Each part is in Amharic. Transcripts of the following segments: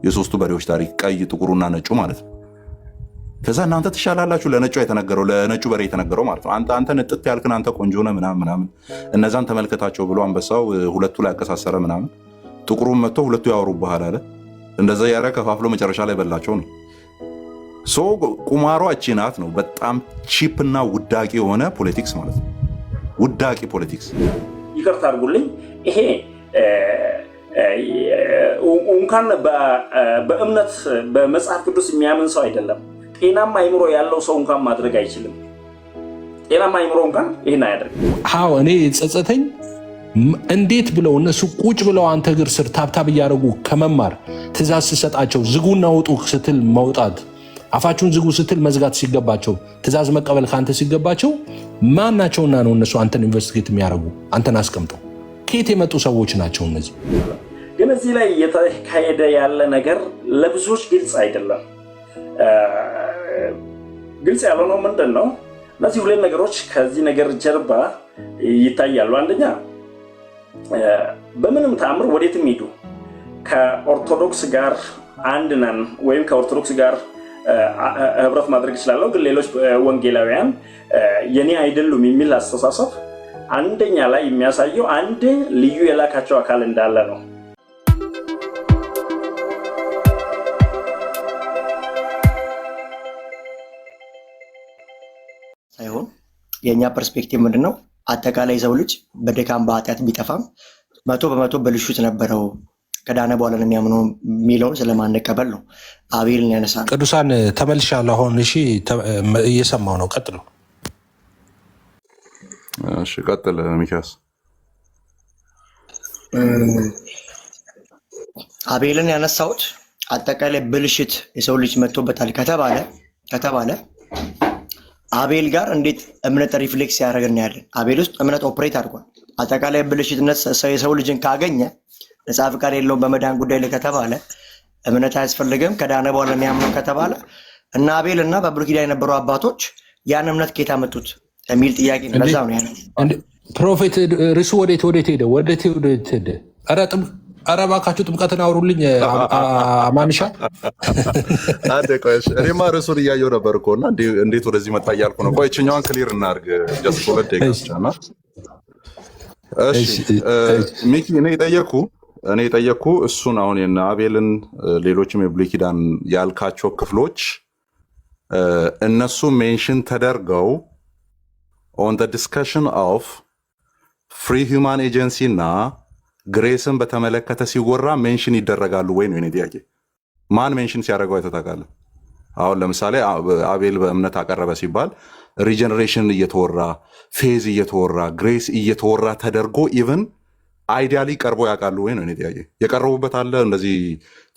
የሶስቱ በሬዎች ታሪክ ቀይ ጥቁሩና ነጩ ማለት ነው። ከዛ እናንተ ትሻላላችሁ ለነጩ የተነገረው ለነጩ በሬ የተነገረው ማለት ነው። አንተ ንጥት ያልክን አንተ ቆንጆ ነህ ምናምን እነዛን ተመልከታቸው ብሎ አንበሳው ሁለቱ ላይ ያቀሳሰረ ምናምን ጥቁሩን መጥቶ ሁለቱ ያወሩብሃል አለ። እንደዛ ያረ ከፋፍሎ መጨረሻ ላይ በላቸው ነው። ሶ ቁማሯ እቺ ናት ነው። በጣም ቺፕ እና ውዳቂ የሆነ ፖለቲክስ ማለት ነው። ውዳቂ ፖለቲክስ። ይቅርታ አድርጉልኝ። ይሄ እንኳን በእምነት በመጽሐፍ ቅዱስ የሚያምን ሰው አይደለም ጤናማ አይምሮ ያለው ሰው እንኳን ማድረግ አይችልም። ጤናማ አይምሮ እንኳን ይሄን አያደርግም። አዎ እኔ ጸጸተኝ እንዴት ብለው እነሱ ቁጭ ብለው አንተ እግር ስር ታብታብ እያደረጉ ከመማር ትእዛዝ ስሰጣቸው ዝጉና ውጡ ስትል መውጣት፣ አፋችሁን ዝጉ ስትል መዝጋት ሲገባቸው ትእዛዝ መቀበል ካንተ ሲገባቸው ማናቸውና ነው እነሱ አንተን ኢንቨስቲጌት የሚያደርጉ? አንተን አስቀምጠው ከየት የመጡ ሰዎች ናቸው እነዚህ? ግን እዚህ ላይ እየተካሄደ ያለ ነገር ለብዙዎች ግልጽ አይደለም። ግልጽ ያልሆነው ምንድን ነው? እነዚህ ሁለት ነገሮች ከዚህ ነገር ጀርባ ይታያሉ። አንደኛ በምንም ተአምር ወዴትም ሂዱ ከኦርቶዶክስ ጋር አንድ ነን ወይም ከኦርቶዶክስ ጋር ህብረት ማድረግ ይችላለሁ፣ ግን ሌሎች ወንጌላውያን የኔ አይደሉም የሚል አስተሳሰብ አንደኛ ላይ የሚያሳየው አንድ ልዩ የላካቸው አካል እንዳለ ነው። ሳይሆን የኛ ፐርስፔክቲቭ ምንድነው? አጠቃላይ ሰው ልጅ በድካም በኃጢአት ቢጠፋም 100% ብልሹት ነበረው ከዳነ በኋላ ነው የሚያምነው የሚለውን ስለማንቀበል ነው አቤልን ያነሳል። ቅዱሳን ተመልሻለሁ። አሁን እሺ እየሰማው ነው። ቀጥሉ። እሺ ቀጥል ሚካስ። አቤልን ያነሳሁት አጠቃላይ ብልሽት የሰው ልጅ መጥቶበታል ከተባለ አቤል ጋር እንዴት እምነት ሪፍሌክስ ያደረግን ያለን? አቤል ውስጥ እምነት ኦፕሬት አድርጓል። አጠቃላይ ብልሽትነት የሰው ልጅን ካገኘ ነፃ ፍቃድ የለውም በመዳን ጉዳይ ላይ ከተባለ እምነት አያስፈልግም ከዳነ በኋላ የሚያምነው ከተባለ እና አቤል እና በብሉይ ኪዳን የነበሩ አባቶች ያን እምነት ከየት አመጡት የሚል ጥያቄ ነው። ለዛ ነው ያለው ፕሮፌት ርሱ ወዴት ሄደ? ኧረ እባካችሁ ጥምቀትን አውሩልኝ። ማንሻ እኔማ ርዕሱን እያየሁ ነበር እኮ እና እንዴት ወደዚህ መጣ እያልኩ ነው። ቆይ ይችኛዋን ክሊር እናድርግ። ጀስት ሁለት ደቂቃ ብቻ እና እሺ ሚኪ እኔ የጠየኩ እሱን አሁን የነ አቤልን ሌሎችም የብሉይ ኪዳን ያልካቸው ክፍሎች እነሱ ሜንሽን ተደርገው ኦን ዘ ዲስከሽን ኦፍ ፍሪ ሂውማን ኤጀንሲ እና ግሬስን በተመለከተ ሲወራ ሜንሽን ይደረጋሉ ወይ ነው የኔ ጥያቄ። ማን ሜንሽን ሲያደርገው አይተታቃለ? አሁን ለምሳሌ አቤል በእምነት አቀረበ ሲባል ሪጀነሬሽን እየተወራ ፌዝ እየተወራ ግሬስ እየተወራ ተደርጎ ኢቭን አይዲያሊ ቀርቦ ያውቃሉ ወይ ነው እኔ ጥያቄ። የቀረቡበት አለ እንደዚህ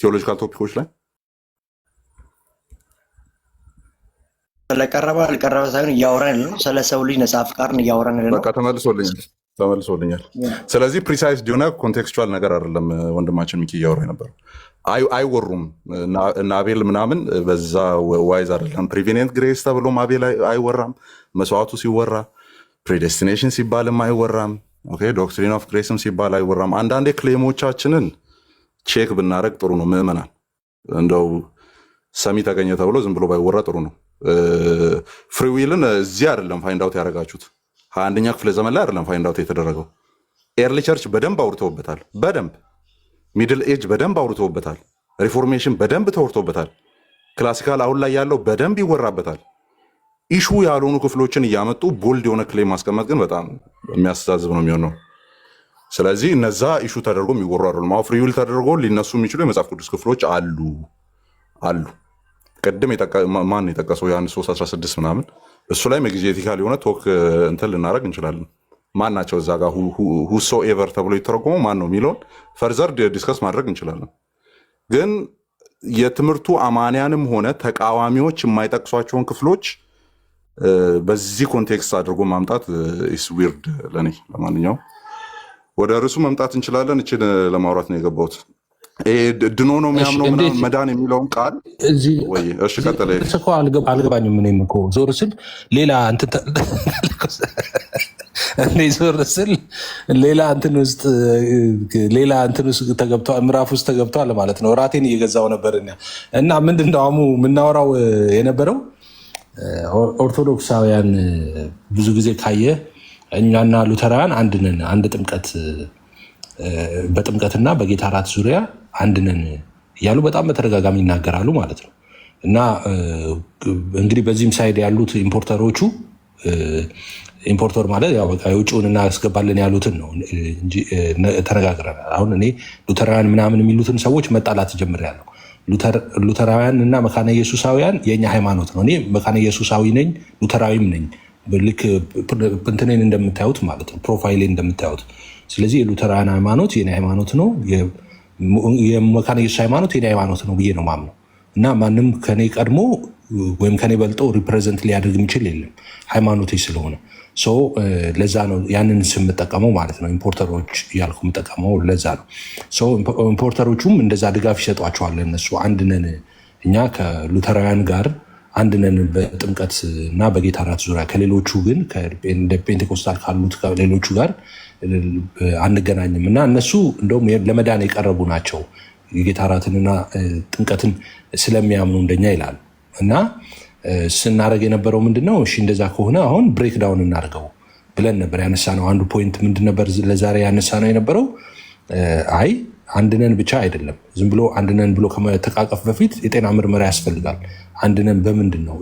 ቴዎሎጂካል ቶፒኮች ላይ ስለቀረበ አልቀረበ ሳይሆን እያወራን ነው ስለ ሰው ልጅ ነፃ ፍቃድን እያወራን ነው። በቃ ተመልሶልኛል። ስለዚህ ፕሪሳይዝ ዲሆነ ኮንቴክስቹዋል ነገር አይደለም ወንድማችን ሚኪ እያወራ ነበር። አይወሩም እና አቤል ምናምን በዛ ዋይዝ አይደለም። ፕሪቬኔንት ግሬስ ተብሎም አቤል አይወራም። መስዋዕቱ ሲወራ ፕሬዴስቲኔሽን ሲባልም አይወራም። ኦኬ ዶክትሪን ኦፍ ግሬስም ሲባል አይወራም። አንዳንዴ ክሌሞቻችንን ቼክ ብናደረግ ጥሩ ነው። ምዕመናን እንደው ሰሚ ተገኘ ተብሎ ዝም ብሎ ባይወራ ጥሩ ነው። ፍሪዊልን እዚህ አይደለም ፋይንድ አውት ያደረጋችሁት 21ኛ ክፍለ ዘመን ላይ አይደለም ፋይንድ አውት የተደረገው። ኤርሊ ቸርች በደንብ አውርተውበታል። በደንብ ሚድል ኤጅ በደንብ አውርተውበታል። ሪፎርሜሽን በደንብ ተወርቶበታል። ክላሲካል አሁን ላይ ያለው በደንብ ይወራበታል። ኢሹ ያልሆኑ ክፍሎችን እያመጡ ቦልድ የሆነ ክሌም ማስቀመጥ ግን በጣም የሚያስተዛዝብ ነው የሚሆነው። ስለዚህ እነዛ ኢሹ ተደርጎ የሚወሩ አይደሉም። አሁን ፍሪዊል ተደርጎ ሊነሱ የሚችሉ የመጽሐፍ ቅዱስ ክፍሎች አሉ። ቅድም ማን የጠቀሰው ዮሐንስ 3:16 ምናምን እሱ ላይ ኤግዜቲካል የሆነ ቶክ እንትን ልናደርግ እንችላለን። ማን ናቸው እዛ ጋር ሁሶ ኤቨር ተብሎ የተረጎመው ማን ነው የሚለውን ፈርዘር ዲስከስ ማድረግ እንችላለን። ግን የትምህርቱ አማንያንም ሆነ ተቃዋሚዎች የማይጠቅሷቸውን ክፍሎች በዚህ ኮንቴክስት አድርጎ ማምጣት ኢስ ዊርድ ለኔ። ለማንኛውም ወደ ርዕሱ መምጣት እንችላለን። እችን ለማውራት ነው የገባሁት። ድኖ ነው የሚያምነው መዳን የሚለውን ቃል ወይ እሺ ቀጥለ። አልገባኝም። እኔም እኮ ዞር ስል ሌላ እኔ ዞር ስል ሌላ እንትን ውስጥ ተገብቷል፣ ምዕራፍ ውስጥ ተገብቷል ማለት ነው። ራቴን እየገዛው ነበር እና ምንድነው አሙ የምናወራው የነበረው ኦርቶዶክሳውያን ብዙ ጊዜ ካየ እኛና ሉተራውያን አንድ ነን፣ አንድ ጥምቀት በጥምቀትና በጌታ እራት ዙሪያ አንድ ነን እያሉ በጣም በተደጋጋሚ ይናገራሉ ማለት ነው። እና እንግዲህ በዚህም ሳይድ ያሉት ኢምፖርተሮቹ ኢምፖርተር ማለት ያው በቃ የውጭውን እናስገባለን ያሉትን ነው እንጂ ተነጋግረናል። አሁን እኔ ሉተራውያን ምናምን የሚሉትን ሰዎች መጣላት ጀምሬያለሁ። ሉተራውያን እና መካነ ኢየሱሳውያን የኛ ሃይማኖት ነው። እኔ መካነ ኢየሱሳዊ ነኝ፣ ሉተራዊም ነኝ። ልክ እንትኔን እንደምታዩት ማለት ነው፣ ፕሮፋይሌን እንደምታዩት። ስለዚህ የሉተራውያን ሃይማኖት የኔ ሃይማኖት ነው፣ የመካነ ኢየሱስ ሃይማኖት የኔ ሃይማኖት ነው ብዬ ነው ማምነው። እና ማንም ከኔ ቀድሞ ወይም ከኔ በልጦ ሪፕሬዘንት ሊያደርግ የሚችል የለም ሃይማኖቴ ስለሆነ። ለዛ ነው ያንን ስም የምጠቀመው ማለት ነው። ኢምፖርተሮች እያልኩ የምጠቀመው ለዛ ነው። ኢምፖርተሮቹም እንደዛ ድጋፍ ይሰጧቸዋል። እነሱ አንድ ነን፣ እኛ ከሉተራውያን ጋር አንድ ነን በጥምቀት እና በጌታ እራት ዙሪያ፣ ከሌሎቹ ግን እንደ ፔንቴኮስታል ካሉት ከሌሎቹ ጋር አንገናኝም። እና እነሱ እንደውም ለመዳን የቀረቡ ናቸው የጌታ እራትንና ጥምቀትን ስለሚያምኑ እንደኛ ይላሉ። እና ስናደርግ የነበረው ምንድነው? እሺ እንደዛ ከሆነ አሁን ብሬክዳውን እናደርገው ብለን ነበር ያነሳ ነው። አንዱ ፖይንት ምንድን ነበር ለዛሬ ያነሳ ነው የነበረው? አይ አንድነን ብቻ አይደለም፣ ዝም ብሎ አንድነን ብሎ ከመተቃቀፍ በፊት የጤና ምርመራ ያስፈልጋል። አንድነን በምንድን ነው?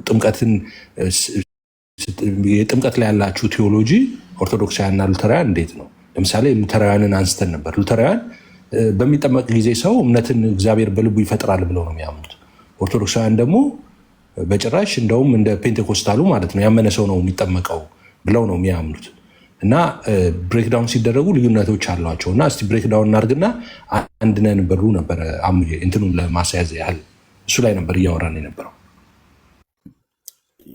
የጥምቀት ላይ ያላችሁ ቴዎሎጂ ኦርቶዶክሳውያንና ሉተራውያን እንዴት ነው? ለምሳሌ ሉተራውያንን አንስተን ነበር። ሉተራውያን በሚጠመቅ ጊዜ ሰው እምነትን እግዚአብሔር በልቡ ይፈጥራል ብለው ነው የሚያምኑት። ኦርቶዶክሳውያን ደግሞ በጭራሽ እንደውም እንደ ፔንቴኮስታሉ ማለት ነው ያመነ ሰው ነው የሚጠመቀው ብለው ነው የሚያምኑት። እና ብሬክዳውን ሲደረጉ ልዩነቶች አሏቸው። እና እስቲ ብሬክዳውን እናድርግና አንድ ነን በሉ ነበረ እንትኑን ለማስያዝ ያህል እሱ ላይ ነበር እያወራን የነበረው።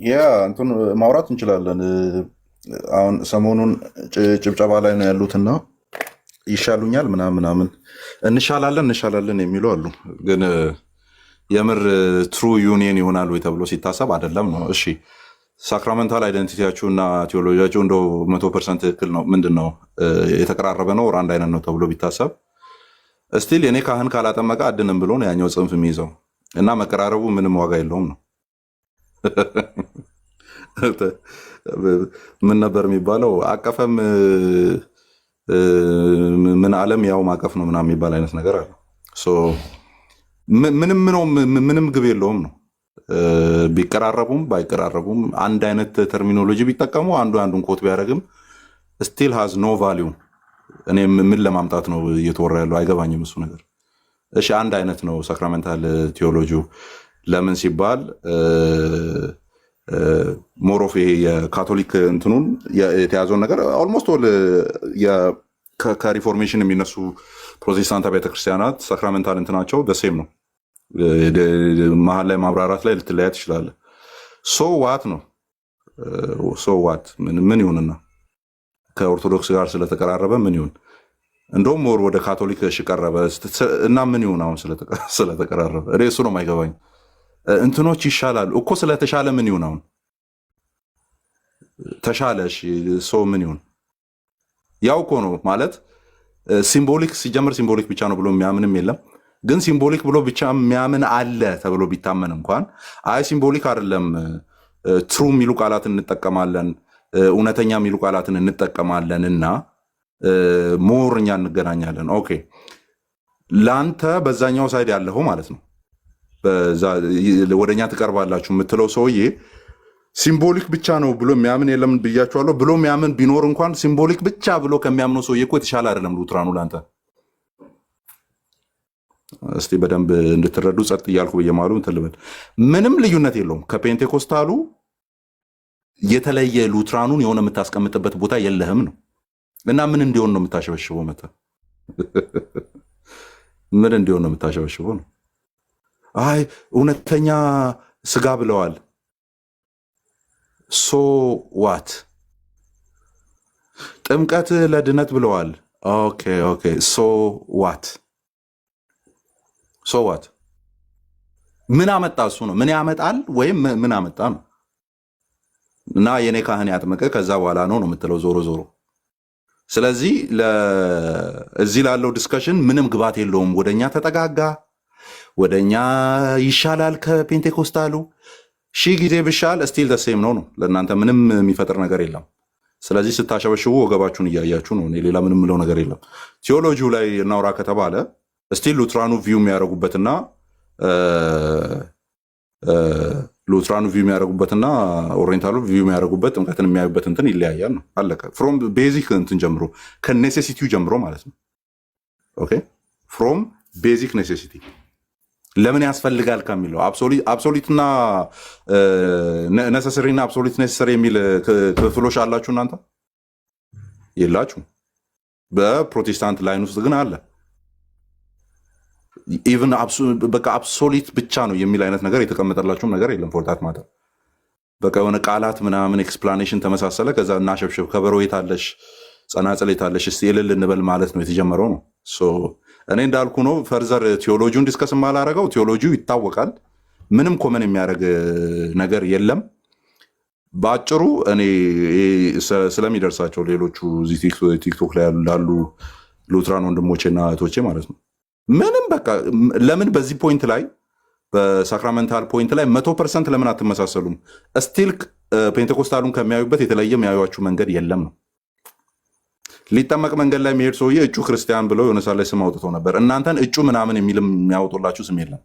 ያ እንትን ማውራት እንችላለን። አሁን ሰሞኑን ጭብጨባ ላይ ነው ያሉትና ይሻሉኛል ምናምን እንሻላለን የሚሉ አሉ። ግን የምር ትሩ ዩኒየን ይሆናል ወይ ተብሎ ሲታሰብ አይደለም ነው። እሺ ሳክራመንታል አይደንቲቲያችሁ እና ቴዎሎጂያችሁ እንደው 100% ትክክል ነው፣ ምንድን ነው የተቀራረበ ነው፣ አንድ አይነት ነው ተብሎ ቢታሰብ እስቲል የኔ ካህን ካላጠመቀ አድንም ብሎ ነው ያኛው ጽንፍ የሚይዘው እና መቀራረቡ ምንም ዋጋ የለውም ነው። ምን ነበር የሚባለው? አቀፈም ምን ዓለም ያው ማቀፍ ነው ምናምን የሚባል አይነት ነገር አለ። ምንም ግብ የለውም ነው። ቢቀራረቡም ባይቀራረቡም አንድ አይነት ተርሚኖሎጂ ቢጠቀሙ አንዱ አንዱን ኮት ቢያደርግም ስቲል ሃዝ ኖ ቫሊዩ። እኔ ምን ለማምጣት ነው እየተወራ ያለው አይገባኝም እሱ ነገር። እሺ አንድ አይነት ነው ሳክራመንታል ቴዎሎጂ። ለምን ሲባል ሞሮፍ ይሄ የካቶሊክ እንትኑን የተያዘውን ነገር ኦልሞስት ከሪፎርሜሽን የሚነሱ ፕሮቴስታንት ቤተክርስቲያናት ሳክራመንታል እንትናቸው ደሴም ነው። መሀል ላይ ማብራራት ላይ ልትለያት ይችላል። ሶ ዋት ነው ዋት ምን ይሁንና ከኦርቶዶክስ ጋር ስለተቀራረበ ምን ይሁን? እንደውም ሞር ወደ ካቶሊክ ቀረበ እና ምን ይሁን አሁን ስለተቀራረበ? እኔ እሱ ነው የማይገባኝ። እንትኖች ይሻላሉ እኮ ስለተሻለ ምን ይሁን አሁን? ተሻለ ሰው ምን ይሁን? ያው እኮ ነው ማለት ሲምቦሊክ ሲጀምር ሲምቦሊክ ብቻ ነው ብሎ የሚያምንም የለም። ግን ሲምቦሊክ ብሎ ብቻ የሚያምን አለ ተብሎ ቢታመን እንኳን አይ ሲምቦሊክ አይደለም ትሩ የሚሉ ቃላትን እንጠቀማለን፣ እውነተኛ የሚሉ ቃላትን እንጠቀማለን እና ሞር እኛ እንገናኛለን። ኦኬ ለአንተ በዛኛው ሳይድ ያለኸው ማለት ነው ወደኛ ትቀርባላችሁ የምትለው ሰውዬ ሲምቦሊክ ብቻ ነው ብሎ የሚያምን የለም ብያችኋለሁ። ብሎ የሚያምን ቢኖር እንኳን ሲምቦሊክ ብቻ ብሎ ከሚያምነው ሰውዬ እኮ የተሻለ አይደለም ሉትራኑ ለአንተ። እስቲ በደንብ እንድትረዱ ጸጥ እያልኩ በየማሉ እንትን ልበል። ምንም ልዩነት የለውም ከፔንቴኮስታሉ የተለየ ሉትራኑን የሆነ የምታስቀምጥበት ቦታ የለህም ነው። እና ምን እንዲሆን ነው የምታሸበሽበው? ምን እንዲሆን ነው የምታሸበሽበው ነው? አይ እውነተኛ ስጋ ብለዋል። ሶ ዋት? ጥምቀት ለድነት ብለዋል። ኦኬ ሶ ዋት? ምን አመጣ? እሱ ነው ምን ያመጣል ወይም ምን አመጣ ነው። እና የኔ ካህን ያጥመቀ ከዛ በኋላ ነው የምትለው። ዞሮ ስለዚህ እዚህ ላለው ዲስከሽን ምንም ግባት የለውም። ወደኛ ተጠጋጋ፣ ወደኛ ይሻላል ከፔንቴኮስታሉ ሺህ ጊዜ ብሻል ስቲል ደሴም ነው። ለእናንተ ምንም የሚፈጥር ነገር የለም። ስለዚህ ስታሸበሽቡ ወገባችሁን እያያችሁ ነው። ሌላ ምንም ምለው ነገር የለም። ቴዎሎጂው ላይ እናውራ ከተባለ ስቲል ሉትራኑ ቪው የሚያደርጉበትና ኦሪየንታሉ ቪው የሚያደርጉበት ጥምቀትን የሚያዩበት እንትን ይለያያል ነው። አለቀ። ፍሮም ቤዚክ እንትን ጀምሮ ከኔሴሲቲው ጀምሮ ማለት ነው። ኦኬ ፍሮም ቤዚክ ኔሴሲቲ ለምን ያስፈልጋል ከሚለው አብሶሊትና ነሰሰሪና አብሶሊት ነሰሰሪ የሚል ክፍሎች አላችሁ እናንተ የላችሁ። በፕሮቴስታንት ላይን ውስጥ ግን አለ። ኢቭን በቃ አብሶሊት ብቻ ነው የሚል አይነት ነገር የተቀመጠላችሁም ነገር የለም። ፎርታት ማተር በቃ የሆነ ቃላት ምናምን ኤክስፕላኔሽን ተመሳሰለ። ከዛ እናሸብሸብ ከበሮ የታለሽ ጸናጽል የታለሽ እስቲ እልል እንበል ማለት ነው የተጀመረው ነው። እኔ እንዳልኩ ነው። ፈርዘር ቴዎሎጂውን ዲስከስ ማላረገው ቴዎሎጂው ይታወቃል። ምንም ኮመን የሚያደርግ ነገር የለም። በአጭሩ እኔ ስለሚደርሳቸው ሌሎቹ ቲክቶክ ላይ ላሉ ሉትራን ወንድሞቼና እህቶቼ ማለት ነው ምንም በቃ ለምን በዚህ ፖይንት ላይ በሳክራመንታል ፖይንት ላይ 100% ለምን አትመሳሰሉም? ስቲል ፔንቴኮስታሉን ከሚያዩበት የተለየ የሚያዩዋችሁ መንገድ የለም ነው። ሊጠመቅ መንገድ ላይ የሚሄድ ሰውዬ እጩ ክርስቲያን ብለው የሆነ ሰዓት ላይ ስም አውጥተው ነበር። እናንተን እጩ ምናምን የሚልም የሚያወጡላችሁ ስም የለም።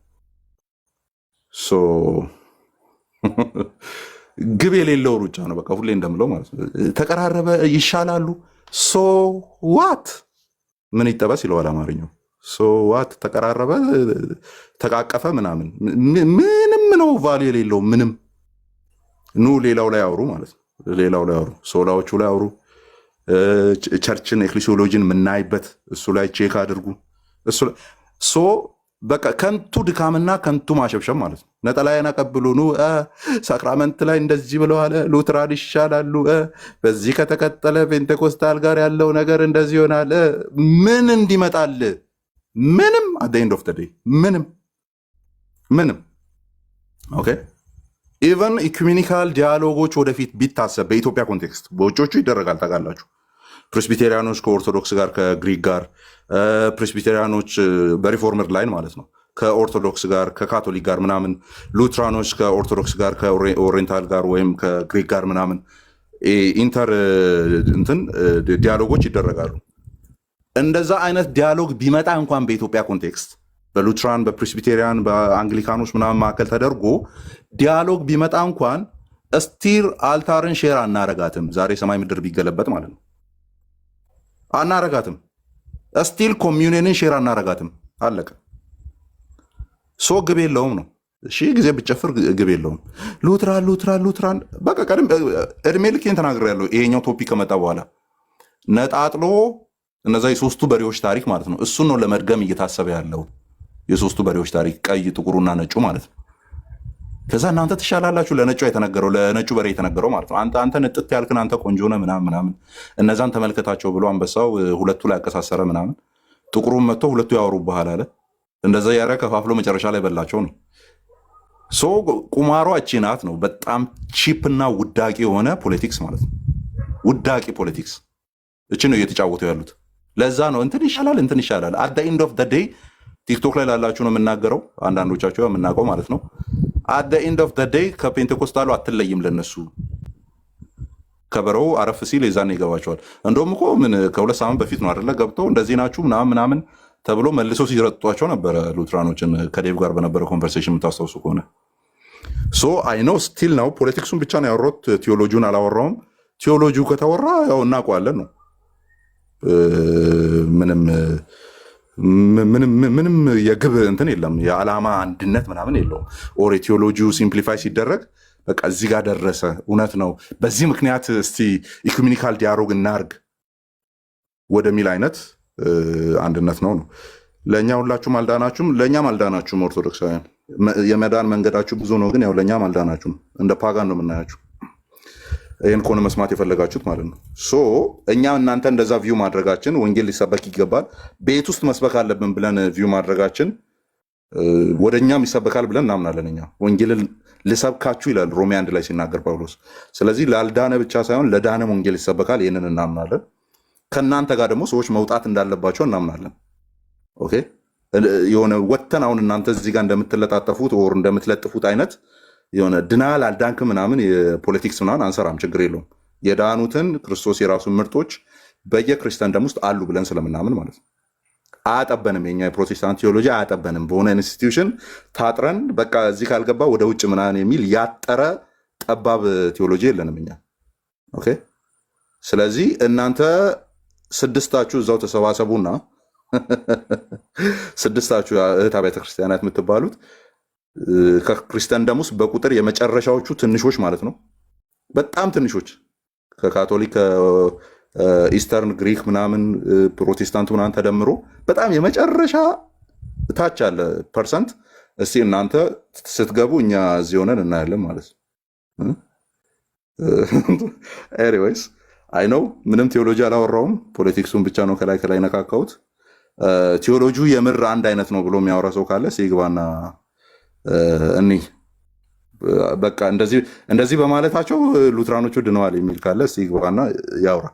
ግብ የሌለው ሩጫ ነው። በቃ ሁሌ እንደምለው ማለት ነው። ተቀራረበ ይሻላሉ። ዋት ምን ይጠበስ ይለዋል አማርኛው። ዋት ተቀራረበ ተቃቀፈ ምናምን ምንም ነው ቫልዩ የሌለው ምንም። ሌላው ላይ አውሩ ማለት ነው። ሌላው ላይ አውሩ፣ ሶላዎቹ ላይ አውሩ፣ ቸርችን ኤክሊሲዮሎጂን የምናይበት እሱ ላይ ቼክ አድርጉ። በቃ ከንቱ ድካምና ከንቱ ማሸብሸብ ማለት ነው። ነጠላዬን አቀብሉ ሳክራመንት ላይ እንደዚህ ብለዋል፣ ሉትራን ይሻላሉ፣ በዚህ ከተቀጠለ ፔንቴኮስታል ጋር ያለው ነገር እንደዚህ ይሆናል። ምን እንዲመጣል ምንም at the end of the day ምንም ኦኬ። ኢቨን ኢኩሜኒካል ዲያሎጎች ወደፊት ቢታሰብ በኢትዮጵያ ኮንቴክስት በውጮቹ ይደረጋል ታውቃላችሁ። ፕሬስቢቴሪያኖች ከኦርቶዶክስ ጋር ከግሪክ ጋር፣ ፕሬስቢቴሪያኖች በሪፎርመር ላይን ማለት ነው ከኦርቶዶክስ ጋር ከካቶሊክ ጋር ምናምን፣ ሉትራኖች ከኦርቶዶክስ ጋር ከኦሪየንታል ጋር ወይም ከግሪክ ጋር ምናምን ኢንተር እንትን ዲያሎጎች ይደረጋሉ። እንደዛ አይነት ዲያሎግ ቢመጣ እንኳን በኢትዮጵያ ኮንቴክስት በሉትራን በፕሬስቢቴሪያን በአንግሊካኖች ምናምን መካከል ተደርጎ ዲያሎግ ቢመጣ እንኳን እስቲር አልታርን ሼር አናረጋትም። ዛሬ ሰማይ ምድር ቢገለበጥ ማለት ነው አናረጋትም። እስቲል ኮሚዩኒየንን ሼር አናረጋትም። አለቀ። ግብ የለውም ነው። እሺ ጊዜ ብጨፍር ግብ የለውም። ሉትራን በቃ ቀደም እድሜ ልኬን ተናግሬያለሁ። ይሄኛው ቶፒክ ከመጣ በኋላ ነጣጥሎ እነዛ የሶስቱ በሬዎች ታሪክ ማለት ነው እሱን ነው ለመድገም እየታሰበ ያለው። የሶስቱ በሬዎች ታሪክ ቀይ ጥቁሩና ነጩ ማለት ነው። ከዛ እናንተ ትሻላላችሁ ለነጩ የተነገረው ለነጩ በሬ የተነገረው ማለት ነው። አንተ ንጥት ያልክን አንተ ቆንጆ ነህ ምናምን እነዛን ተመልከታቸው ብሎ አንበሳው ሁለቱ ላይ አቀሳሰረ ምናምን፣ ጥቁሩን መጥቶ ሁለቱ ያወሩብሃል አለ። እንደዛ ያረ ከፋፍሎ መጨረሻ ላይ በላቸው ነው። ቁማሯ እቺ ናት ነው። በጣም ቺፕና ውዳቂ የሆነ ፖለቲክስ ማለት ነው። ውዳቂ ፖለቲክስ እቺ ነው እየተጫወቱ ያሉት። ለዛ ነው እንትን ይሻላል አት ዘ ኤንድ ኦፍ ዘ ዴይ ቲክቶክ ላይ ላላችሁ ነው የምናገረው፣ አንዳንዶቻችሁ የምናውቀው ማለት ነው። አት ዘ ኤንድ ኦፍ ዘ ዴይ ከፔንቴኮስታሉ አትለይም። ለነሱ ከበረው አረፍ ሲል የዛኔ ይገባቸዋል። እንደውም እኮ ምን ከሁለት ሳምንት በፊት ነው አይደለ ገብተው እንደዚህ ናችሁ ምናምን ተብሎ መልሰው ሲረጧቸው ነበረ ሉትራኖችን ከዴቭ ጋር በነበረ ኮንቨርሴሽን የምታስታውሱ ከሆነ። አይ ኖ ስቲል ነው ፖለቲክሱን ብቻ ነው ያወራሁት፣ ቴዎሎጂውን አላወራውም። ቴዎሎጂው ከተወራ ያው እናውቀዋለን ነው። ምንም የግብ እንትን የለም፣ የዓላማ አንድነት ምናምን የለውም። ኦር ቴዎሎጂው ሲምፕሊፋይ ሲደረግ በቃ እዚህ ጋር ደረሰ እውነት ነው፣ በዚህ ምክንያት እስቲ ኢኩሜኒካል ዲያሎግ እናርግ ወደሚል አይነት አንድነት ነው። ለእኛ ሁላችሁም አልዳናችሁም፣ ለእኛም አልዳናችሁም። ኦርቶዶክሳውያን የመዳን መንገዳችሁ ብዙ ነው፣ ግን ያው ለእኛም አልዳናችሁም። እንደ ፓጋን ነው የምናያችሁ። ይህን ከሆነ መስማት የፈለጋችሁት ማለት ነው። እኛ እናንተ እንደዛ ቪው ማድረጋችን ወንጌል ሊሰበክ ይገባል፣ ቤት ውስጥ መስበክ አለብን ብለን ቪው ማድረጋችን ወደ እኛም ይሰበካል ብለን እናምናለን። እኛ ወንጌልን ልሰብካችሁ ይላል ሮሜ 1 ላይ ሲናገር ጳውሎስ። ስለዚህ ላልዳነ ብቻ ሳይሆን ለዳነም ወንጌል ይሰበካል፣ ይህንን እናምናለን። ከእናንተ ጋር ደግሞ ሰዎች መውጣት እንዳለባቸው እናምናለን። ኦኬ የሆነ ወተን አሁን እናንተ እዚህ ጋር እንደምትለጣጠፉት ወር እንደምትለጥፉት አይነት የሆነ ድናል አልዳንክ ምናምን የፖለቲክስ ምናምን አንሰራም። ችግር የለውም። የዳኑትን ክርስቶስ የራሱን ምርጦች በየክርስቲያን ደም ውስጥ አሉ ብለን ስለምናምን ማለት ነው። አያጠበንም። የኛ የፕሮቴስታንት ቴዎሎጂ አያጠበንም። በሆነ ኢንስቲትዩሽን ታጥረን በቃ እዚህ ካልገባ ወደ ውጭ ምናምን የሚል ያጠረ ጠባብ ቴዎሎጂ የለንም እኛ። ኦኬ ስለዚህ እናንተ ስድስታችሁ እዛው ተሰባሰቡና ስድስታችሁ እህት አብያተ ክርስቲያናት የምትባሉት ከክርስቲያን ደም ውስጥ በቁጥር የመጨረሻዎቹ ትንሾች ማለት ነው፣ በጣም ትንሾች ከካቶሊክ ኢስተርን ግሪክ ምናምን ፕሮቴስታንት ምናምን ተደምሮ በጣም የመጨረሻ ታች ያለ ፐርሰንት እስቲ እናንተ ስትገቡ እኛ እዚህ ሆነን እናያለን ማለት ነው። ኤኒዌይስ አይ ነው ምንም ቴዎሎጂ አላወራውም፣ ፖለቲክሱን ብቻ ነው ከላይ ከላይ ነካካሁት። ቴዎሎጂው የምር አንድ አይነት ነው ብሎ የሚያወራ ሰው ካለ ሲግባና እኒ በቃ እንደዚህ በማለታቸው ሉትራኖቹ ድነዋል የሚል ካለ ሲግባና ያውራ።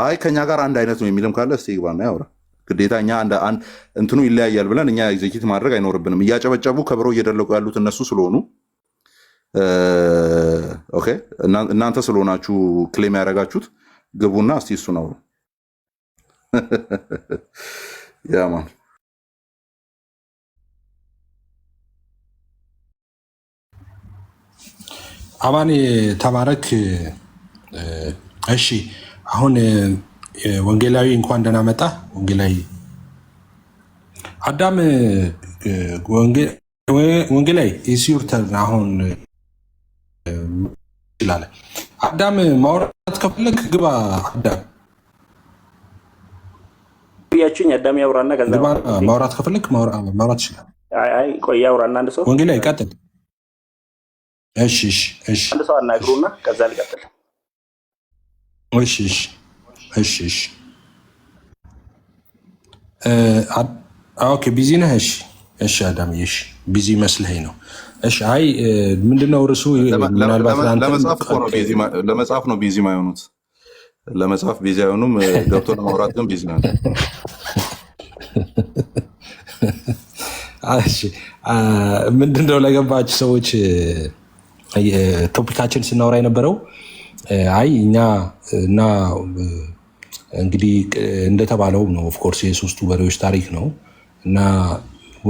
አይ ከኛ ጋር አንድ አይነት ነው የሚልም ካለ ሲግባና ያውራ። ግዴታ እኛ እንትኑ ይለያያል ብለን እኛ ኤግዚኪዩት ማድረግ አይኖርብንም። እያጨበጨቡ ከብሮ እየደለቁ ያሉት እነሱ ስለሆኑ ኦኬ እናንተ ስለሆናችሁ ክሌም ያደረጋችሁት ግቡና እስቲ እሱ ነው ያማን አማኔ ተባረክ። እሺ አሁን ወንጌላዊ እንኳን ደህና መጣ። ወንጌላዊ አዳም ወንጌላዊ ኢሲዩር ተርን አሁን ይላል። አዳም ማውራት ከፈለክ ግባ። አዳም ያቺኝ አዳም ያውራና ከዛ ማውራት ከፈለክ ማውራት ይችላል። አይ ቆይ ያውራና አንድ ሰው ወንጌላዊ ቀጥል። እሺ አንድ ሰው አናግሩና ከዛ ልቀጥል። እሺ ኦኬ ቢዚ ነህ? እሺ አዳም ቢዚ መስለኝ ነው። እሺ አይ ምንድነው ርዕሱ? ምናልባት ለመጽሐፍ ነው ቢዚ ማይሆኑት። ለመጽሐፍ ቢዚ አይሆኑም፣ ገብቶ ለማውራት ግን ቢዚ ነው። እሺ ምንድነው ለገባችሁ ሰዎች ቶፒካችን ስናወራ የነበረው አይ እኛ እና እንግዲህ እንደተባለው ነው። ኦፍኮርስ የሶስቱ በሬዎች ታሪክ ነው እና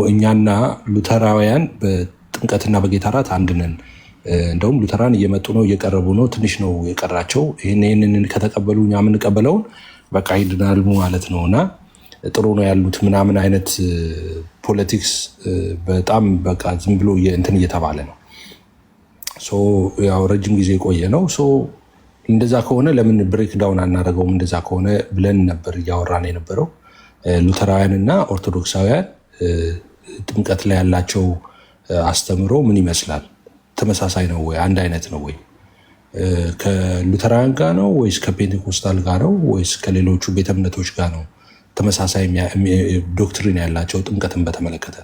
እኛና ሉተራውያን በጥምቀትና በጌታ እራት አንድ ነን። እንደውም ሉተራን እየመጡ ነው፣ እየቀረቡ ነው፣ ትንሽ ነው የቀራቸው። ይህንን ከተቀበሉ እኛ የምንቀበለውን በቃ ይድናሉ ማለት ነው እና ጥሩ ነው ያሉት ምናምን አይነት ፖለቲክስ በጣም በቃ ዝም ብሎ እንትን እየተባለ ነው። ያው ረጅም ጊዜ የቆየ ነው። እንደዛ ከሆነ ለምን ብሬክ ዳውን አናደርገውም? እንደዛ ከሆነ ብለን ነበር እያወራን የነበረው። ሉተራውያን እና ኦርቶዶክሳውያን ጥምቀት ላይ ያላቸው አስተምሮ ምን ይመስላል? ተመሳሳይ ነው ወይ? አንድ አይነት ነው ወይ? ከሉተራውያን ጋር ነው ወይስ ከፔንቴኮስታል ጋር ነው ወይስ ከሌሎቹ ቤተ እምነቶች ጋር ነው ተመሳሳይ ዶክትሪን ያላቸው ጥምቀትን በተመለከተ?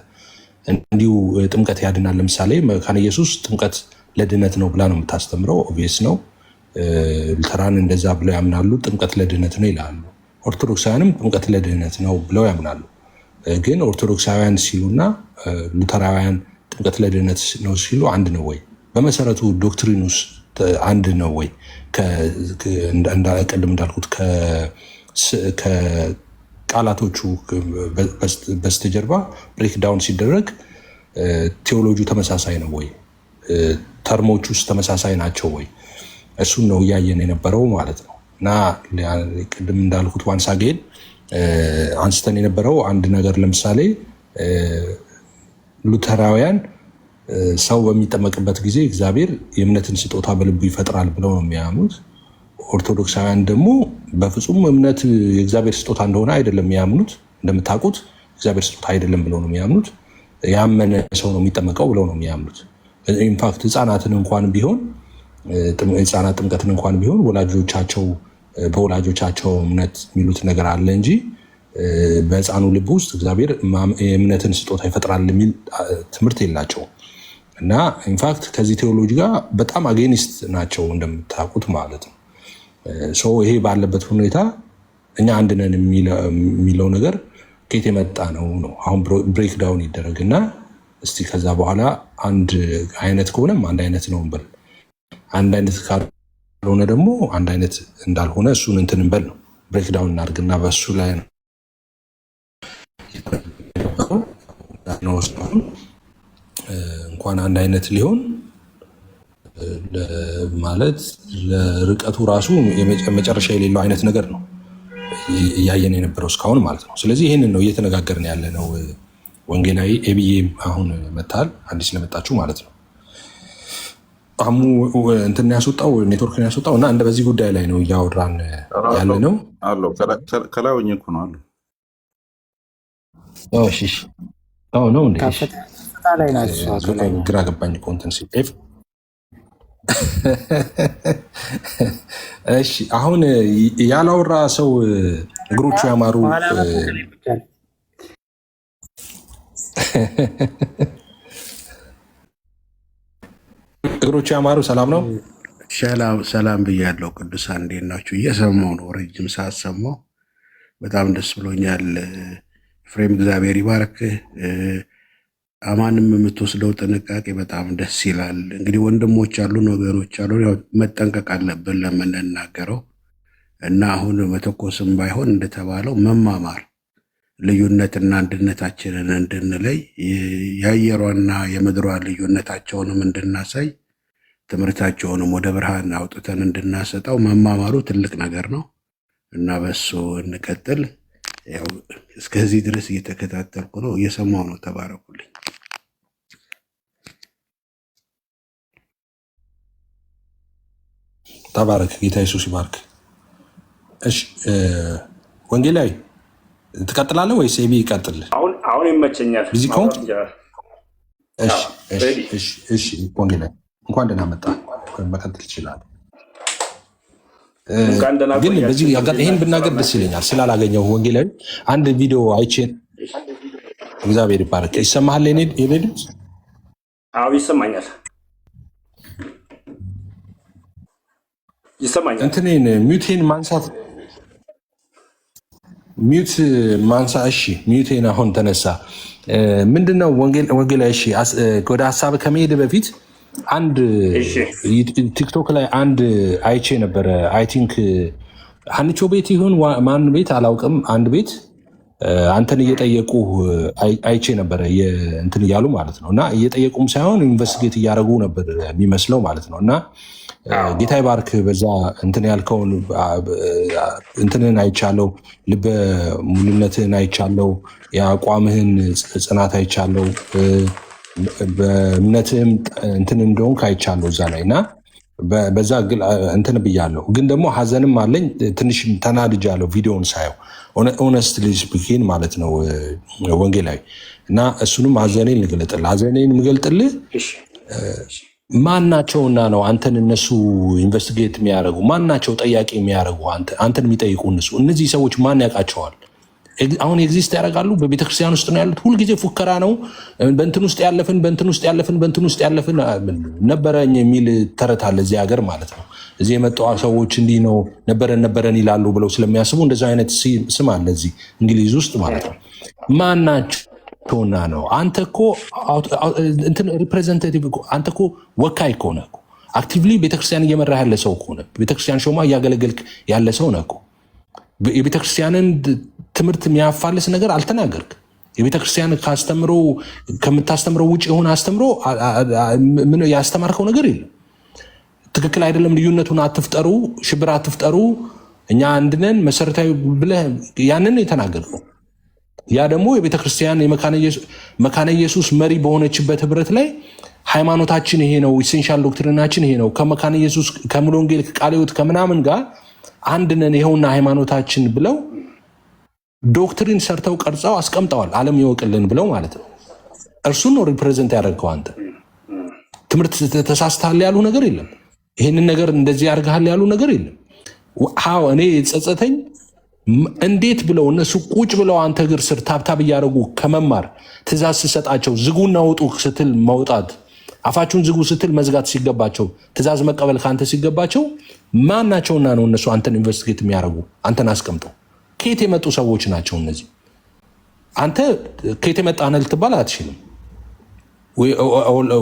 እንዲሁ ጥምቀት ያድናል። ለምሳሌ መካነ ኢየሱስ ጥምቀት ለድነት ነው ብላ ነው የምታስተምረው። ኦብቪየስ ነው። ሉተራን እንደዛ ብለው ያምናሉ፣ ጥምቀት ለድነት ነው ይላሉ። ኦርቶዶክሳውያንም ጥምቀት ለድነት ነው ብለው ያምናሉ። ግን ኦርቶዶክሳውያን ሲሉና ሉተራውያን ጥምቀት ለድነት ነው ሲሉ አንድ ነው ወይ? በመሰረቱ ዶክትሪኑስ አንድ ነው ወይ? ቅድም እንዳልኩት ከቃላቶቹ በስተጀርባ ብሬክዳውን ሲደረግ ቴዎሎጂ ተመሳሳይ ነው ወይ? ተርሞች ውስጥ ተመሳሳይ ናቸው ወይ? እሱን ነው እያየን የነበረው ማለት ነው። እና ቅድም እንዳልኩት ዋንስ አጌን አንስተን የነበረው አንድ ነገር ለምሳሌ ሉተራውያን ሰው በሚጠመቅበት ጊዜ እግዚአብሔር የእምነትን ስጦታ በልቡ ይፈጥራል ብለው ነው የሚያምኑት። ኦርቶዶክሳውያን ደግሞ በፍጹም እምነት የእግዚአብሔር ስጦታ እንደሆነ አይደለም የሚያምኑት። እንደምታውቁት እግዚአብሔር ስጦታ አይደለም ብለው ነው የሚያምኑት። ያመነ ሰው ነው የሚጠመቀው ብለው ነው የሚያምኑት። ኢንፋክት ህፃናትን እንኳን ቢሆን ህፃናት ጥምቀትን እንኳን ቢሆን በወላጆቻቸው እምነት የሚሉት ነገር አለ እንጂ በህፃኑ ልብ ውስጥ እግዚአብሔር የእምነትን ስጦታ ይፈጥራል የሚል ትምህርት የላቸውም። እና ኢንፋክት ከዚህ ቴዎሎጂ ጋር በጣም አጌኒስት ናቸው እንደምታውቁት ማለት ነው። ይሄ ባለበት ሁኔታ እኛ አንድ ነን የሚለው ነገር ከየት የመጣ ነው? አሁን ብሬክ ዳውን ይደረግና እስቲ ከዛ በኋላ አንድ አይነት ከሆነም አንድ አይነት ነው እንበል፣ አንድ አይነት ካልሆነ ደግሞ አንድ አይነት እንዳልሆነ እሱን እንትን እንበል ነው። ብሬክ ዳውን እናድርግና በእሱ ላይ ነው እንኳን አንድ አይነት ሊሆን ማለት ለርቀቱ ራሱ መጨረሻ የሌለው አይነት ነገር ነው እያየን የነበረው እስካሁን ማለት ነው። ስለዚህ ይህንን ነው እየተነጋገርን ያለ ነው። ወንጌላዊ ኤብዬ አሁን መታል አዲስ ለመጣችሁ ማለት ነው። አሙ እንትን ያስወጣው ኔትወርክን ያስወጣው እና እንደ በዚህ ጉዳይ ላይ ነው እያወራን ያለ ነው አለው። ከላይ ሆኜ እኮ ነው አሉ። እሺ ነው እንዴ? ግራ ገባኝ እኮ እንትን ሲል እሺ አሁን ያላወራ ሰው እግሮቹ ያማሩ እግሮቹ ያማሩ ሰላም ነው። ሰላም ብያለሁ። ቅዱሳን እንዴት ናችሁ? እየሰማሁ ነው፣ ረጅም ሰዓት ሰማሁ። በጣም ደስ ብሎኛል። ፍሬም እግዚአብሔር ይባርክ። አማንም የምትወስደው ጥንቃቄ በጣም ደስ ይላል። እንግዲህ ወንድሞች አሉን፣ ወገኖች አሉን፣ ያው መጠንቀቅ አለብን ለምንናገረው እና አሁን መተኮስም ባይሆን እንደተባለው መማማር ልዩነትና አንድነታችንን እንድንለይ የአየሯና የምድሯ ልዩነታቸውንም እንድናሳይ ትምህርታቸውንም ወደ ብርሃን አውጥተን እንድናሰጠው መማማሩ ትልቅ ነገር ነው እና በሱ እንቀጥል። ያው እስከዚህ ድረስ እየተከታተልኩ ነው፣ እየሰማሁ ነው። ተባረኩልኝ። ተባረክ። ጌታ ኢየሱስ ይባርክ። እሺ ወንጌላዊ ትቀጥላለህ ወይስ ኤቢ ይቀጥል? አሁን ይመቸኛል። ቢዚ ኮንክ? እሺ ወንጌላዊ እንኳን ደህና መጣ። መቀጠል ትችላለህ። ግን በዚህ ይህን ብናገር ደስ ይለኛል ስላላገኘው ወንጌላዊ አንድ ቪዲዮ አይቼን እግዚአብሔር ይባረክ። ይሰማሃል? የኔ ድምፅ? አዎ ይሰማኛል። እንትኔን ሚውቴን ማንሳት እሺ ሚውቴን አሁን ተነሳ። ምንድነው ወንጌላዊ? እሺ ወደ ሀሳብ ከመሄድ በፊት አንድ ቲክቶክ ላይ አንድ አይቼ ነበረ። አይ ቲንክ ሀኒቾ ቤት ይሁን ማን ቤት አላውቅም። አንድ ቤት አንተን እየጠየቁ አይቼ ነበረ እንትን እያሉ ማለት ነው። እና እየጠየቁም ሳይሆን ኢንቨስቲጌት እያደረጉ ነበር የሚመስለው ማለት ነው። እና ጌታ ይባርክ። በዛ እንትን ያልከውን እንትንን አይቻለው፣ ልበ ሙሉነትህን አይቻለው፣ የአቋምህን ጽናት አይቻለው፣ በእምነትህም እንትን እንደሆንክ አይቻለው እዛ ላይ እና በዛ እንትን ብያለሁ። ግን ደግሞ ሀዘንም አለኝ፣ ትንሽ ተናድጃለሁ ቪዲዮን ሳየው ኦነስትሊ ስፒኪንግ ማለት ነው ወንጌላዊ። እና እሱንም ሀዘኔን ልገልጥልህ። ሀዘኔን የምገልጥልህ ማናቸውና ነው አንተን እነሱ ኢንቨስቲጌት የሚያደርጉ ማናቸው ጠያቂ የሚያደርጉ አንተን የሚጠይቁ እነዚህ ሰዎች ማን ያውቃቸዋል? አሁን ኤግዚስት ያደርጋሉ? በቤተክርስቲያን ውስጥ ነው ያሉት። ሁልጊዜ ፉከራ ነው። በእንትን ውስጥ ያለፍን ነበረኝ የሚል ተረት አለ እዚህ ሀገር ማለት ነው። እዚህ የመጡ ሰዎች እንዲህ ነው ነበረን ይላሉ ብለው ስለሚያስቡ እንደዚ አይነት ስም አለ እዚህ እንግሊዝ ውስጥ ማለት ነው። ማናቸውና ነው? አንተ እኮ ሪፕሬዘንታቲቭ፣ አንተ እኮ ወካይ ከሆነ አክቲቭሊ ቤተክርስቲያን እየመራ ያለ ሰው ከሆነ ቤተክርስቲያን ሾማ እያገለገልክ ያለ ሰው ነህ እኮ የቤተክርስቲያንን ትምህርት የሚያፋልስ ነገር አልተናገርክ። የቤተክርስቲያን ከምታስተምረው ውጭ የሆነ አስተምሮ ያስተማርከው ነገር የለም። ትክክል አይደለም፣ ልዩነቱን አትፍጠሩ፣ ሽብር አትፍጠሩ፣ እኛ አንድነን መሰረታዊ ብለህ ያንን የተናገርከው። ያ ደግሞ የቤተክርስቲያን የመካነ ኢየሱስ መሪ በሆነችበት ህብረት ላይ ሃይማኖታችን ይሄ ነው፣ ኢሴንሻል ዶክትሪናችን ይሄ ነው፣ ከመካነ ኢየሱስ ከሙሉ ወንጌል ከቃለ ሕይወት ከምናምን ጋር አንድነን ይኸውና ሃይማኖታችን ብለው ዶክትሪን ሰርተው ቀርጸው አስቀምጠዋል። ዓለም ይወቅልን ብለው ማለት ነው። እርሱን ነው ሪፕሬዘንት ያደረግከው አንተ። ትምህርት ተሳስተሃል ያሉ ነገር የለም። ይህንን ነገር እንደዚህ ያደርግሃል ያሉ ነገር የለም። እኔ ጸጸተኝ እንዴት ብለው እነሱ ቁጭ ብለው አንተ እግር ስር ታብታብ እያደረጉ ከመማር ትእዛዝ ስሰጣቸው ዝጉና ውጡ ስትል መውጣት፣ አፋችሁን ዝጉ ስትል መዝጋት ሲገባቸው ትእዛዝ መቀበል ከአንተ ሲገባቸው ማናቸውና ነው እነሱ አንተን ኢንቨስቲጌት የሚያደርጉ አንተን አስቀምጠው ከየት የመጡ ሰዎች ናቸው እነዚህ? አንተ ከየት የመጣ ነህ ልትባል አትችልም።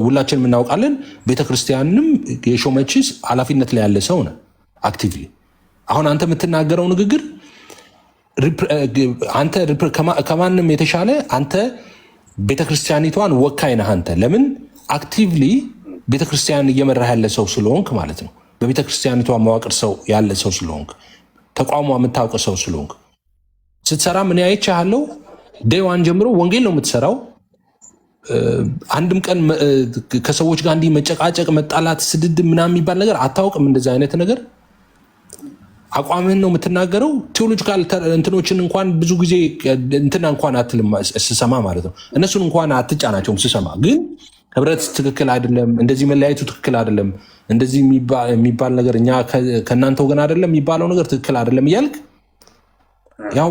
ሁላችንም እናውቃለን። ቤተክርስቲያንም የሾመችስ ኃላፊነት ላይ ያለ ሰው ነህ አክቲቭሊ። አሁን አንተ የምትናገረው ንግግር አንተ ከማንም የተሻለ አንተ ቤተክርስቲያኒቷን ወካይ ነህ አንተ። ለምን አክቲቭሊ ቤተክርስቲያን እየመራህ ያለ ሰው ስለሆንክ ማለት ነው። በቤተክርስቲያኒቷ መዋቅር ሰው ያለ ሰው ስለሆንክ፣ ተቋሟ የምታውቅ ሰው ስለሆንክ ስትሰራ ምን አይቻለሁ። ዴዋን ጀምሮ ወንጌል ነው የምትሰራው። አንድም ቀን ከሰዎች ጋር እንዲህ መጨቃጨቅ፣ መጣላት፣ ስድድብ ምናምን የሚባል ነገር አታውቅም። እንደዚህ አይነት ነገር አቋምህን ነው የምትናገረው። ቴዎሎጂካል እንትኖችን እንኳን ብዙ ጊዜ እንትና እንኳን አትልም ስሰማ ማለት ነው። እነሱን እንኳን አትጫናቸውም ስሰማ። ግን ህብረት ትክክል አይደለም፣ እንደዚህ መለያየቱ ትክክል አይደለም፣ እንደዚህ የሚባል ነገር እኛ ከእናንተ ወገን አይደለም የሚባለው ነገር ትክክል አይደለም እያልክ ያው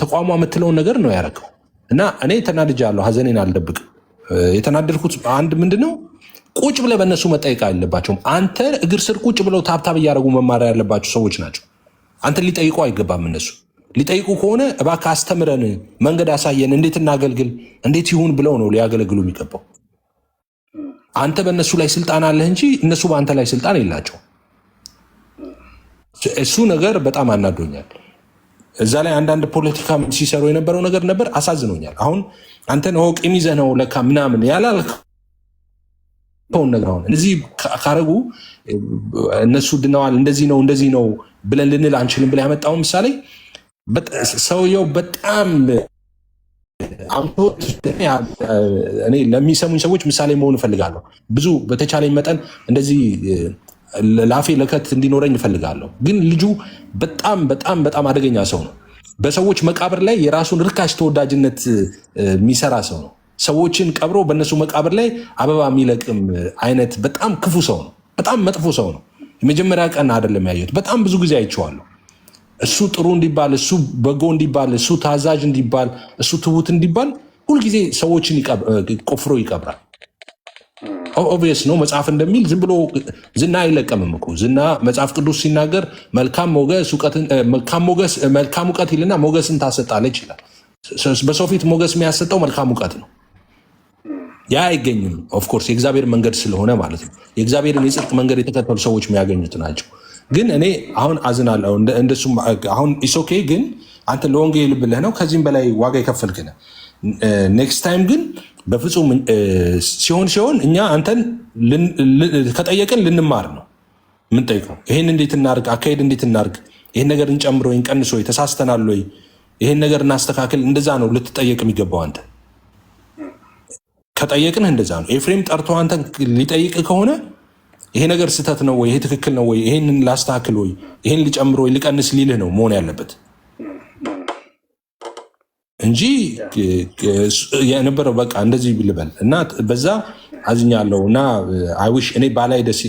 ተቋሟ የምትለውን ነገር ነው ያደረገው። እና እኔ ተናድጃለሁ፣ ሀዘኔን አልደብቅም። የተናደድኩት አንድ ምንድነው ቁጭ ብለህ በእነሱ መጠየቅ አይገባቸውም። አንተ እግር ስር ቁጭ ብለው ታብታብ እያደረጉ መማሪያ ያለባቸው ሰዎች ናቸው። አንተ ሊጠይቁ አይገባም። እነሱ ሊጠይቁ ከሆነ እባክህ አስተምረን፣ መንገድ አሳየን፣ እንዴት እናገልግል፣ እንዴት ይሁን ብለው ነው ሊያገለግሉ የሚገባው። አንተ በእነሱ ላይ ስልጣን አለህ እንጂ እነሱ በአንተ ላይ ስልጣን የላቸው። እሱ ነገር በጣም አናዶኛል። እዛ ላይ አንዳንድ ፖለቲካ ሲሰሩ የነበረው ነገር ነበር፣ አሳዝኖኛል። አሁን አንተን ቂም ይዘህ ነው ለካ ምናምን ያላልከውን ነገር አሁን እዚህ ካረጉ እነሱ ድነዋል፣ እንደዚህ ነው ብለን ልንል አንችልም ብለህ ያመጣው ምሳሌ ሰውየው በጣም እኔ ለሚሰሙኝ ሰዎች ምሳሌ መሆን እፈልጋለሁ። ብዙ በተቻለኝ መጠን እንደዚህ ላፌ ለከት እንዲኖረኝ እፈልጋለሁ። ግን ልጁ በጣም በጣም በጣም አደገኛ ሰው ነው። በሰዎች መቃብር ላይ የራሱን ርካሽ ተወዳጅነት የሚሰራ ሰው ነው። ሰዎችን ቀብሮ በእነሱ መቃብር ላይ አበባ የሚለቅም አይነት በጣም ክፉ ሰው ነው። በጣም መጥፎ ሰው ነው። የመጀመሪያ ቀን አይደለም ያየሁት፣ በጣም ብዙ ጊዜ አይቼዋለሁ። እሱ ጥሩ እንዲባል፣ እሱ በጎ እንዲባል፣ እሱ ታዛዥ እንዲባል፣ እሱ ትሁት እንዲባል ሁልጊዜ ሰዎችን ቆፍሮ ይቀብራል። ኦብቪየስ ነው። መጽሐፍ እንደሚል ዝም ብሎ ዝና አይለቀምም እኮ። ዝና መጽሐፍ ቅዱስ ሲናገር መልካም እውቀት ይልና ሞገስን ታሰጣለች ይላል። በሰው ፊት ሞገስ የሚያሰጠው መልካም እውቀት ነው። ያ አይገኝም። ኦፍኮርስ የእግዚአብሔር መንገድ ስለሆነ ማለት ነው። የእግዚአብሔርን የጽድቅ መንገድ የተከተሉ ሰዎች የሚያገኙት ናቸው። ግን እኔ አሁን አዝናለሁ። እንደሱም አሁን ኢሶኬ ግን አንተ ለወንጌል ብለህ ነው ከዚህም በላይ ዋጋ የከፈልክ ነህ። ኔክስት ታይም ግን በፍጹም ሲሆን እኛ አንተን ከጠየቅን ልንማር ነው የምንጠይቀው። ይሄን እንዴት እናርግ፣ አካሄድ እንዴት እናርግ፣ ይሄን ነገር እንጨምሮ ወይ እንቀንስ ወይ ተሳስተናል ወይ ይሄን ነገር እናስተካክል፣ እንደዛ ነው ልትጠየቅ የሚገባው። አንተ ከጠየቅን እንደዛ ነው። ኤፍሬም ጠርቶ አንተን ሊጠይቅ ከሆነ ይሄ ነገር ስህተት ነው ወይ፣ ይሄ ትክክል ነው ወይ፣ ይሄንን ላስተካክል ወይ፣ ይሄን ልጨምሮ ወይ ልቀንስ ሊልህ ነው መሆን ያለበት እንጂ የነበረው በቃ እንደዚህ ልበል እና በዛ አዝኛለሁ። እና አይዊሽ እኔ ባላይ ደስ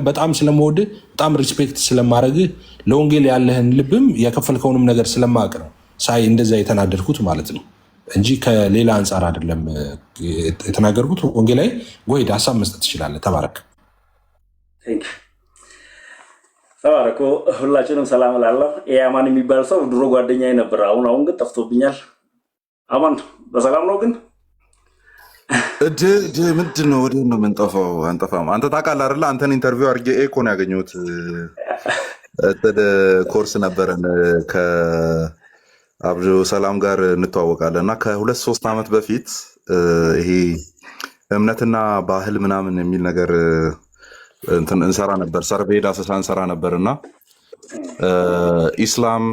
በጣም ስለምወድህ በጣም ሪስፔክት ስለማድረግህ ለወንጌል ያለህን ልብም የከፈልከውንም ነገር ስለማቅ ነው ሳይ እንደዛ የተናደድኩት ማለት ነው እንጂ ከሌላ አንጻር አይደለም የተናገርኩት። ወንጌላዊ ጎሄድ ሀሳብ መስጠት ትችላለህ። ተባረክ። ተባረኩ። ሁላችንም ሰላም እላለሁ። ይሄ አማን የሚባል ሰው ድሮ ጓደኛዬ ነበር። አሁን ግን ጠፍቶብኛል። አማን በሰላም ነው? ግን ምንድን ነው ወደ ነው የምንጠፋው? አንጠፋም። አንተ ታውቃለህ አይደለ? አንተን ኢንተርቪው አድርጌ እኮ ነው ያገኘሁት። ኮርስ ነበረን ከአብዱ ሰላም ጋር እንተዋወቃለን እና ከ2-3 ዓመት በፊት ይሄ እምነትና ባህል ምናምን የሚል ነገር እንሰራ ነበር። ሰርቬይ ዳሰሳ እንሰራ ነበር እና ኢስላም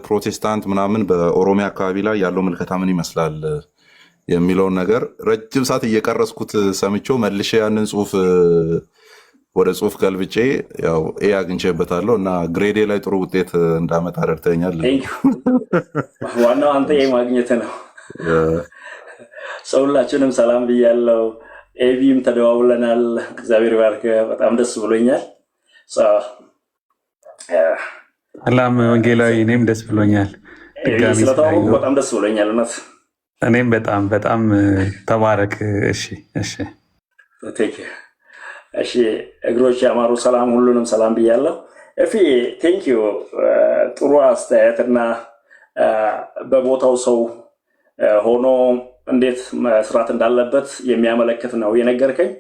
ፕሮቴስታንት ምናምን በኦሮሚያ አካባቢ ላይ ያለው ምልከታ ምን ይመስላል የሚለውን ነገር ረጅም ሰዓት እየቀረስኩት ሰምቼው መልሼ ያንን ጽሁፍ ወደ ጽሁፍ ገልብጬ ያው አግኝቼበታለሁ እና ግሬዴ ላይ ጥሩ ውጤት እንዳመጣ ረድተኛል። ዋናው አንተ ማግኘት ነው። ሰውላችንም ሰላም ብያለው። ኤቪም ተደዋውለናል። እግዚአብሔር ባርክ። በጣም ደስ ብሎኛል። ሰላም ወንጌላዊ፣ እኔም ደስ ብሎኛል። ድጋሚ ስለተዋወቁ በጣም ደስ ብሎኛል። እውነት እኔም በጣም በጣም ተባረክ። እሺ እግሮች ያማሩ። ሰላም፣ ሁሉንም ሰላም ብያለሁ። እፊ ቴንኪዩ። ጥሩ አስተያየትና በቦታው ሰው ሆኖ እንዴት መስራት እንዳለበት የሚያመለክት ነው የነገርከኝ።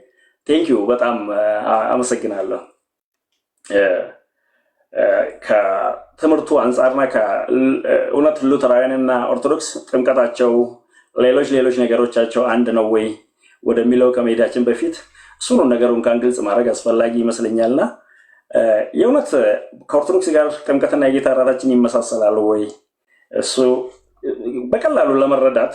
ቴንኪዩ በጣም አመሰግናለሁ። ከትምህርቱ አንጻርና ከእውነት ሉተራውያንና ኦርቶዶክስ ጥምቀታቸው ሌሎች ነገሮቻቸው አንድ ነው ወይ ወደሚለው ከመሄዳችን በፊት እሱን ነገሩን ግልጽ ማድረግ አስፈላጊ ይመስለኛልና የእውነት ከኦርቶዶክስ ጋር ጥምቀትና የጌታ እራታችን ይመሳሰላሉ ወይ? እሱ በቀላሉ ለመረዳት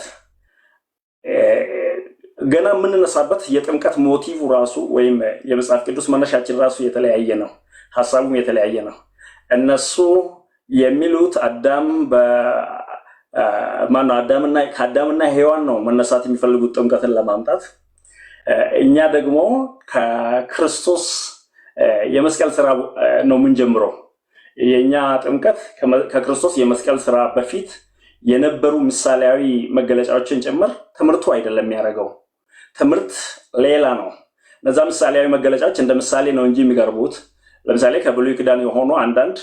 ገና የምንነሳበት የጥምቀት ሞቲቭ ራሱ ወይም የመጽሐፍ ቅዱስ መነሻችን ራሱ የተለያየ ነው። ሐሳቡም የተለያየ ነው። እነሱ የሚሉት ከአዳምና ሔዋን ነው መነሳት የሚፈልጉት ጥምቀትን ለማምጣት። እኛ ደግሞ ከክርስቶስ የመስቀል ስራ ነው የምንጀምረው። የኛ ጥምቀት ከክርስቶስ የመስቀል ስራ በፊት የነበሩ ምሳሌያዊ መገለጫዎችን ጭምር ትምህርቱ አይደለም የሚያደርገው። ትምህርት ሌላ ነው። እነዛ ምሳሌያዊ መገለጫዎች እንደ ምሳሌ ነው እንጂ የሚቀርቡት ለምሳሌ ከብሉይ ኪዳን የሆኑ አንዳንድ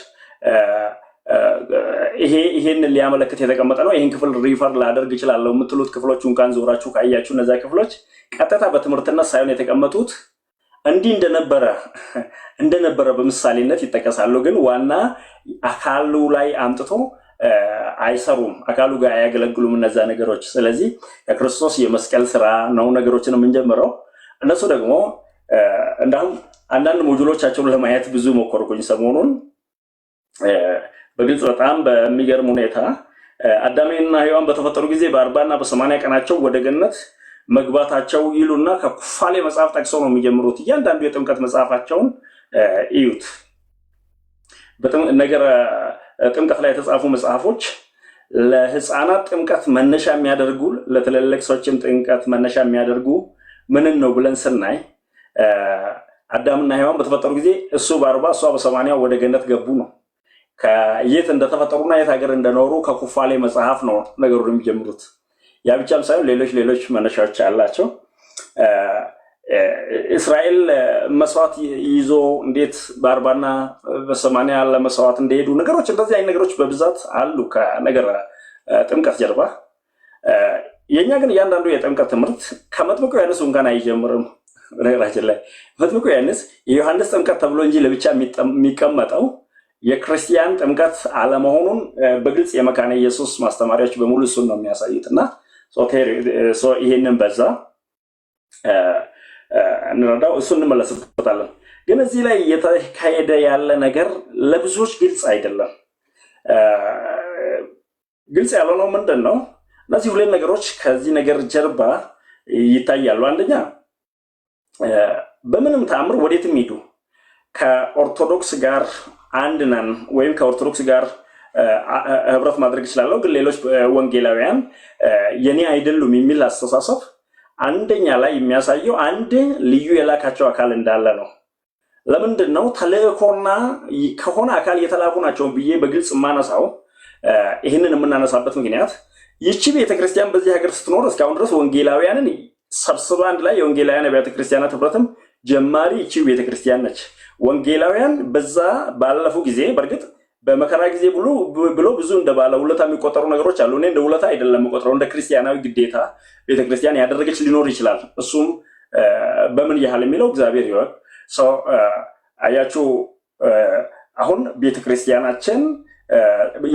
ይሄን ሊያመለክት የተቀመጠ ነው። ይሄን ክፍል ሪፈር ላደርግ እችላለሁ የምትሉት ክፍሎች እንኳን ዞራችሁ ካያችሁ እነዛ ክፍሎች ቀጥታ በትምህርትነት ሳይሆን የተቀመጡት እንዲህ እንደነበረ በምሳሌነት ይጠቀሳሉ። ግን ዋና አካሉ ላይ አምጥቶ አይሰሩም፣ አካሉ ጋር አያገለግሉም እነዛ ነገሮች። ስለዚህ ከክርስቶስ የመስቀል ስራ ነው ነገሮችን የምንጀምረው። እነሱ ደግሞ እንዳሁም አንዳንድ ሞጁሎቻቸውን ለማየት ብዙ ሞከርኩኝ ሰሞኑን። በግልጽ በጣም በሚገርም ሁኔታ አዳምና ሔዋን በተፈጠሩ ጊዜ በ40 እና በ80 ቀናቸው ወደ ገነት መግባታቸው ይሉና ከኩፋሌ መጽሐፍ ጠቅሰው ነው የሚጀምሩት። እያንዳንዱ የጥምቀት መጽሐፋቸውን እዩት። ጥምቀት ላይ የተጻፉ መጽሐፎች ለህፃናት ጥምቀት መነሻ የሚያደርጉ ለትልልቅ ሰዎችም ጥምቀት መነሻ የሚያደርጉ ምንን ነው ብለን ስናይ አዳምና ሔዋን በተፈጠሩ ጊዜ እሱ በ40 እሷ በ80 ወደ ገነት ገቡ ነው። ከየት እንደተፈጠሩና የት ሀገር እንደኖሩ ከኩፋሌ መጽሐፍ ነው ነገሩን የሚጀምሩት። ያ ብቻም ሳይሆን ሌሎች መነሻዎች አላቸው። እስራኤል መስዋዕት ይዞ እንዴት በ40 እና በ80 ለመስዋዕት እንደሄዱ ነገሮች፣ እንደዚህ አይነት ነገሮች በብዛት አሉ ከነገር ጥምቀት ጀርባ። የኛ ግን እያንዳንዱ የጥምቀት ትምህርት ከመጥምቁ ዮሐንስ እንኳን አይጀምርም። በነገራችን ላይ መጥምቁ ዮሐንስ የዮሐንስ ጥምቀት ተብሎ እንጂ ለብቻ የሚቀመጠው የክርስቲያን ጥምቀት አለመሆኑን በግልጽ የመካነ ኢየሱስ ማስተማሪያዎች በሙሉ እሱን ነው የሚያሳዩት። እና ይሄንን በዛ እንረዳው፣ እሱን እንመለስበታለን። ግን እዚህ ላይ እየተካሄደ ያለ ነገር ለብዙዎች ግልጽ አይደለም። ግልጽ ያልሆነው ምንድን ነው? እነዚህ ሁለት ነገሮች ከዚህ ነገር ጀርባ ይታያሉ። አንደኛ በምንም ተአምር ወዴትም ሂዱ ከኦርቶዶክስ ጋር አንድ ነን ወይም ከኦርቶዶክስ ጋር ህብረት ማድረግ ይችላለሁ፣ ግን ሌሎች ወንጌላውያን የኔ አይደሉም የሚል አስተሳሰብ አንደኛ ላይ የሚያሳየው አንድ ልዩ የላካቸው አካል እንዳለ ነው። ለምንድን ነው ተልእኮና ከሆነ አካል የተላኩ ናቸው ብዬ በግልጽ የማነሳው? ይህንን የምናነሳበት ምክንያት ይቺ ቤተክርስቲያን በዚህ ሀገር ስትኖር እስካሁን ድረስ ወንጌላውያንን ሰብስባ አንድ ላይ የወንጌላውያን አብያተ ክርስቲያናት ህብረትም ጀማሪ ይቺ ቤተክርስቲያን ነች። ወንጌላውያን በዛ ባለፉ ጊዜ በእርግጥ በመከራ ጊዜ ብሎ ብዙ እንደ ባለ ውለታ የሚቆጠሩ ነገሮች አሉ። እኔ እንደ ውለታ አይደለም የምቆጥረው፣ እንደ ክርስቲያናዊ ግዴታ ቤተክርስቲያን ያደረገች ሊኖር ይችላል። እሱም በምን ያህል የሚለው እግዚአብሔር ይወቅ። አያችሁ አሁን ቤተክርስቲያናችን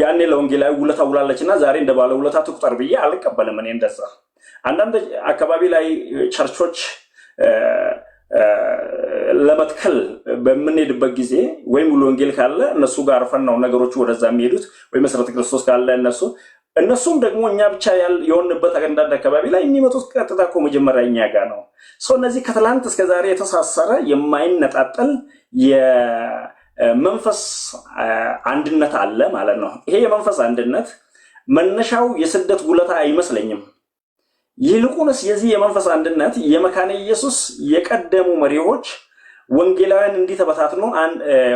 ያኔ ለወንጌላዊ ውለታ ውላለች እና ዛሬ እንደ ባለ ውለታ ትቁጠር ብዬ አልቀበልም። እኔ እንደዛ አንዳንድ አካባቢ ላይ ቸርቾች ለመትከል በምንሄድበት ጊዜ ወይም ሙሉ ወንጌል ካለ እነሱ ጋር አርፈን ነው ነገሮቹ ወደዛ የሚሄዱት፣ ወይ መሰረተ ክርስቶስ ካለ እነሱም ደግሞ እኛ ብቻ የሆንበት አንዳንድ አካባቢ ላይ የሚመጡት ቀጥታ እኮ መጀመሪያ እኛ ጋር ነው። እነዚህ ከትላንት እስከ ዛሬ የተሳሰረ የማይነጣጠል የመንፈስ አንድነት አለ ማለት ነው። ይሄ የመንፈስ አንድነት መነሻው የስደት ውለታ አይመስለኝም። ይልቁንስ የዚህ የመንፈስ አንድነት የመካነ ኢየሱስ የቀደሙ መሪዎች ወንጌላውያን እንዲህ ተበታትኖ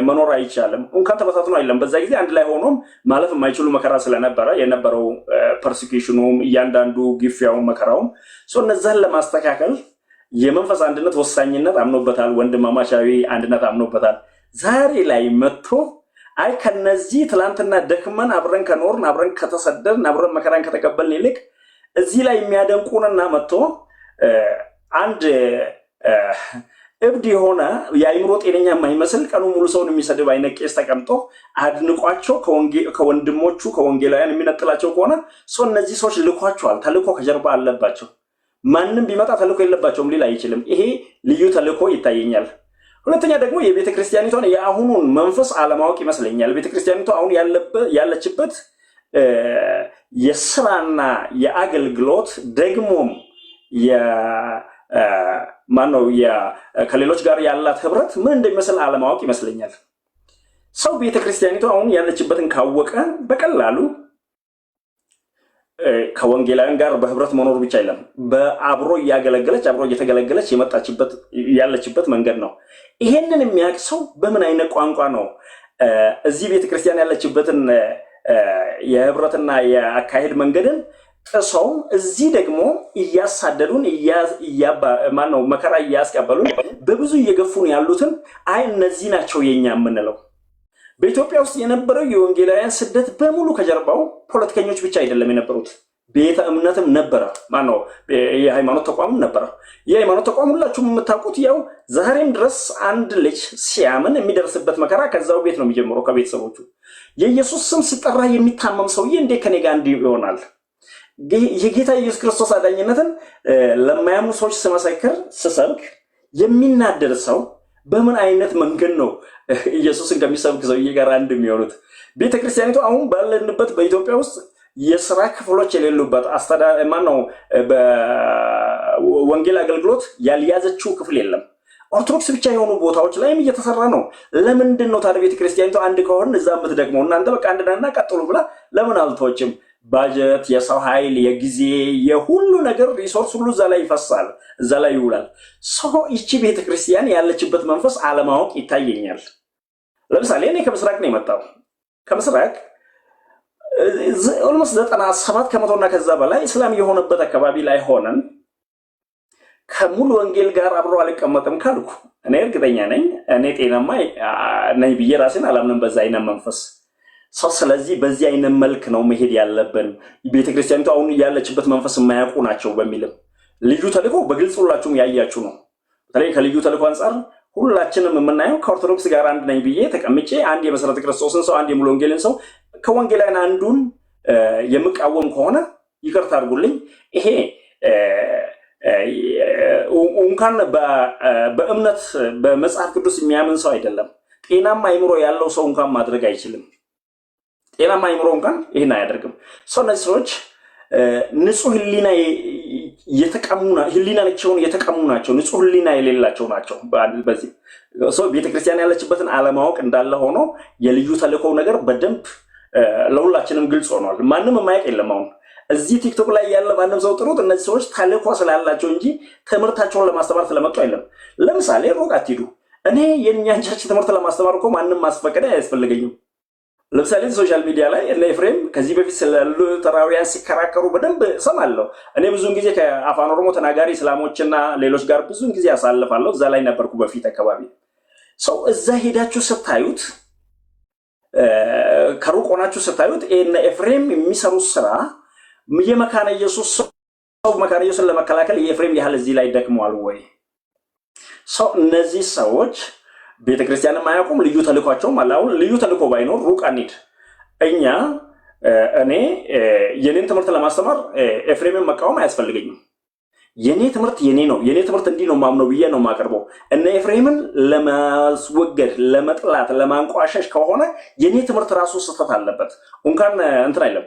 መኖር አይቻልም። እንኳን ተበታትኖ አይደለም፣ በዛ ጊዜ አንድ ላይ ሆኖም ማለፍ የማይችሉ መከራ ስለነበረ የነበረው ፐርሲኪዩሽኑም እያንዳንዱ ግፊያውም መከራውም እነዛን ለማስተካከል የመንፈስ አንድነት ወሳኝነት አምኖበታል። ወንድማማቻዊ አንድነት አምኖበታል። ዛሬ ላይ መጥቶ አይ ከነዚህ ትላንትና ደክመን አብረን ከኖርን አብረን ከተሰደድን አብረን መከራን ከተቀበልን ይልቅ እዚህ ላይ የሚያደንቁንና መጥቶ አንድ እብድ የሆነ የአይምሮ ጤነኛ የማይመስል ቀኑ ሙሉ ሰውን የሚሰድብ አይነት ቄስ ተቀምጦ አድንቋቸው ከወንድሞቹ ከወንጌላውያን የሚነጥላቸው ከሆነ ሰው እነዚህ ሰዎች ልኳቸዋል። ተልኮ ከጀርባ አለባቸው። ማንም ቢመጣ ተልኮ የለባቸውም ሊል አይችልም። ይሄ ልዩ ተልኮ ይታየኛል። ሁለተኛ ደግሞ የቤተ ክርስቲያኒቷን የአሁኑን መንፈስ አለማወቅ ይመስለኛል። ቤተ ክርስቲያኒቷ አሁን ያለችበት የስራና የአገልግሎት ደግሞም ማነው ከሌሎች ጋር ያላት ህብረት ምን እንደሚመስል አለማወቅ ይመስለኛል። ሰው ቤተክርስቲያኒቱ አሁን ያለችበትን ካወቀ በቀላሉ ከወንጌላውያን ጋር በህብረት መኖር ብቻ አይደለም፣ በአብሮ እያገለገለች አብሮ እየተገለገለች ያለችበት መንገድ ነው። ይሄንን የሚያውቅ ሰው በምን አይነት ቋንቋ ነው እዚህ ቤተክርስቲያን ያለችበትን የህብረትና የአካሄድ መንገድን ጥሰው እዚህ ደግሞ እያሳደዱን ማነው መከራ እያስቀበሉን በብዙ እየገፉን ያሉትን አይ እነዚህ ናቸው የኛ የምንለው? በኢትዮጵያ ውስጥ የነበረው የወንጌላውያን ስደት በሙሉ ከጀርባው ፖለቲከኞች ብቻ አይደለም የነበሩት፣ ቤተ እምነትም ነበረ። ማነው የሃይማኖት ተቋምም ነበረ። የሃይማኖት ተቋም ሁላችሁም የምታውቁት ያው ዛሬም ድረስ አንድ ልጅ ሲያምን የሚደርስበት መከራ ከዛው ቤት ነው የሚጀምረው፣ ከቤተሰቦቹ። የኢየሱስ ስም ሲጠራ የሚታመም ሰውዬ እንዴት ከኔ ጋር እንዲህ ይሆናል? የጌታ ኢየሱስ ክርስቶስ አዳኝነትን ለማያምኑ ሰዎች ስመሰክር ስሰብክ የሚናደድ ሰው በምን አይነት መንገድ ነው ኢየሱስን ከሚሰብክ ሰውዬ ጋር አንድ የሚሆኑት? ቤተክርስቲያኒቱ አሁን ባለንበት በኢትዮጵያ ውስጥ የሥራ ክፍሎች የሌሉበት ማነው በወንጌል አገልግሎት ያልያዘችው ክፍል የለም። ኦርቶዶክስ ብቻ የሆኑ ቦታዎች ላይም እየተሰራ ነው። ለምንድን ነው ታዲያ ቤተክርስቲያኒቱ አንድ ከሆነ እዛ የምትደግመው? እናንተ በቃ አንድ ነንና ቀጥሉ ብላ ለምን አልተወችም? ባጀት፣ የሰው ኃይል፣ የጊዜ፣ የሁሉ ነገር ሪሶርስ ሁሉ እዛ ላይ ይፈሳል፣ እዛ ላይ ይውላል። ሰው ይቺ ቤተክርስቲያን ያለችበት መንፈስ አለማወቅ ይታየኛል። ለምሳሌ እኔ ከምስራቅ ነው የመጣው። ከምስራቅ ኦልሞስት 97% ከዛ በላይ እስላም የሆነበት አካባቢ ላይ ሆነን ከሙሉ ወንጌል ጋር አብሮ አልቀመጥም ካልኩ እኔ እርግጠኛ ነኝ እኔ ጤናማ ነኝ ብዬ ራሴን አላምንም በዛ አይነት መንፈስ ሰው። ስለዚህ በዚህ አይነት መልክ ነው መሄድ ያለብን። ቤተክርስቲያኒቱ አሁን ያለችበት መንፈስ የማያውቁ ናቸው በሚልም ልዩ ተልእኮ በግልጽ ሁላችሁም ያያችሁ ነው። በተለይ ከልዩ ተልእኮ አንጻር ሁላችንም የምናየው ከኦርቶዶክስ ጋር አንድ ነኝ ብዬ ተቀምጬ አንድ የመሰረተ ክርስቶስን ሰው አንድ የሙሉ ወንጌልን ሰው ከወንጌላውያን አንዱን የምቃወም ከሆነ ይቅርታ አድርጉልኝ፣ ይሄ እንኳን በእምነት በመጽሐፍ ቅዱስ የሚያምን ሰው አይደለም፣ ጤናማ አይምሮ ያለው ሰው እንኳን ማድረግ አይችልም። ጤናማ አይምሮ እንኳን ይሄን አያደርግም። ሰው እነዚህ ሰዎች ንጹህ ህሊና ህሊናቸውን የተቀሙ ናቸው፣ ንጹህ ህሊና የሌላቸው ናቸው። በዚህ ሰው ቤተክርስቲያን ያለችበትን አለማወቅ እንዳለ ሆኖ የልዩ ተልእኮው ነገር በደንብ ለሁላችንም ግልጽ ሆኗል። ማንም የማያውቅ የለም። አሁን እዚህ ቲክቶክ ላይ ያለ ማንም ሰው ጥሩት፣ እነዚህ ሰዎች ተልእኮ ስላላቸው እንጂ ትምህርታቸውን ለማስተማር ስለመጡ አይደለም። ለምሳሌ ሩቅ አትሂዱ። እኔ የእኛን ቸርች ትምህርት ለማስተማር እኮ ማንም ማስፈቀደ አያስፈልገኝም። ለምሳሌ ሶሻል ሚዲያ ላይ እነ ኤፍሬም ከዚህ በፊት ስላሉ ተራውያን ሲከራከሩ በደንብ ሰማለሁ። እኔ ብዙውን ጊዜ ከአፋን ኦሮሞ ተናጋሪ እስላሞችና ሌሎች ጋር ብዙውን ጊዜ አሳልፋለሁ። እዛ ላይ ነበርኩ በፊት አካባቢ። ሰው እዛ ሄዳችሁ ስታዩት፣ ከሩቅ ሆናችሁ ስታዩት እነ ኤፍሬም የሚሰሩት ስራ የመካነ ኢየሱስ ሰው መካነ ኢየሱስን ለመከላከል የኤፍሬም ያህል እዚህ ላይ ደክመዋል ወይ? ሰው እነዚህ ሰዎች ቤተክርስቲያንም አያውቁም፣ ልዩ ተልእኳቸውም አለ። አሁን ልዩ ተልእኮ ባይኖር ሩቅ አንሂድ። እኔ የኔን ትምህርት ለማስተማር ኤፍሬምን መቃወም አያስፈልገኝም። የኔ ትምህርት የኔ ነው፣ የኔ ትምህርት እንዲህ ነው ማምነው ብዬ ነው የማቀርበው። እነ ኤፍሬምን ለማስወገድ፣ ለመጥላት፣ ለማንቋሸሽ ከሆነ የኔ ትምህርት ራሱ ስህተት አለበት። እንኳን እንትን አይለም።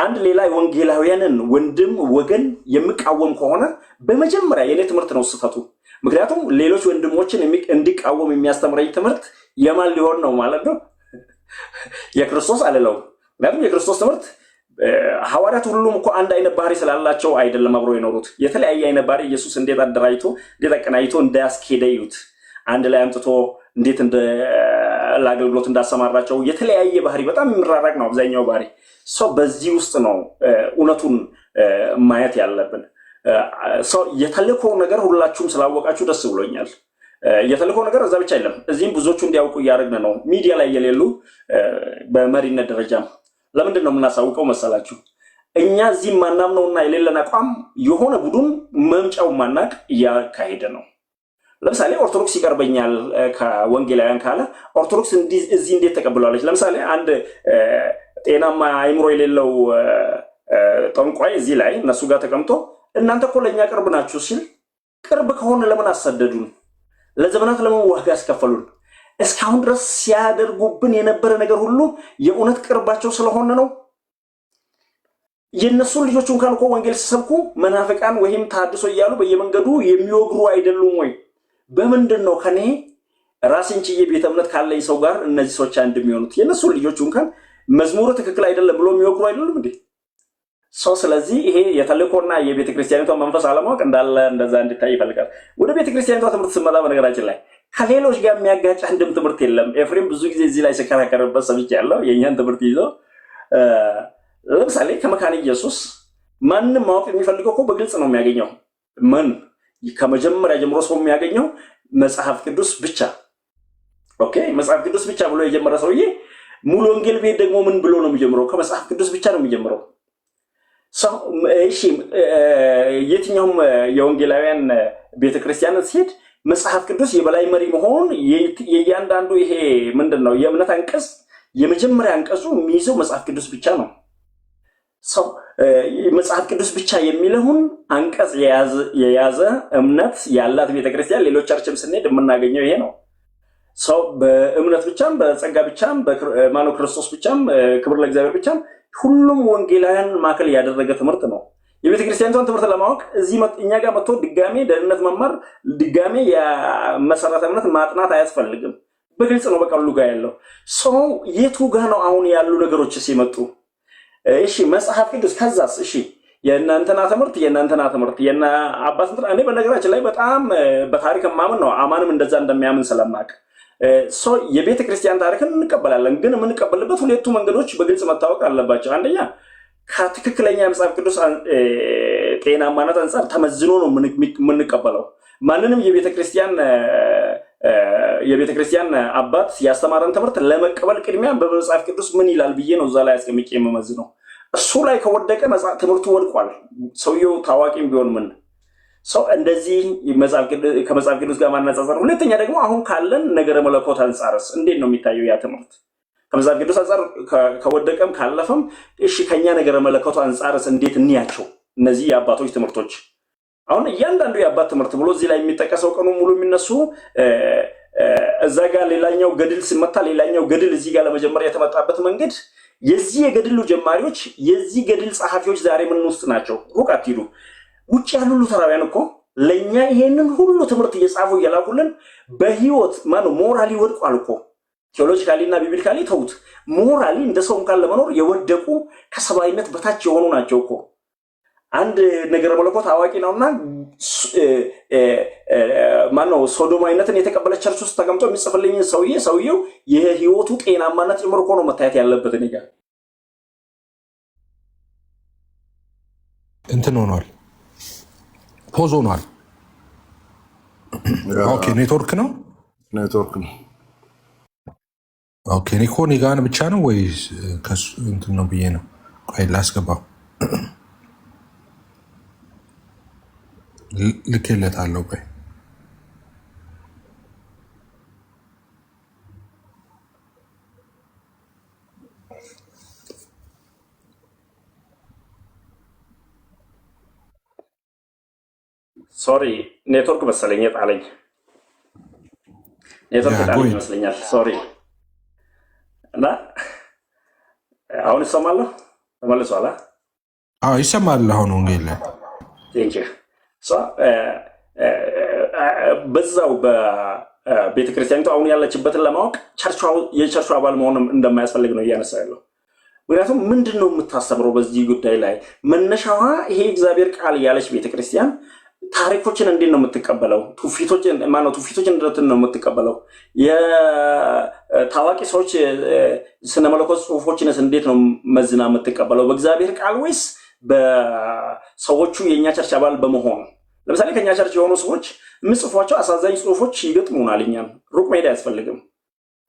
አንድ ሌላ ወንጌላውያንን ወንድም ወገን የሚቃወም ከሆነ በመጀመሪያ የኔ ትምህርት ነው ስህተቱ። ምክንያቱም ሌሎች ወንድሞችን እንዲቃወም የሚያስተምረኝ ትምህርት የማን ሊሆን ነው ማለት ነው? የክርስቶስ አልለው። ምክንያቱም የክርስቶስ ትምህርት ሐዋርያት ሁሉም እኮ አንድ አይነት ባህሪ ስላላቸው አይደለም አብሮ የኖሩት። የተለያየ አይነት ባህሪ ኢየሱስ እንዴት አደራጅቶ እንዴት አቀናጅቶ እንዳያስኬደ ይዩት። አንድ ላይ አምጥቶ እንዴት ለአገልግሎት እንዳሰማራቸው የተለያየ ባህሪ፣ በጣም የሚራራቅ ነው አብዛኛው ባህሪ። ሰው በዚህ ውስጥ ነው እውነቱን ማየት ያለብን። ሰው የተልእኮው ነገር ሁላችሁም ስላወቃችሁ ደስ ብሎኛል። የተልእኮ ነገር እዛ ብቻ አይደለም። እዚህም ብዙዎቹ እንዲያውቁ እያደረግን ነው። ሚዲያ ላይ የሌሉ በመሪነት ደረጃ ለምንድን ነው የምናሳውቀው መሰላችሁ? እኛ እዚህ ማናምነውና የሌለን አቋም የሆነ ቡድን መምጫው ማናቅ እያካሄደ ነው። ለምሳሌ ኦርቶዶክስ ይቀርበኛል ከወንጌላውያን ካለ ኦርቶዶክስ እዚህ እንዴት ተቀብለዋለች? ለምሳሌ አንድ ጤናማ አይምሮ የሌለው ጠንቋይ እዚህ ላይ እነሱ ጋር ተቀምጦ እናንተ እኮ ለእኛ ቅርብ ናችሁ ሲል ቅርብ ከሆነ ለምን አሰደዱን? ለዘመናት ለምን ዋጋ ያስከፈሉን? እስካሁን ድረስ ሲያደርጉብን የነበረ ነገር ሁሉ የእውነት ቅርባቸው ስለሆነ ነው። የነሱን ልጆች እንኳን እኮ ወንጌል ሲሰብኩ መናፍቃን ወይም ታድሶ እያሉ በየመንገዱ የሚወግሩ አይደሉም ወይ? በምንድን ነው ከኔ ራሴን ችዬ ቤተ እምነት ካለኝ ሰው ጋር እነዚህ ሰዎች አንድ የሚሆኑት? የነሱን ልጆች እንኳን መዝሙሩ ትክክል አይደለም ብሎ የሚወግሩ አይደሉም እንዴ? ሰው ስለዚህ ይሄ የተልእኮና የቤተ ክርስቲያኒቷ መንፈስ አለማወቅ እንዳለ እንደዛ እንድታይ ይፈልጋል። ወደ ቤተ ክርስቲያኒቷ ትምህርት ስመጣ በነገራችን ላይ ከሌሎች ጋር የሚያጋጭ አንድም ትምህርት የለም። ኤፍሬም ብዙ ጊዜ እዚህ ላይ ሲከራከርበት ሰምቻለሁ። የእኛን ትምህርት ይዞ ለምሳሌ ከመካነ ኢየሱስ ማንም ማወቅ የሚፈልገው እኮ በግልጽ ነው የሚያገኘው። ምን ከመጀመሪያ ጀምሮ ሰው የሚያገኘው መጽሐፍ ቅዱስ ብቻ። ኦኬ መጽሐፍ ቅዱስ ብቻ ብሎ የጀመረ ሰውዬ ሙሉ ወንጌል ቤት ደግሞ ምን ብሎ ነው የሚጀምረው? ከመጽሐፍ ቅዱስ ብቻ ነው የሚጀምረው። እሺ የትኛውም የወንጌላውያን ቤተክርስቲያን ሲሄድ መጽሐፍ ቅዱስ የበላይ መሪ መሆኑን የእያንዳንዱ ይሄ ምንድነው የእምነት አንቀጽ የመጀመሪያ አንቀጹ የሚይዘው መጽሐፍ ቅዱስ ብቻ ነው። ሰው መጽሐፍ ቅዱስ ብቻ የሚለውን አንቀጽ የያዘ እምነት ያላት ቤተክርስቲያን ሌሎች ቸርችም ስንሄድ የምናገኘው ይሄ ነው። ሰው በእምነት ብቻም በጸጋ ብቻም በማኖ ክርስቶስ ብቻም ክብር ለእግዚአብሔር ብቻም ሁሉም ወንጌላውያን ማዕከል ያደረገ ትምህርት ነው። የቤተክርስቲያኒቷን ትምህርት ለማወቅ እዚህ እኛ ጋር መጥቶ ድጋሜ ደህንነት መማር ድጋሜ የመሰረተ እምነት ማጥናት አያስፈልግም። በግልጽ ነው በቃሉ ጋር ያለው ሰው የቱ ጋር ነው አሁን ያሉ ነገሮች ሲመጡ እሺ መጽሐፍ ቅዱስ ከዛስ እሺ የእናንተና ትምህርት የና አባት እኔ በነገራችን ላይ በጣም በታሪክ ማምን ነው አማንም እንደዛ እንደሚያምን ስለማቅ ሰው የቤተ ክርስቲያን ታሪክን እንቀበላለን። ግን የምንቀበልበት ሁለቱ መንገዶች በግልጽ መታወቅ አለባቸው። አንደኛ ከትክክለኛ መጽሐፍ ቅዱስ ጤናማነት አንፃር ተመዝኖ ነው የምንቀበለው። ማንንም የቤተ ክርስቲያን አባት ያስተማረን ትምህርት ለመቀበል ቅድሚያ በመጽሐፍ ቅዱስ ምን ይላል ብዬ ነው እዛ ላይ አስቀምጬ የምመዝነው። እሱ ላይ ከወደቀ ትምህርቱ ወድቋል። ሰውየው ታዋቂም ቢሆን ምን ሰው እንደዚህ ከመጽሐፍ ቅዱስ ጋር ማነጻጸር። ሁለተኛ ደግሞ አሁን ካለን ነገረ መለኮት አንፃርስ እንዴት ነው የሚታየው ያ ትምህርት? ከመጽሐፍ ቅዱስ አንፃር ከወደቀም ካለፈም እሺ ከኛ ነገረ መለኮት አንፃርስ እንዴት እንያቸው? እነዚህ የአባቶች ትምህርቶች አሁን እያንዳንዱ የአባት ትምህርት ብሎ እዚህ ላይ የሚጠቀሰው ቀኑ ሙሉ የሚነሱ እዛ ጋር ሌላኛው ገድል ሲመታ ሌላኛው ገድል እዚህ ጋር ለመጀመሪያ የተመጣበት መንገድ የዚህ የገድሉ ጀማሪዎች የዚህ ገድል ጸሐፊዎች ዛሬ ምን ውስጥ ናቸው? ሩቅ አትሂዱ። ውጭ ያሉ ሉተራውያን እኮ ለኛ ይሄንን ሁሉ ትምህርት እየጻፉ እየላኩልን በህይወት ሞራሊ ወድቋል እኮ። ቴዎሎጂካሊ እና ቢብሊካሊ ተውት፣ ሞራሊ እንደ ሰው እንኳን ለመኖር የወደቁ ከሰባይነት በታች የሆኑ ናቸው እኮ። አንድ ነገረ መለኮት አዋቂ ነውና ሶዶማዊነትን የተቀበለ ቸርች ውስጥ ተቀምጦ የሚጽፍልኝ ሰውየው የህይወቱ ጤናማነት ጭምር እኮ ነው መታየት ያለበት። እኔ ጋር እንትን ሆኗል፣ ፖዝ ሆኗል። ኦኬ ኔትወርክ ነው። ኦኬ እኔ ጋር ብቻ ነው ወይስ ከሱ እንትን ነው ብዬ ነው። ቆይ ላስገባው። ልኬለታለሁ። ቆይ ሶሪ ኔትወርክ መሰለኝ ጣለኝ። ኔትወርክ ጣለኝ ይመስለኛል። ሶሪ እና አሁን ይሰማል? ተመልሷል? አዎ ይሰማል። አሁን ወንጌል ላይ በዛው በቤተክርስቲያኒቱ አሁን ያለችበትን ለማወቅ የቸርቹ አባል መሆንም እንደማያስፈልግ ነው እያነሳ ያለው። ምክንያቱም ምንድን ነው የምታስተምረው በዚህ ጉዳይ ላይ? መነሻዋ ይሄ እግዚአብሔር ቃል ያለች ቤተክርስቲያን ታሪኮችን እንዴት ነው የምትቀበለው? ትውፊቶችን እንዴት ነው የምትቀበለው? የታዋቂ ሰዎች ስነ መለኮት ጽሁፎችንስ እንዴት ነው መዝና የምትቀበለው? በእግዚአብሔር ቃል ወይስ በሰዎቹ የእኛ ቸርች አባል በመሆኑ? ለምሳሌ ከኛ ቸርች የሆኑ ሰዎች ምጽፏቸው አሳዛኝ ጽሁፎች ይገጥሙናል። እኛም ሩቅ መሄድ አያስፈልግም።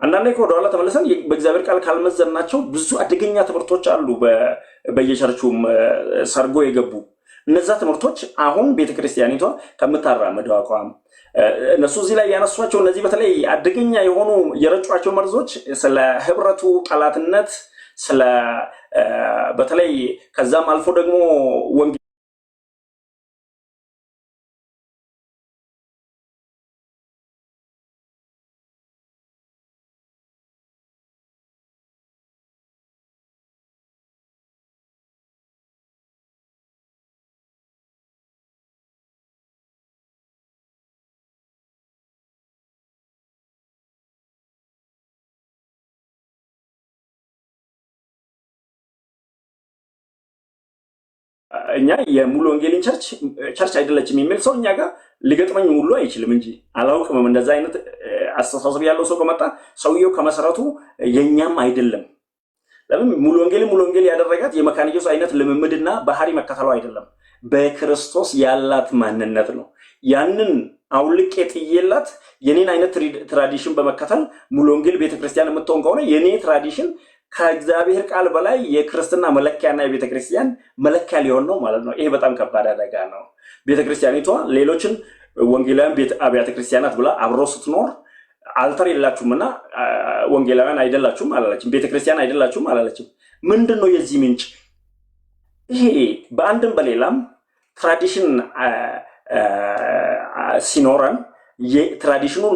አንዳንዴ ወደኋላ ተመልሰን በእግዚአብሔር ቃል ካልመዘናቸው ብዙ አደገኛ ትምህርቶች አሉ በየቸርቹም ሰርጎ የገቡ እነዛ ትምህርቶች አሁን ቤተክርስቲያኒቷ ከምታራምደው አቋም እነሱ እዚህ ላይ ያነሷቸው እነዚህ በተለይ አደገኛ የሆኑ የረጯቸው መርዞች ስለ ህብረቱ ጠላትነት ስለ በተለይ ከዛም አልፎ ደግሞ ወንጌል እኛ የሙሉ ወንጌልን ቸርች አይደለችም የሚል ሰው እኛ ጋር ሊገጥመኝ ሁሉ አይችልም እንጂ አላውቅም። እንደዛ አይነት አስተሳሰብ ያለው ሰው ከመጣ ሰውየው ከመሰረቱ የኛም አይደለም። ለምን ሙሉ ወንጌል ያደረጋት የመካነ ኢየሱስ አይነት ልምምድና ባህሪ መከተሉ አይደለም፣ በክርስቶስ ያላት ማንነት ነው። ያንን አውልቄ ጥዬላት የኔን አይነት ትራዲሽን በመከተል ሙሉ ወንጌል ቤተክርስቲያን የምትሆን ከሆነ የኔ ትራዲሽን ከእግዚአብሔር ቃል በላይ የክርስትና መለኪያና የቤተክርስቲያን መለኪያ ሊሆን ነው ማለት ነው። ይሄ በጣም ከባድ አደጋ ነው። ቤተክርስቲያኒቷ ሌሎችን ወንጌላውያን አብያተ ክርስቲያናት ብላ አብሮ ስትኖር አልተር የላችሁምና ወንጌላውያን አይደላችሁም አላለችም፣ ቤተክርስቲያን አይደላችሁም አላለችም። ምንድነው የዚህ ምንጭ? ይሄ በአንድም በሌላም ትራዲሽን ሲኖረን የትራዲሽኑን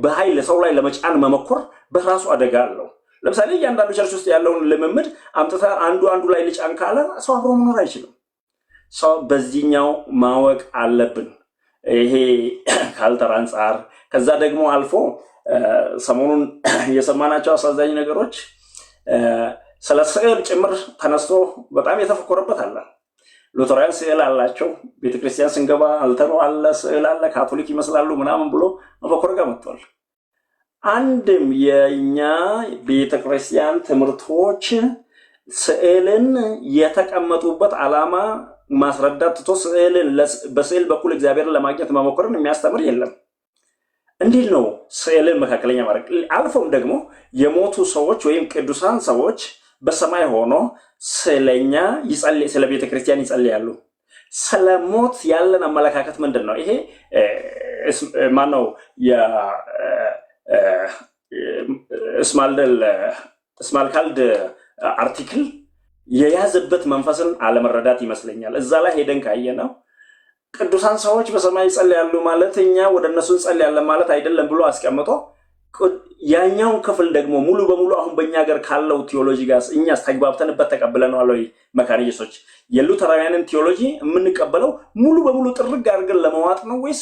በኃይል ሰው ላይ ለመጫን መሞከር በራሱ አደጋ አለው። ለምሳሌ እያንዳንዱ ቸርች ውስጥ ያለውን ልምምድ አምጥታ አንዱ ላይ ልጫን ካለ ሰው አብሮ መኖር አይችልም። ሰው በዚህኛው ማወቅ አለብን። ይሄ ካልተር አንጻር ከዛ ደግሞ አልፎ ሰሞኑን የሰማናቸው አሳዛኝ ነገሮች ስለ ስዕል ጭምር ተነስቶ በጣም የተፈኮረበት አለ። ሉተራውያን ስዕል አላቸው፣ ቤተክርስቲያን ስንገባ አልተሮ አለ፣ ስዕል አለ፣ ካቶሊክ ይመስላሉ ምናምን ብሎ መፈኮር ጋር መጥቷል። አንድም የኛ ቤተክርስቲያን ትምህርቶች ስዕልን የተቀመጡበት ዓላማ ማስረዳት ትቶ ስዕልን በስዕል በኩል እግዚአብሔርን ለማግኘት መሞከርን የሚያስተምር የለም። እንዴት ነው ስዕልን መካከለኛ ማድረግ? አልፎም ደግሞ የሞቱ ሰዎች ወይም ቅዱሳን ሰዎች በሰማይ ሆኖ ስለኛ ስለ ቤተክርስቲያን ይጸልያሉ። ስለ ሞት ያለን አመለካከት ምንድን ነው? ይሄ ማነው እስማልካልድ አርቲክል የያዘበት መንፈስን አለመረዳት ይመስለኛል። እዛ ላይ ሄደን ካየነው ቅዱሳን ሰዎች በሰማይ ይጸልያሉ ማለት እኛ ወደ እነሱ እንጸልያለን ማለት አይደለም ብሎ አስቀምጦ ያኛውን ክፍል ደግሞ ሙሉ በሙሉ አሁን በእኛ ሀገር ካለው ቲዮሎጂ ጋር እኛ ተግባብተንበት ተቀብለነዋል ወይ? መካነ ኢየሱሶች የሉተራውያንን ቲዮሎጂ የምንቀበለው ሙሉ በሙሉ ጥርግ አድርገን ለመዋጥ ነው ወይስ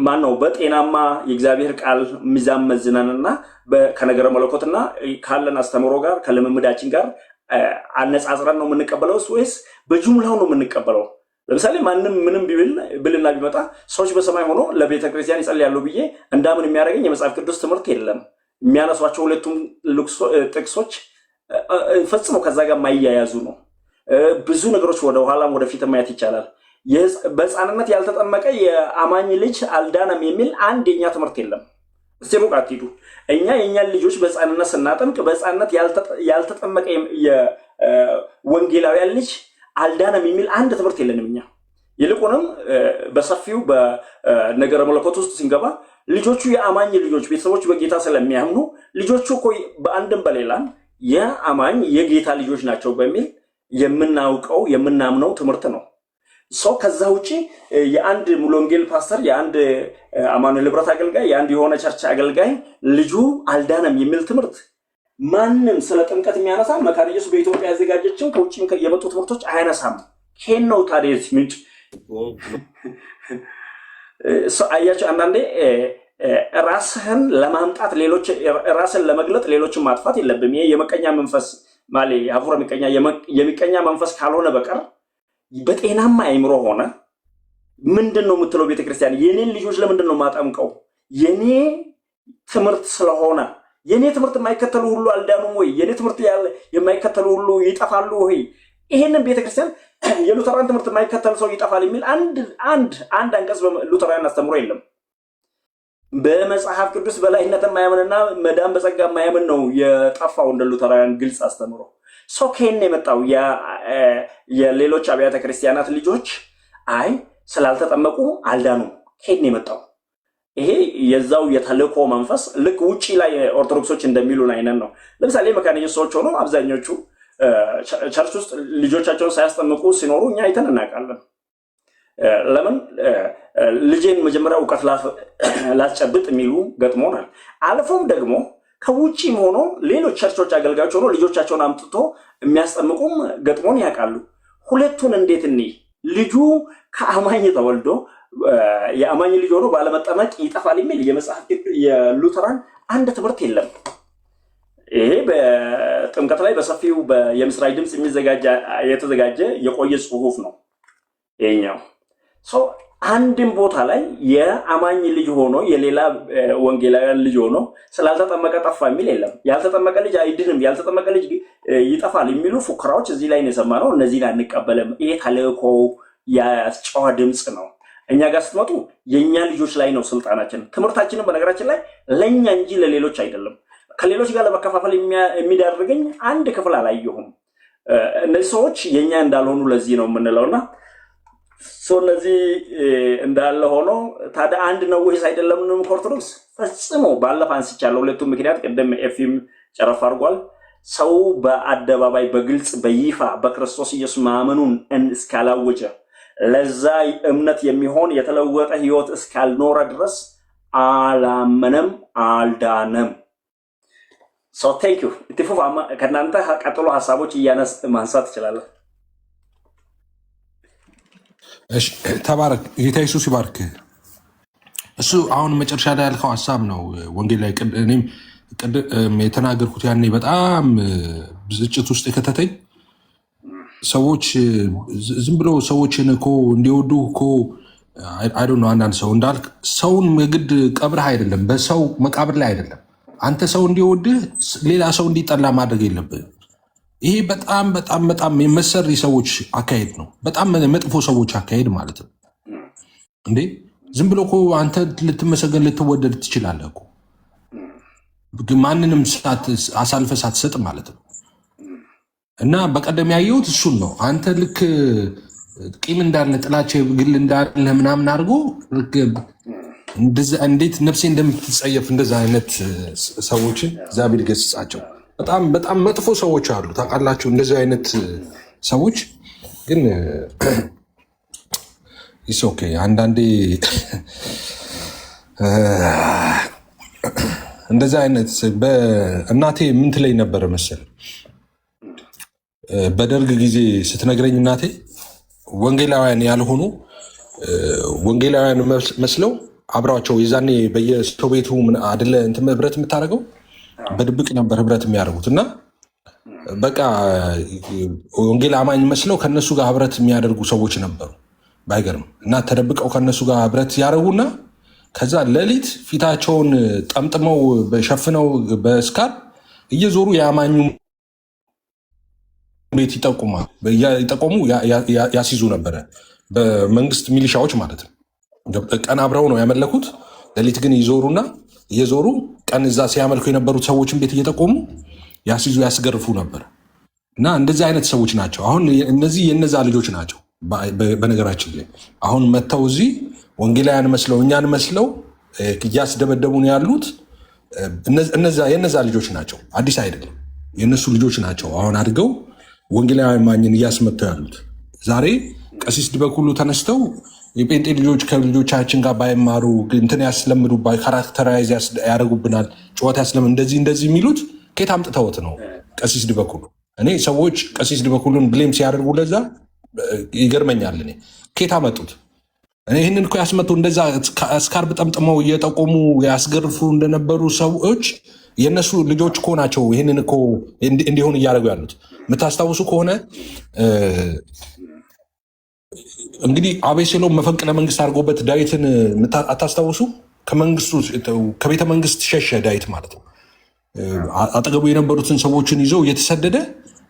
ማነው በጤናማ የእግዚአብሔር ቃል ሚዛን መዝነንና ከነገረ መለኮትና ካለን አስተምሮ ጋር ከልምምዳችን ጋር አነጻጽረን ነው የምንቀበለው ወይስ በጅምላው ነው የምንቀበለው? ለምሳሌ ማንም ምንም ቢልና ቢመጣ ሰዎች በሰማይ ሆኖ ለቤተ ክርስቲያን ይጸልያሉ ብዬ እንዳምን የሚያደርገኝ የመጽሐፍ ቅዱስ ትምህርት የለም። የሚያነሷቸው ሁለቱም ጥቅሶች ፈጽሞ ከዛ ጋር ማያያዙ ነው። ብዙ ነገሮች ወደ ኋላም ወደፊት ማየት ይቻላል። በሕፃንነት ያልተጠመቀ የአማኝ ልጅ አልዳነም የሚል አንድ የኛ ትምህርት የለም። እስቲ ሩቅ አትሂዱ። እኛ የኛን ልጆች በሕፃንነት ስናጠምቅ በሕፃንነት ያልተጠመቀ የወንጌላውያን ልጅ አልዳነም የሚል አንድ ትምህርት የለንም እኛ። ይልቁንም በሰፊው በነገረ መለኮት ውስጥ ሲንገባ ልጆቹ የአማኝ ልጆች ቤተሰቦች በጌታ ስለሚያምኑ ልጆቹ እኮ በአንድም በሌላም የአማኝ የጌታ ልጆች ናቸው በሚል የምናውቀው የምናምነው ትምህርት ነው። ሰው ከዛ ውጪ የአንድ ሙሉ ወንጌል ፓስተር የአንድ አማኑኤል ህብረት አገልጋይ የአንድ የሆነ ቸርች አገልጋይ ልጁ አልዳነም የሚል ትምህርት ማንም ስለ ጥምቀት የሚያነሳ መካነ ኢየሱስ በኢትዮጵያ ያዘጋጀችው ከውጭ የመጡ ትምህርቶች አያነሳም። ኬን ነው ታዲያ ምንጭ? አያቸው አንዳንዴ ራስህን ለማምጣት ሌሎች ራስን ለመግለጥ ሌሎችን ማጥፋት የለብም። ይሄ የመቀኛ መንፈስ ማለት አፍሮ የሚቀኛ መንፈስ ካልሆነ በቀር በጤናማ አይምሮ ሆነ ምንድን ነው የምትለው ቤተክርስቲያን? የኔን ልጆች ለምንድን ነው ማጠምቀው? የኔ ትምህርት ስለሆነ የኔ ትምህርት የማይከተሉ ሁሉ አልዳኑም ወይ? የኔ ትምህርት የማይከተሉ ሁሉ ይጠፋሉ ወይ? ይሄንን ቤተክርስቲያን የሉተራን ትምህርት የማይከተል ሰው ይጠፋል የሚል አንድ አንቀጽ በሉተራን አስተምሮ የለም። በመጽሐፍ ቅዱስ በላይነት የማያምንና መዳን በጸጋ የማያምን ነው የጠፋው እንደ ሉተራን ግልጽ አስተምሮ። ሰው ከየት ነው የመጣው? የሌሎች አብያተ ክርስቲያናት ልጆች አይ ስላልተጠመቁ አልዳኑም። ከየት ነው የመጣው? ይሄ የዛው የተልእኮ መንፈስ ልክ ውጪ ላይ ኦርቶዶክሶች እንደሚሉን አይነት ነው። ለምሳሌ መካነ ኢየሱስ ሰዎች ሆኖ አብዛኞቹ ቸርች ውስጥ ልጆቻቸውን ሳያስጠምቁ ሲኖሩ እኛ አይተን እናውቃለን። ለምን ልጄን መጀመሪያ እውቀት ላስጨብጥ የሚሉ ገጥሞናል። አልፎም ደግሞ ከውጪም ሆኖ ሌሎች ቸርቾች አገልጋዮች ሆኖ ልጆቻቸውን አምጥቶ የሚያስጠምቁም ገጥሞን ያውቃሉ። ሁለቱን እንዴት እንይ? ልጁ ከአማኝ ተወልዶ የአማኝ ልጅ ሆኖ ባለመጠመቅ ይጠፋል የሚል የመጽሐፍ የሉተራን አንድ ትምህርት የለም። ይሄ በጥምቀት ላይ በሰፊው የምስራች ድምፅ የተዘጋጀ የቆየ ጽሁፍ ነው ይሄኛው። አንድም ቦታ ላይ የአማኝ ልጅ ሆኖ የሌላ ወንጌላውያን ልጅ ሆኖ ስላልተጠመቀ ጠፋ የሚል የለም። ያልተጠመቀ ልጅ አይድንም፣ ያልተጠመቀ ልጅ ይጠፋል የሚሉ ፉከራዎች እዚህ ላይ ነው የሰማነው። እነዚህን አንቀበልም። ይሄ ተልእኮ የጨዋ ድምፅ ነው። እኛ ጋር ስትመጡ የእኛ ልጆች ላይ ነው ስልጣናችን። ትምህርታችንን በነገራችን ላይ ለእኛ እንጂ ለሌሎች አይደለም። ከሌሎች ጋር ለመከፋፈል የሚዳርገኝ አንድ ክፍል አላየሁም። እነዚህ ሰዎች የእኛ እንዳልሆኑ ለዚህ ነው የምንለውና እነዚህ እንዳለ ሆኖ ታዲያ አንድ ነው ወይስ አይደለም? ኦርቶዶክስ ፈጽሞ ባለፈ አንስቻለሁ። ሁለቱም ምክንያት ቅድም ኤፊም ጨረፍ አድርጓል። ሰው በአደባባይ በግልጽ በይፋ በክርስቶስ ኢየሱስ ማመኑን እስካላወጀ ለዛ እምነት የሚሆን የተለወጠ ህይወት እስካልኖረ ድረስ አላመነም፣ አልዳነም። ቴንክ ዩ ኢትፉ ከእናንተ ቀጥሎ ሀሳቦች ማንሳት ትችላለህ። ተባረክ። ጌታ ኢየሱስ ይባርክ። እሱ አሁን መጨረሻ ላይ ያልከው ሀሳብ ነው ወንጌል ላይ እኔም የተናገርኩት ያኔ በጣም ብስጭት ውስጥ የከተተኝ ሰዎች ዝም ብሎ ሰዎችን እኮ እንዲወዱ እኮ አይ ዶንት ኖ። አንዳንድ ሰው እንዳልክ ሰውን የግድ ቀብረህ አይደለም፣ በሰው መቃብር ላይ አይደለም። አንተ ሰው እንዲወድህ ሌላ ሰው እንዲጠላ ማድረግ የለብህም። ይሄ በጣም በጣም በጣም የመሰሪ ሰዎች አካሄድ ነው። በጣም መጥፎ ሰዎች አካሄድ ማለት ነው። እንዴ ዝም ብሎ እኮ አንተ ልትመሰገን ልትወደድ ትችላለህ እኮ ማንንም አሳልፈህ ሳትሰጥ ማለት ነው። እና በቀደም ያየሁት እሱን ነው። አንተ ልክ ቂም እንዳለ ጥላቻ ግል እንዳለ ምናምን አድርጎ እንዴት ነፍሴ እንደምትጸየፍ እንደዛ አይነት ሰዎችን እግዚአብሔር ገስጻቸው። በጣም በጣም መጥፎ ሰዎች አሉ ታውቃላችሁ። እንደዚህ አይነት ሰዎች ግን ኦኬ አንዳንዴ እንደዚህ አይነት እናቴ ምን ትለኝ ነበረ መሰል በደርግ ጊዜ ስትነግረኝ እናቴ ወንጌላውያን ያልሆኑ ወንጌላውያን መስለው አብረዋቸው የዛኔ በየሰው ቤቱ አደለ እንትን ህብረት የምታደርገው በድብቅ ነበር ህብረት የሚያደርጉት እና በቃ ወንጌል አማኝ መስለው ከነሱ ጋር ህብረት የሚያደርጉ ሰዎች ነበሩ። ባይገርም እና ተደብቀው ከነሱ ጋር ህብረት ያደርጉና ከዛ ሌሊት ፊታቸውን ጠምጥመው በሸፍነው በስካር እየዞሩ የአማኙ ቤት ይጠቆሙ ያሲዙ ነበረ። በመንግስት ሚሊሻዎች ማለት ነው። ቀን አብረው ነው ያመለኩት። ሌሊት ግን ይዞሩና እየዞሩ ቀን እዛ ሲያመልኩ የነበሩት ሰዎችን ቤት እየጠቆሙ ያሲዙ ያስገርፉ ነበር። እና እንደዚህ አይነት ሰዎች ናቸው። አሁን እነዚህ የነዛ ልጆች ናቸው። በነገራችን ላይ አሁን መጥተው እዚህ ወንጌላውያን መስለው እኛን መስለው እያስደበደቡ ነው ያሉት። የነዛ ልጆች ናቸው። አዲስ አይደለም። የነሱ ልጆች ናቸው። አሁን አድገው ወንጌላውያን ማኝን እያስመተው ያሉት። ዛሬ ቀሲስ ድበኩሉ ተነስተው የጴንጤ ልጆች ከልጆቻችን ጋር ባይማሩ እንትን ያስለምዱ ካራክተራይዝ ያደርጉብናል፣ ጨዋታ ያስለምድ እንደዚህ የሚሉት ከየት አምጥተውት ነው? ቀሲስ ድበኩሉ እኔ ሰዎች ቀሲስ ድበኩሉን ብሌም ሲያደርጉ ለዛ ይገርመኛል። እኔ ከየት አመጡት? እኔ ይህንን እኮ ያስመጡ እንደዛ እስካርብ ጠምጥመው እየጠቆሙ ያስገርፉ እንደነበሩ ሰዎች የእነሱ ልጆች እኮ ናቸው። ይህንን እኮ እንዲሆን እያደረጉ ያሉት የምታስታውሱ ከሆነ እንግዲህ አቤሴሎም መፈንቅለ መንግስት አድርጎበት ዳዊትን አታስታውሱ? ከቤተ መንግስት ሸሸ ዳዊት ማለት ነው። አጠገቡ የነበሩትን ሰዎችን ይዘው እየተሰደደ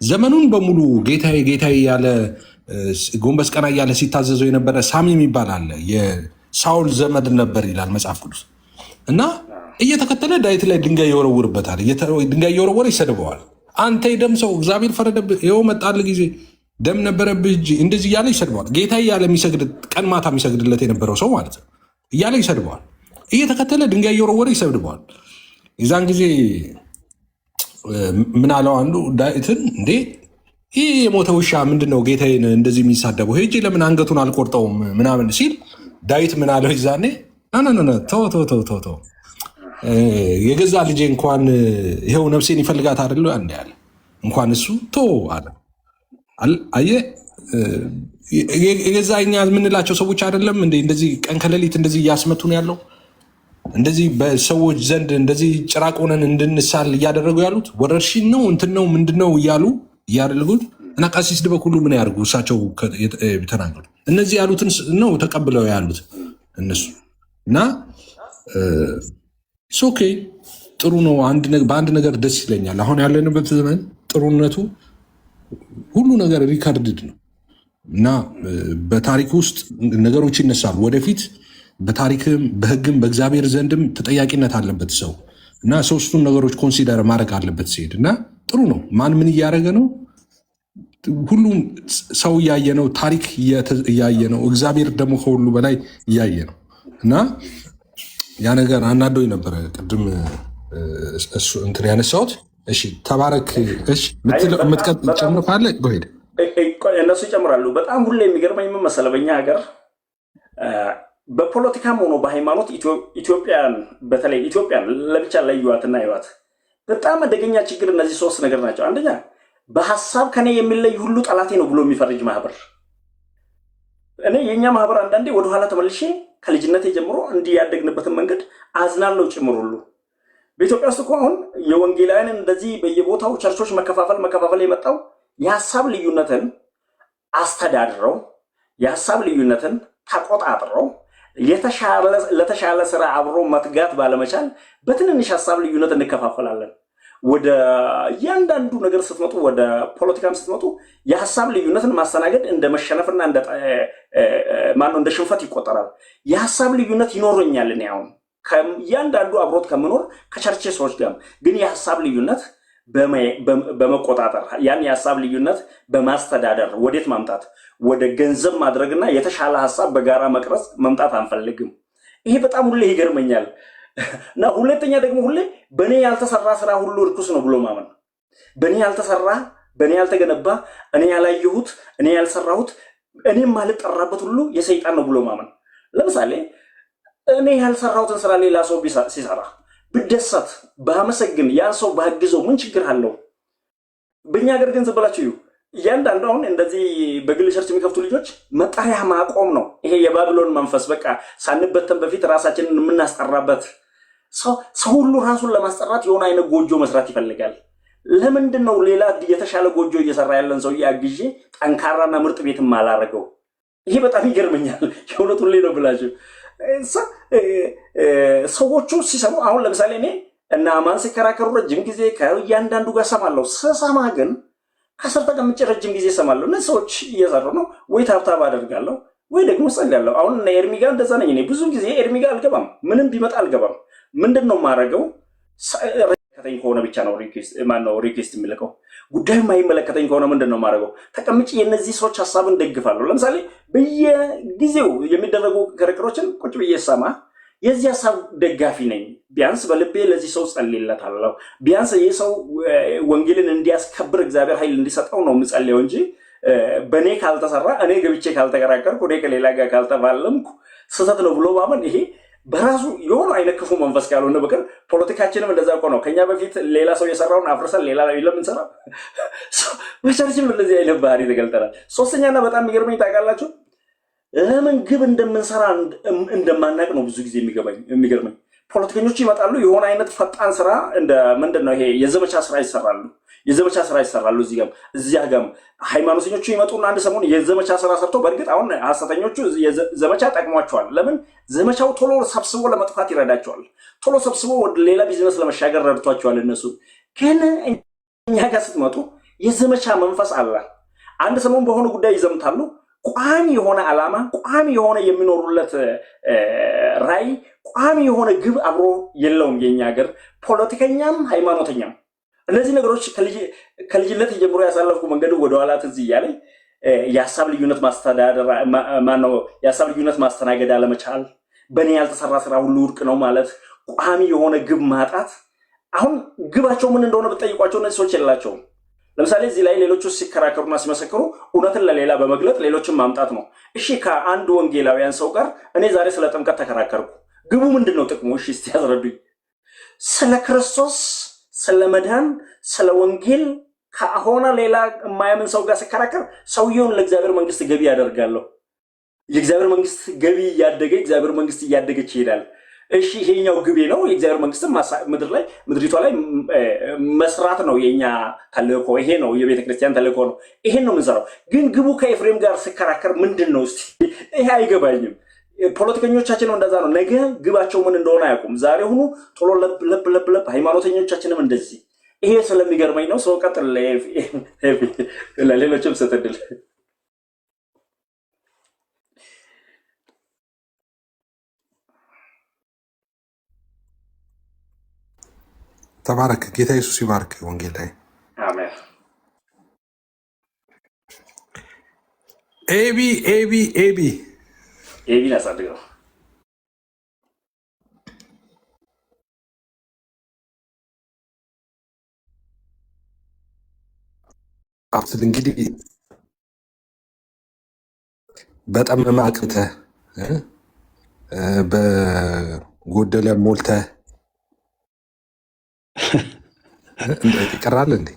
ዘመኑን በሙሉ ጌታዬ ጌታዬ ያለ ጎንበስ ቀና ያለ ሲታዘዘው የነበረ ሳሚ የሚባል አለ። የሳውል ዘመድ ነበር ይላል መጽሐፍ ቅዱስ። እና እየተከተለ ዳዊት ላይ ድንጋይ ይወረውርበታል። ድንጋይ እየወረወረ ይሰድበዋል። አንተ የደም ሰው እግዚአብሔር ፈረደብህ፣ ይኸው መጣል ጊዜ ደም ነበረብህ እጅ እያለ ይሰድበዋል። ጌታ እያለ ቀን ማታ የሚሰግድለት የነበረው ሰው ማለት ነው እያለ ይሰድበዋል። እየተከተለ ድንጋይ እየወረወረ ይሰድበዋል። የዛን ጊዜ ምን አለው አንዱ ዳዊትን፣ እንዴ ይህ የሞተ ውሻ ምንድነው ጌታዬን እንደዚህ የሚሳደበው? ሄጄ ለምን አንገቱን አልቆርጠውም ምናምን ሲል ዳዊት ምን አለው ይዛኔ ተው የገዛ ልጄ እንኳን ይኸው ነፍሴን ይፈልጋት አይደለ አንድ ያለ እንኳን እሱ ቶ አለ። አየህ የገዛ እኛ የምንላቸው ሰዎች አይደለም እንዴ እንደዚህ ቀን ከሌሊት እንደዚህ እያስመቱ ነው ያለው። እንደዚህ በሰዎች ዘንድ እንደዚህ ጭራቅ ሆነን እንድንሳል እያደረጉ ያሉት ወረርሽኝ ነው እንትን ነው ምንድነው እያሉ እያደረጉት እና ቀሲስ ድበክ ሁሉ ምን ያደርጉ እሳቸው ተናገሩ። እነዚህ ያሉትን ነው ተቀብለው ያሉት እነሱ እና ኦኬ ጥሩ ነው። በአንድ ነገር ደስ ይለኛል። አሁን ያለንበት ዘመን ጥሩነቱ ሁሉ ነገር ሪካርድድ ነው እና በታሪክ ውስጥ ነገሮች ይነሳሉ ወደፊት። በታሪክም በሕግም በእግዚአብሔር ዘንድም ተጠያቂነት አለበት ሰው እና ሶስቱን ነገሮች ኮንሲደር ማድረግ አለበት ሲሄድ እና ጥሩ ነው። ማን ምን እያደረገ ነው? ሁሉም ሰው እያየ ነው። ታሪክ እያየ ነው። እግዚአብሔር ደግሞ ከሁሉ በላይ እያየ ነው እና ያ ነገር አናዶኝ ነበረ ቅድም እሱ እንትን ያነሳሁት። እሺ ተባረክ። እሺ የምትቀጥል ጨምሮ ካለ ሄድ እነሱ ይጨምራሉ። በጣም ሁሌ የሚገርመኝ ምን መሰለህ፣ በእኛ ሀገር በፖለቲካም ሆኖ በሃይማኖት ኢትዮጵያን በተለይ ኢትዮጵያን ለብቻ ለዩዋትና ይዋት በጣም አደገኛ ችግር እነዚህ ሶስት ነገር ናቸው። አንደኛ በሐሳብ ከኔ የሚለይ ሁሉ ጠላቴ ነው ብሎ የሚፈርጅ ማህበር። እኔ የኛ ማህበር አንዳንዴ ወደኋላ ተመልሼ ከልጅነቴ ጀምሮ እንዲያደግንበትን መንገድ አዝናለው ጭምር ሁሉ በኢትዮጵያ ውስጥ እኮ አሁን የወንጌላውያን እንደዚህ በየቦታው ቸርቾች መከፋፈል የመጣው የሐሳብ ልዩነትን አስተዳድረው የሐሳብ ልዩነትን ተቆጣጥረው ለተሻለ ስራ አብሮ መትጋት ባለመቻል በትንንሽ ሐሳብ ልዩነት እንከፋፈላለን። ወደ እያንዳንዱ ነገር ስትመጡ፣ ወደ ፖለቲካም ስትመጡ የሐሳብ ልዩነትን ማስተናገድ እንደ መሸነፍና እንደ ሽንፈት ይቆጠራል። የሐሳብ ልዩነት ይኖረኛል እኔ አሁን እያንዳንዱ አብሮት ከምኖር ከቸርቼ ሰዎች ጋር ግን የሐሳብ ልዩነት በመቆጣጠር ያን የሐሳብ ልዩነት በማስተዳደር ወዴት ማምጣት ወደ ገንዘብ ማድረግና የተሻለ ሐሳብ በጋራ መቅረጽ መምጣት አንፈልግም። ይሄ በጣም ሁሌ ይገርመኛል። እና ሁለተኛ ደግሞ ሁሌ በእኔ ያልተሰራ ስራ ሁሉ እርኩስ ነው ብሎ ማመን። በእኔ ያልተሰራ በእኔ ያልተገነባ እኔ ያላየሁት እኔ ያልሰራሁት እኔም ማልጠራበት ሁሉ የሰይጣን ነው ብሎ ማመን። ለምሳሌ እኔ ያልሰራሁትን ስራ ሌላ ሰው ሲሰራ ብደሰት ባመሰግን ያን ሰው ባግዘው ምን ችግር አለው? በእኛ ሀገር ግን ዝም ብላችሁ እያንዳንዱ አሁን እንደዚህ በግል ቸርች የሚከፍቱ ልጆች መጠሪያ ማቆም ነው። ይሄ የባቢሎን መንፈስ በቃ ሳንበተን በፊት ራሳችንን የምናስጠራበት ሰው ሁሉ ራሱን ለማስጠራት የሆነ አይነት ጎጆ መስራት ይፈልጋል። ለምንድን ነው ሌላ የተሻለ ጎጆ እየሰራ ያለን ሰው አግዤ ጠንካራና ምርጥ ቤትም አላረገው? ይሄ በጣም ይገርመኛል። የእውነቱን ላይ ነው ብላችሁ ሰዎቹ ሲሰሙ አሁን ለምሳሌ እኔ እና አማን ሲከራከሩ ረጅም ጊዜ ከእያንዳንዱ ጋር ሰማለሁ። ስሰማ ግን ከስር ተቀምጬ ረጅም ጊዜ ሰማለሁ። እነዚህ ሰዎች እየሰሩ ነው ወይ ታብታብ አደርጋለሁ ወይ ደግሞ ጸልያለሁ። አሁን እና ኤርሚ ጋር እንደዛ ነኝ። እኔ ብዙ ጊዜ ኤርሚ ጋር አልገባም፣ ምንም ቢመጣ አልገባም። ምንድን ነው የማደርገው? ከተኝ ከሆነ ብቻ ነው ሪኩዌስት የሚልከው። ጉዳዩ የማይመለከተኝ ከሆነ ምንድን ነው የማደርገው? ተቀምጬ የእነዚህ ሰዎች ሀሳብን ደግፋለሁ። ለምሳሌ በየጊዜው የሚደረጉ ክርክሮችን ቁጭ ብዬ ሰማ፣ የዚህ ሀሳብ ደጋፊ ነኝ። ቢያንስ በልቤ ለዚህ ሰው ጸልይለታለሁ። ቢያንስ ይህ ሰው ወንጌልን እንዲያስከብር እግዚአብሔር ኃይል እንዲሰጠው ነው የምጸልየው እንጂ በእኔ ካልተሰራ እኔ ገብቼ ካልተከራከርኩ እኔ ከሌላ ጋር ካልተባለምኩ ስህተት ነው ብሎ ማመን ይሄ በራሱ የሆነ አይነት ክፉ መንፈስ ካልሆነ በቀር ፖለቲካችንም እንደዛ እኮ ነው። ከኛ በፊት ሌላ ሰው የሰራውን አፍርሰን ሌላ ለምንሰራ በቸርችም እንደዚህ አይነት ባህሪ ተገልጠናል። ሶስተኛና በጣም የሚገርመኝ ታውቃላችሁ፣ ለምን ግብ እንደምንሰራ እንደማናቅ ነው ብዙ ጊዜ የሚገርመኝ። ፖለቲከኞች ይመጣሉ፣ የሆነ አይነት ፈጣን ስራ እንደ ምንድን ነው ይሄ የዘመቻ ስራ ይሰራሉ። እዚያ ጋም ሃይማኖተኞቹ ይመጡና አንድ ሰሞን የዘመቻ ስራ ሰርተው፣ በእርግጥ አሁን ሐሰተኞቹ ዘመቻ ጠቅሟቸዋል። ለምን ዘመቻው ቶሎ ሰብስቦ ለመጥፋት ይረዳቸዋል። ቶሎ ሰብስቦ ወደ ሌላ ቢዝነስ ለመሻገር ረድቷቸዋል። እነሱ ግን እኛ ጋር ስትመጡ የዘመቻ መንፈስ አለ። አንድ ሰሞን በሆነ ጉዳይ ይዘምታሉ። ቋሚ የሆነ ዓላማ፣ ቋሚ የሆነ የሚኖሩለት ራዕይ፣ ቋሚ የሆነ ግብ አብሮ የለውም። የኛ ሀገር ፖለቲከኛም ሃይማኖተኛም እነዚህ ነገሮች ከልጅነት ጀምሮ ያሳለፍኩ መንገዱ ወደኋላ ትዝ እያለኝ የሀሳብ ልዩነት የሀሳብ ልዩነት ማስተናገድ አለመቻል፣ በእኔ ያልተሰራ ስራ ሁሉ ውድቅ ነው ማለት፣ ቋሚ የሆነ ግብ ማጣት። አሁን ግባቸው ምን እንደሆነ ብትጠይቋቸው እነዚህ ሰዎች የላቸውም። ለምሳሌ እዚህ ላይ ሌሎቹ ሲከራከሩና ሲመሰክሩ እውነትን ለሌላ በመግለጥ ሌሎችን ማምጣት ነው። እሺ ከአንድ ወንጌላውያን ሰው ጋር እኔ ዛሬ ስለ ጥምቀት ተከራከርኩ። ግቡ ምንድን ነው? ጥቅሙ? እሺ እስቲ ያስረዱኝ። ስለ ክርስቶስ፣ ስለ መዳን፣ ስለ ወንጌል ከሆነ ሌላ የማያምን ሰው ጋር ሲከራከር ሰውየውን ለእግዚአብሔር መንግስት ገቢ ያደርጋለሁ። የእግዚአብሔር መንግስት ገቢ እያደገ እግዚአብሔር መንግስት እያደገች ይሄዳል። እሺ ይሄኛው ግቤ ነው። የእግዚአብሔር መንግስት ምድሪቷ ላይ መስራት ነው የኛ ተልእኮ። ይሄ ነው የቤተ ክርስቲያን ተልእኮ ነው። ይሄን ነው የምንሰራው። ግን ግቡ ከኤፍሬም ጋር ሲከራከር ምንድን ነው? እስቲ ይሄ አይገባኝም። ፖለቲከኞቻችን እንደዛ ነው። ነገ ግባቸው ምን እንደሆነ አያውቁም። ዛሬ ሁኑ ቶሎ ለብ ሃይማኖተኞቻችንም እንደዚህ። ይሄ ስለሚገርመኝ ነው። ሰው ቀጥል፣ ለሌሎችም ስትድል ተባረክ። ጌታ ኢየሱስ ይባርክ። ወንጌል ላይ አሜን። ኤቢ ላሳድገው። አብስል እንግዲህ በጠመመ አቅርተህ በጎደለ ሞልተህ ይቀራል እንዴ?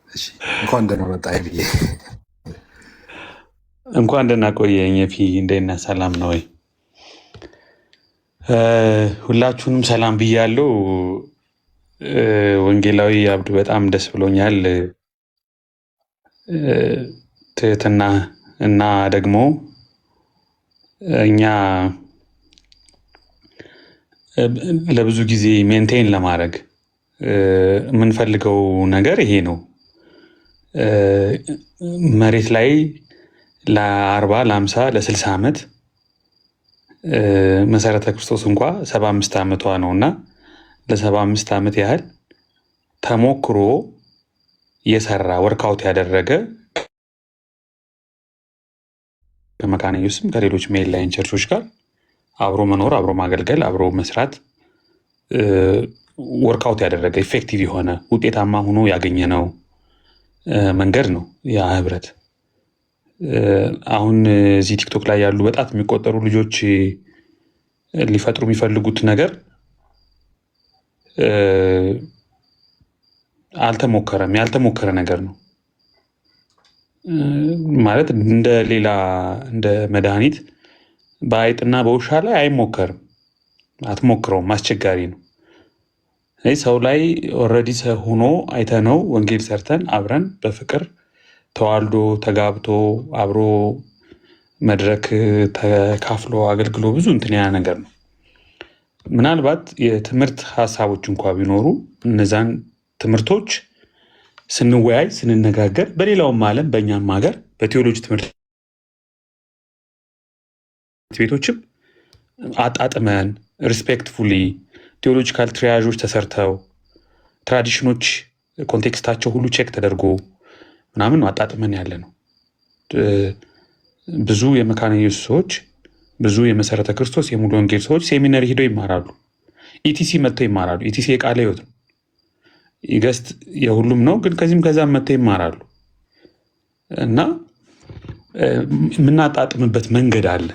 እሺ እንኳን ደህና መጣ ብዬ እንኳን ደህና ቆየኝ። እንዴት ነህ? ሰላም ነው ወይ? ሁላችሁንም ሰላም ብያለሁ። ወንጌላዊ አብዱ በጣም ደስ ብሎኛል። ትህትና እና ደግሞ እኛ ለብዙ ጊዜ ሜንቴን ለማድረግ የምንፈልገው ነገር ይሄ ነው። መሬት ላይ ለ40 ለ50 ለ60 ዓመት መሰረተ ክርስቶስ እንኳ 75 ዓመቷ ነው እና ለ75 ዓመት ያህል ተሞክሮ የሰራ ወርክአውት ያደረገ ከመካነ ኢየሱስም ከሌሎች ሜንላይን ቸርቾች ጋር አብሮ መኖር፣ አብሮ ማገልገል፣ አብሮ መስራት ወርክአውት ያደረገ ኢፌክቲቭ የሆነ ውጤታማ ሆኖ ያገኘነው መንገድ ነው ያ ህብረት። አሁን እዚህ ቲክቶክ ላይ ያሉ በጣት የሚቆጠሩ ልጆች ሊፈጥሩ የሚፈልጉት ነገር አልተሞከረም፣ ያልተሞከረ ነገር ነው ማለት እንደ ሌላ እንደ መድኃኒት በአይጥና በውሻ ላይ አይሞከርም። አትሞክረውም፣ አስቸጋሪ ነው። ሰው ላይ ኦልሬዲ ሆኖ አይተነው ወንጌል ሰርተን አብረን በፍቅር ተዋልዶ ተጋብቶ አብሮ መድረክ ተካፍሎ አገልግሎ ብዙ እንትን ያ ነገር ነው። ምናልባት የትምህርት ሀሳቦች እንኳ ቢኖሩ እነዛን ትምህርቶች ስንወያይ ስንነጋገር በሌላውም ዓለም በእኛም ሀገር በቴዎሎጂ ትምህርት ቤቶችም አጣጥመን ሪስፔክትፉሊ ቴዎሎጂካል ትሪያዦች ተሰርተው ትራዲሽኖች ኮንቴክስታቸው ሁሉ ቼክ ተደርጎ ምናምን አጣጥመን ያለ ነው። ብዙ የመካነ ኢየሱስ ሰዎች፣ ብዙ የመሰረተ ክርስቶስ የሙሉ ወንጌል ሰዎች ሴሚናሪ ሂደው ይማራሉ። ኢቲሲ መጥተው ይማራሉ። ኢቲሲ የቃለ ሕይወት ነው፣ ይገስት የሁሉም ነው። ግን ከዚህም ከዛም መጥተው ይማራሉ እና የምናጣጥምበት መንገድ አለ።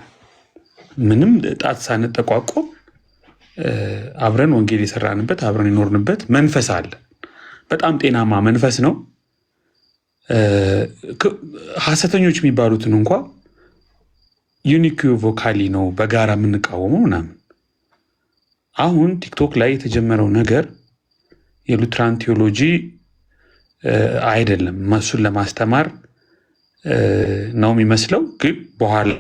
ምንም ጣት ሳንጠቋቆም አብረን ወንጌል የሰራንበት አብረን የኖርንበት መንፈስ አለ። በጣም ጤናማ መንፈስ ነው። ሐሰተኞች የሚባሉትን እንኳ ዩኒክ ቮካሊ ነው በጋራ የምንቃወመው ምናምን። አሁን ቲክቶክ ላይ የተጀመረው ነገር የሉትራን ቴዎሎጂ አይደለም፣ እሱን ለማስተማር ነው የሚመስለው። ግን በኋላ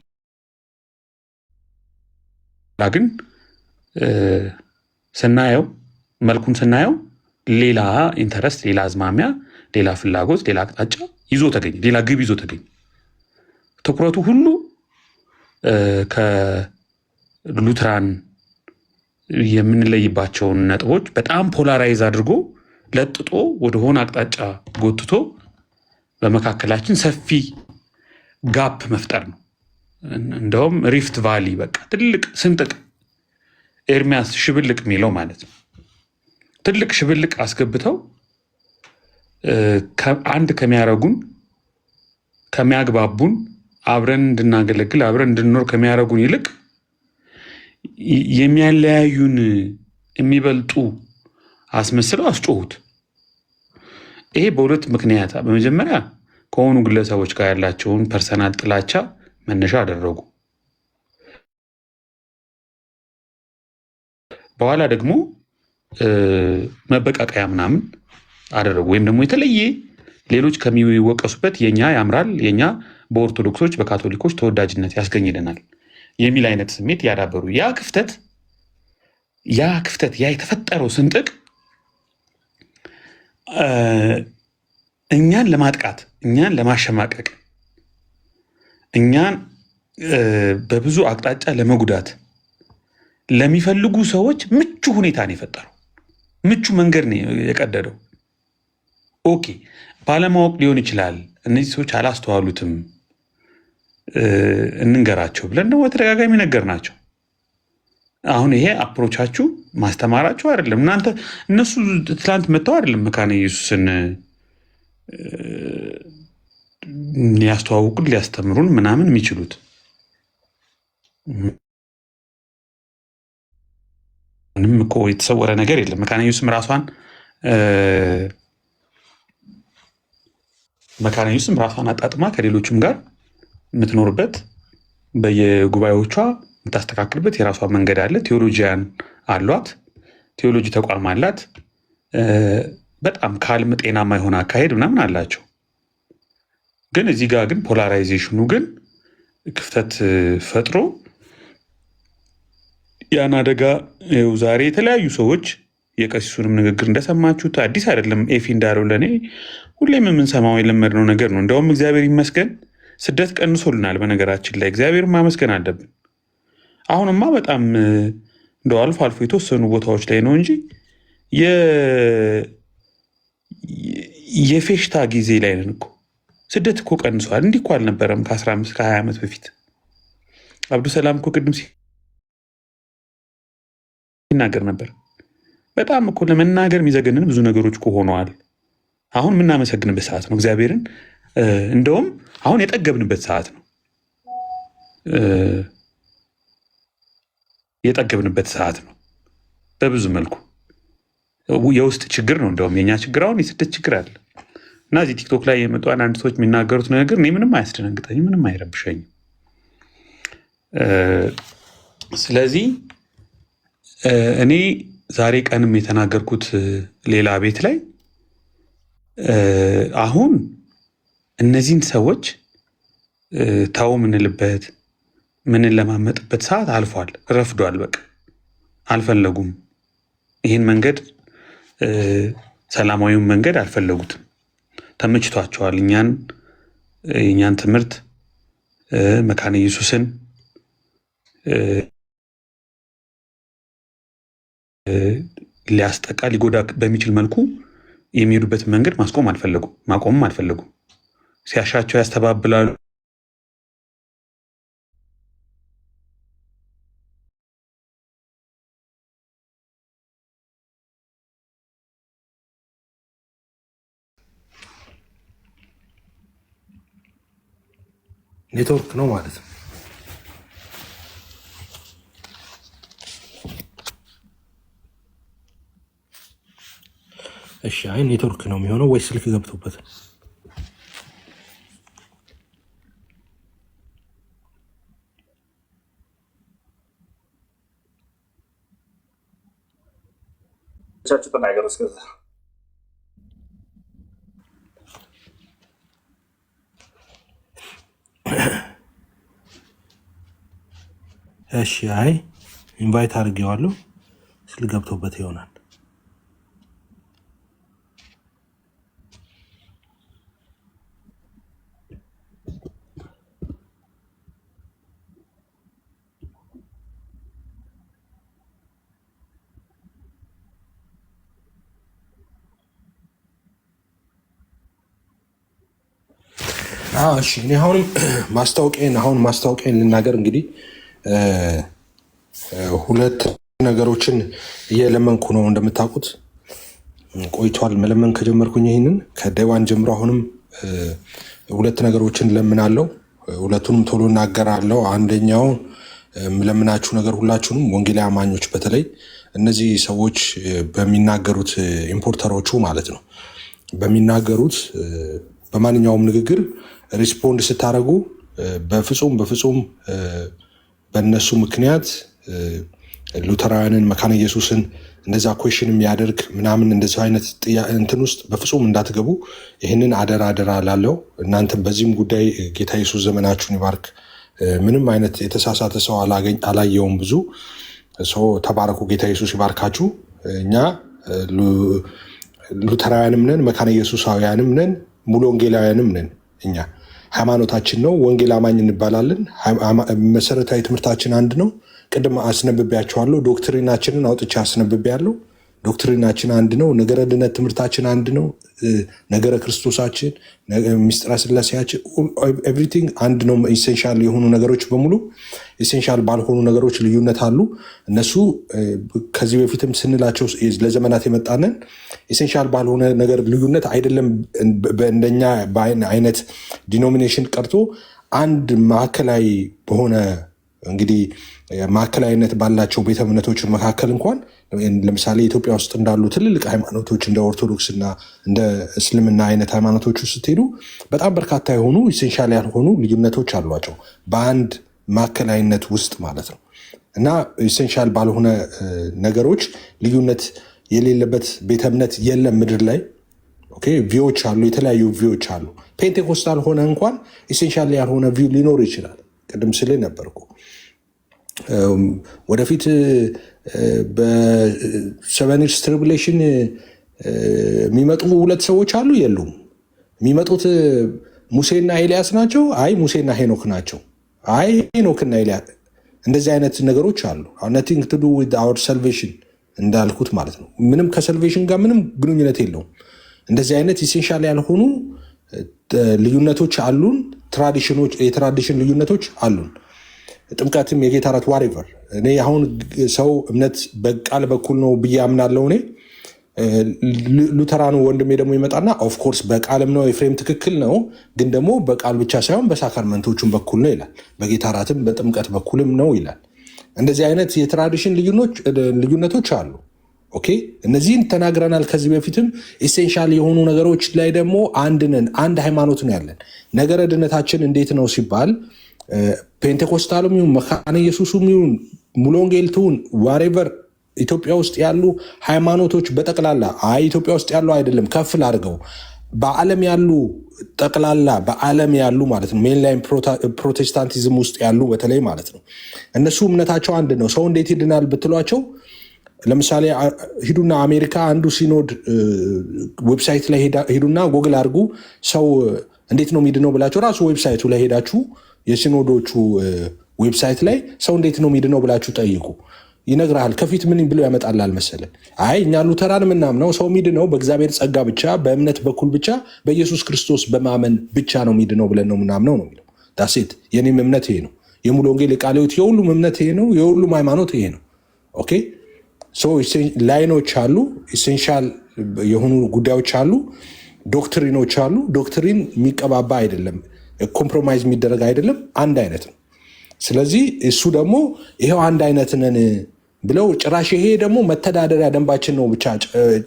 ግን ስናየው መልኩን ስናየው ሌላ ኢንተረስት፣ ሌላ አዝማሚያ፣ ሌላ ፍላጎት፣ ሌላ አቅጣጫ ይዞ ተገኘ፣ ሌላ ግብ ይዞ ተገኘ። ትኩረቱ ሁሉ ከሉትራን የምንለይባቸውን ነጥቦች በጣም ፖላራይዝ አድርጎ ለጥጦ ወደሆነ አቅጣጫ ጎትቶ በመካከላችን ሰፊ ጋፕ መፍጠር ነው። እንደውም ሪፍት ቫሊ በቃ ትልቅ ስንጥቅ፣ ኤርሚያስ ሽብልቅ የሚለው ማለት ነው። ትልቅ ሽብልቅ አስገብተው አንድ ከሚያረጉን ከሚያግባቡን አብረን እንድናገለግል አብረን እንድንኖር ከሚያረጉን ይልቅ የሚያለያዩን የሚበልጡ አስመስለው አስጮሁት። ይሄ በሁለት ምክንያት፣ በመጀመሪያ ከሆኑ ግለሰቦች ጋር ያላቸውን ፐርሰናል ጥላቻ መነሻ አደረጉ። በኋላ ደግሞ መበቃቀያ ምናምን አደረጉ። ወይም ደግሞ የተለየ ሌሎች ከሚወቀሱበት የኛ ያምራል፣ የኛ በኦርቶዶክሶች በካቶሊኮች ተወዳጅነት ያስገኝልናል የሚል አይነት ስሜት ያዳበሩ። ያ ክፍተት ያ የተፈጠረው ስንጥቅ እኛን ለማጥቃት፣ እኛን ለማሸማቀቅ፣ እኛን በብዙ አቅጣጫ ለመጉዳት ለሚፈልጉ ሰዎች ምቹ ሁኔታ ነው የፈጠረው። ምቹ መንገድ ነው የቀደደው። ኦኬ፣ ባለማወቅ ሊሆን ይችላል፣ እነዚህ ሰዎች አላስተዋሉትም፣ እንንገራቸው ብለን ደግሞ በተደጋጋሚ ነገር ናቸው። አሁን ይሄ አፕሮቻችሁ ማስተማራችሁ አይደለም። እናንተ እነሱ ትላንት መጥተው አይደለም መካነ ኢየሱስን ሊያስተዋውቁን ሊያስተምሩን ምናምን የሚችሉት። ምንም እኮ የተሰወረ ነገር የለም። መካነ ኢየሱስም ራሷን አጣጥማ ከሌሎችም ጋር የምትኖርበት በየጉባኤዎቿ የምታስተካክልበት የራሷ መንገድ አለ። ቴዎሎጂያን አሏት፣ ቴዎሎጂ ተቋም አላት። በጣም ካልም ጤናማ የሆነ አካሄድ ምናምን አላቸው። ግን እዚህ ጋር ግን ፖላራይዜሽኑ ግን ክፍተት ፈጥሮ ያን አደጋ ይኸው ዛሬ የተለያዩ ሰዎች የቀሲሱንም ንግግር እንደሰማችሁት አዲስ አይደለም። ኤፊ እንዳለው ለእኔ ሁሌም የምንሰማው የለመድነው ነገር ነው። እንደውም እግዚአብሔር ይመስገን ስደት ቀንሶልናል። በነገራችን ላይ እግዚአብሔር ማመስገን አለብን። አሁንማ በጣም እንደው አልፎ አልፎ የተወሰኑ ቦታዎች ላይ ነው እንጂ የፌሽታ ጊዜ ላይ ነን እኮ። ስደት እኮ ቀንሷል። እንዲህ እኮ አልነበረም ከ15 ከ20 ዓመት በፊት። አብዱሰላም እኮ ቅድም ሲናገር ነበር። በጣም እኮ ለመናገር የሚዘገንን ብዙ ነገሮች እኮ ሆነዋል። አሁን የምናመሰግንበት ሰዓት ነው እግዚአብሔርን። እንደውም አሁን የጠገብንበት ሰዓት ነው። የጠገብንበት ሰዓት ነው በብዙ መልኩ። የውስጥ ችግር ነው እንደውም የኛ ችግር። አሁን የስደት ችግር አለ እና እዚህ ቲክቶክ ላይ የመጡ አንዳንድ ሰዎች የሚናገሩት ነገር እኔ ምንም አያስደነግጠኝም፣ ምንም አይረብሸኝም። ስለዚህ እኔ ዛሬ ቀንም የተናገርኩት ሌላ ቤት ላይ አሁን እነዚህን ሰዎች ታው ምንልበት ምንለማመጥበት ሰዓት አልፏል፣ ረፍዷል። በቃ አልፈለጉም። ይህን መንገድ ሰላማዊውን መንገድ አልፈለጉትም። ተመችቷቸዋል። የእኛን ትምህርት መካነ ኢየሱስን ሊያስጠቃ ሊጎዳ በሚችል መልኩ የሚሄዱበት መንገድ ማቆምም አልፈለጉም። ሲያሻቸው ያስተባብላሉ። ኔትወርክ ነው ማለት ነው። እሺ፣ አይ ኔትወርክ ነው የሚሆነው ወይ ስልክ ገብቶበት? ተናገሩ እስከዛ። እሺ፣ አይ ኢንቫይት አድርጌዋለሁ ስልክ ገብቶበት ይሆናል። እሺ እኔ አሁንም ማስታወቂያን ልናገር። እንግዲህ ሁለት ነገሮችን እየለመንኩ ነው። እንደምታውቁት ቆይቷል መለመን ከጀመርኩኝ ይህንን ከደዋን ጀምሮ አሁንም ሁለት ነገሮችን ለምናለው። ሁለቱንም ቶሎ እናገራለሁ። አንደኛው ለምናችሁ ነገር ሁላችሁንም ወንጌላዊ አማኞች በተለይ እነዚህ ሰዎች በሚናገሩት ኢምፖርተሮቹ ማለት ነው በሚናገሩት በማንኛውም ንግግር ሪስፖንድ ስታደርጉ በፍጹም በእነሱ ምክንያት ሉተራውያንን መካነ ኢየሱስን እንደዛ ኩዌሽን የሚያደርግ ምናምን እንደዚህ አይነት እንትን ውስጥ በፍጹም እንዳትገቡ ይህንን አደራ ላለው። እናንተም በዚህም ጉዳይ ጌታ ኢየሱስ ዘመናችሁን ይባርክ። ምንም አይነት የተሳሳተ ሰው አላየውም። ብዙ ሰው ተባረኩ። ጌታ ኢየሱስ ይባርካችሁ። እኛ ሉተራውያንም ነን፣ መካነ ኢየሱሳውያንም ነን፣ ሙሉ ወንጌላውያንም ነን። እኛ ሃይማኖታችን ነው፣ ወንጌል አማኝ እንባላለን። መሰረታዊ ትምህርታችን አንድ ነው። ቅድም አስነብቤያቸዋለሁ። ዶክትሪናችንን አውጥቼ አስነብቤያለሁ። ዶክትሪናችን አንድ ነው። ነገረ ድነት ትምህርታችን አንድ ነው። ነገረ ክርስቶሳችን፣ ሚስጥረ ስላሴያችን ኤቭሪቲንግ አንድ ነው። ኢሴንሻል የሆኑ ነገሮች በሙሉ ኢሴንሻል ባልሆኑ ነገሮች ልዩነት አሉ። እነሱ ከዚህ በፊትም ስንላቸው ለዘመናት የመጣነን ኢሴንሻል ባልሆነ ነገር ልዩነት አይደለም። በእንደኛ አይነት ዲኖሚኔሽን ቀርቶ አንድ ማዕከላዊ በሆነ እንግዲህ ማዕከላዊነት ባላቸው ቤተ እምነቶች መካከል እንኳን ለምሳሌ ኢትዮጵያ ውስጥ እንዳሉ ትልልቅ ሃይማኖቶች እንደ ኦርቶዶክስና እንደ እስልምና አይነት ሃይማኖቶች ውስጥ ስትሄዱ በጣም በርካታ የሆኑ ኢሴንሻል ያልሆኑ ልዩነቶች አሏቸው በአንድ ማዕከላዊነት ውስጥ ማለት ነው። እና ኢሴንሻል ባልሆነ ነገሮች ልዩነት የሌለበት ቤተ እምነት የለም ምድር ላይ። ኦኬ ቪዎች አሉ፣ የተለያዩ ቪዎች አሉ። ፔንቴኮስታል ሆነ እንኳን ኢሴንሻል ያልሆነ ቪው ሊኖር ይችላል። ቅድም ስል ነበርኩ ወደፊት በ7 years ትሪቡሌሽን የሚመጡ ሁለት ሰዎች አሉ የሉም? የሚመጡት ሙሴና ኤልያስ ናቸው? አይ ሙሴና ሄኖክ ናቸው። አይ ሄኖክና ኤልያስ። እንደዚህ አይነት ነገሮች አሉ። nothing to do with our salvation እንዳልኩት ማለት ነው። ምንም ከሰልቬሽን ጋር ምንም ግንኙነት የለውም። እንደዚህ አይነት ኢሴንሻል ያልሆኑ ልዩነቶች አሉን። የትራዲሽን ልዩነቶች አሉን። ጥምቀትም የጌታ እራት ዋሬቨር። እኔ አሁን ሰው እምነት በቃል በኩል ነው ብዬ አምናለሁ። እኔ ሉተራኑ ወንድሜ ደግሞ ይመጣና ኦፍኮርስ በቃልም ነው ኤፍሬም ትክክል ነው፣ ግን ደግሞ በቃል ብቻ ሳይሆን በሳክራመንቶቹም በኩል ነው ይላል። በጌታ እራትም በጥምቀት በኩልም ነው ይላል። እንደዚህ አይነት የትራዲሽን ልዩነቶች አሉ። ኦኬ እነዚህን ተናግረናል ከዚህ በፊትም። ኢሴንሻል የሆኑ ነገሮች ላይ ደግሞ አንድ ነን፣ አንድ ሃይማኖት ነው ያለን። ነገረ ድነታችን እንዴት ነው ሲባል ፔንቴኮስታሉም ይሁን መካነ ኢየሱስም ይሁን ሙሉ ወንጌል ትሁን ዋሬቨር ኢትዮጵያ ውስጥ ያሉ ሃይማኖቶች በጠቅላላ ኢትዮጵያ ውስጥ ያሉ አይደለም፣ ከፍ አድርገው በዓለም ያሉ ጠቅላላ በዓለም ያሉ ማለት ነው። ሜንላይን ፕሮቴስታንቲዝም ውስጥ ያሉ በተለይ ማለት ነው። እነሱ እምነታቸው አንድ ነው። ሰው እንዴት ይድናል ብትሏቸው ለምሳሌ ሂዱና አሜሪካ አንዱ ሲኖድ ዌብሳይት ላይ ሂዱና ጎግል አድርጉ ሰው እንዴት ነው የሚድነው ብላቸው ራሱ ዌብሳይቱ ላይ ሄዳችሁ የሲኖዶቹ ዌብሳይት ላይ ሰው እንዴት ነው የሚድነው ብላችሁ ጠይቁ፣ ይነግራል። ከፊት ምን ብሎ ያመጣላል መሰለ? አይ እኛ ሉተራን ምናምነው ሰው የሚድነው በእግዚአብሔር ጸጋ ብቻ በእምነት በኩል ብቻ በኢየሱስ ክርስቶስ በማመን ብቻ ነው የሚድነው ብለን ነው ምናምነው ነው የሚለው። ዳሴት የኔም እምነት ይሄ ነው። የሙሉ ወንጌል የቃለ ሕይወት የሁሉም እምነት ይሄ ነው። የሁሉም ሃይማኖት ይሄ ነው። ኦኬ ላይኖች አሉ፣ ኢሴንሻል የሆኑ ጉዳዮች አሉ፣ ዶክትሪኖች አሉ። ዶክትሪን የሚቀባባ አይደለም፣ ኮምፕሮማይዝ የሚደረግ አይደለም፣ አንድ አይነት ነው። ስለዚህ እሱ ደግሞ ይሄው አንድ አይነት ነን ብለው ጭራሽ ይሄ ደግሞ መተዳደሪያ ደንባችን ነው ብቻ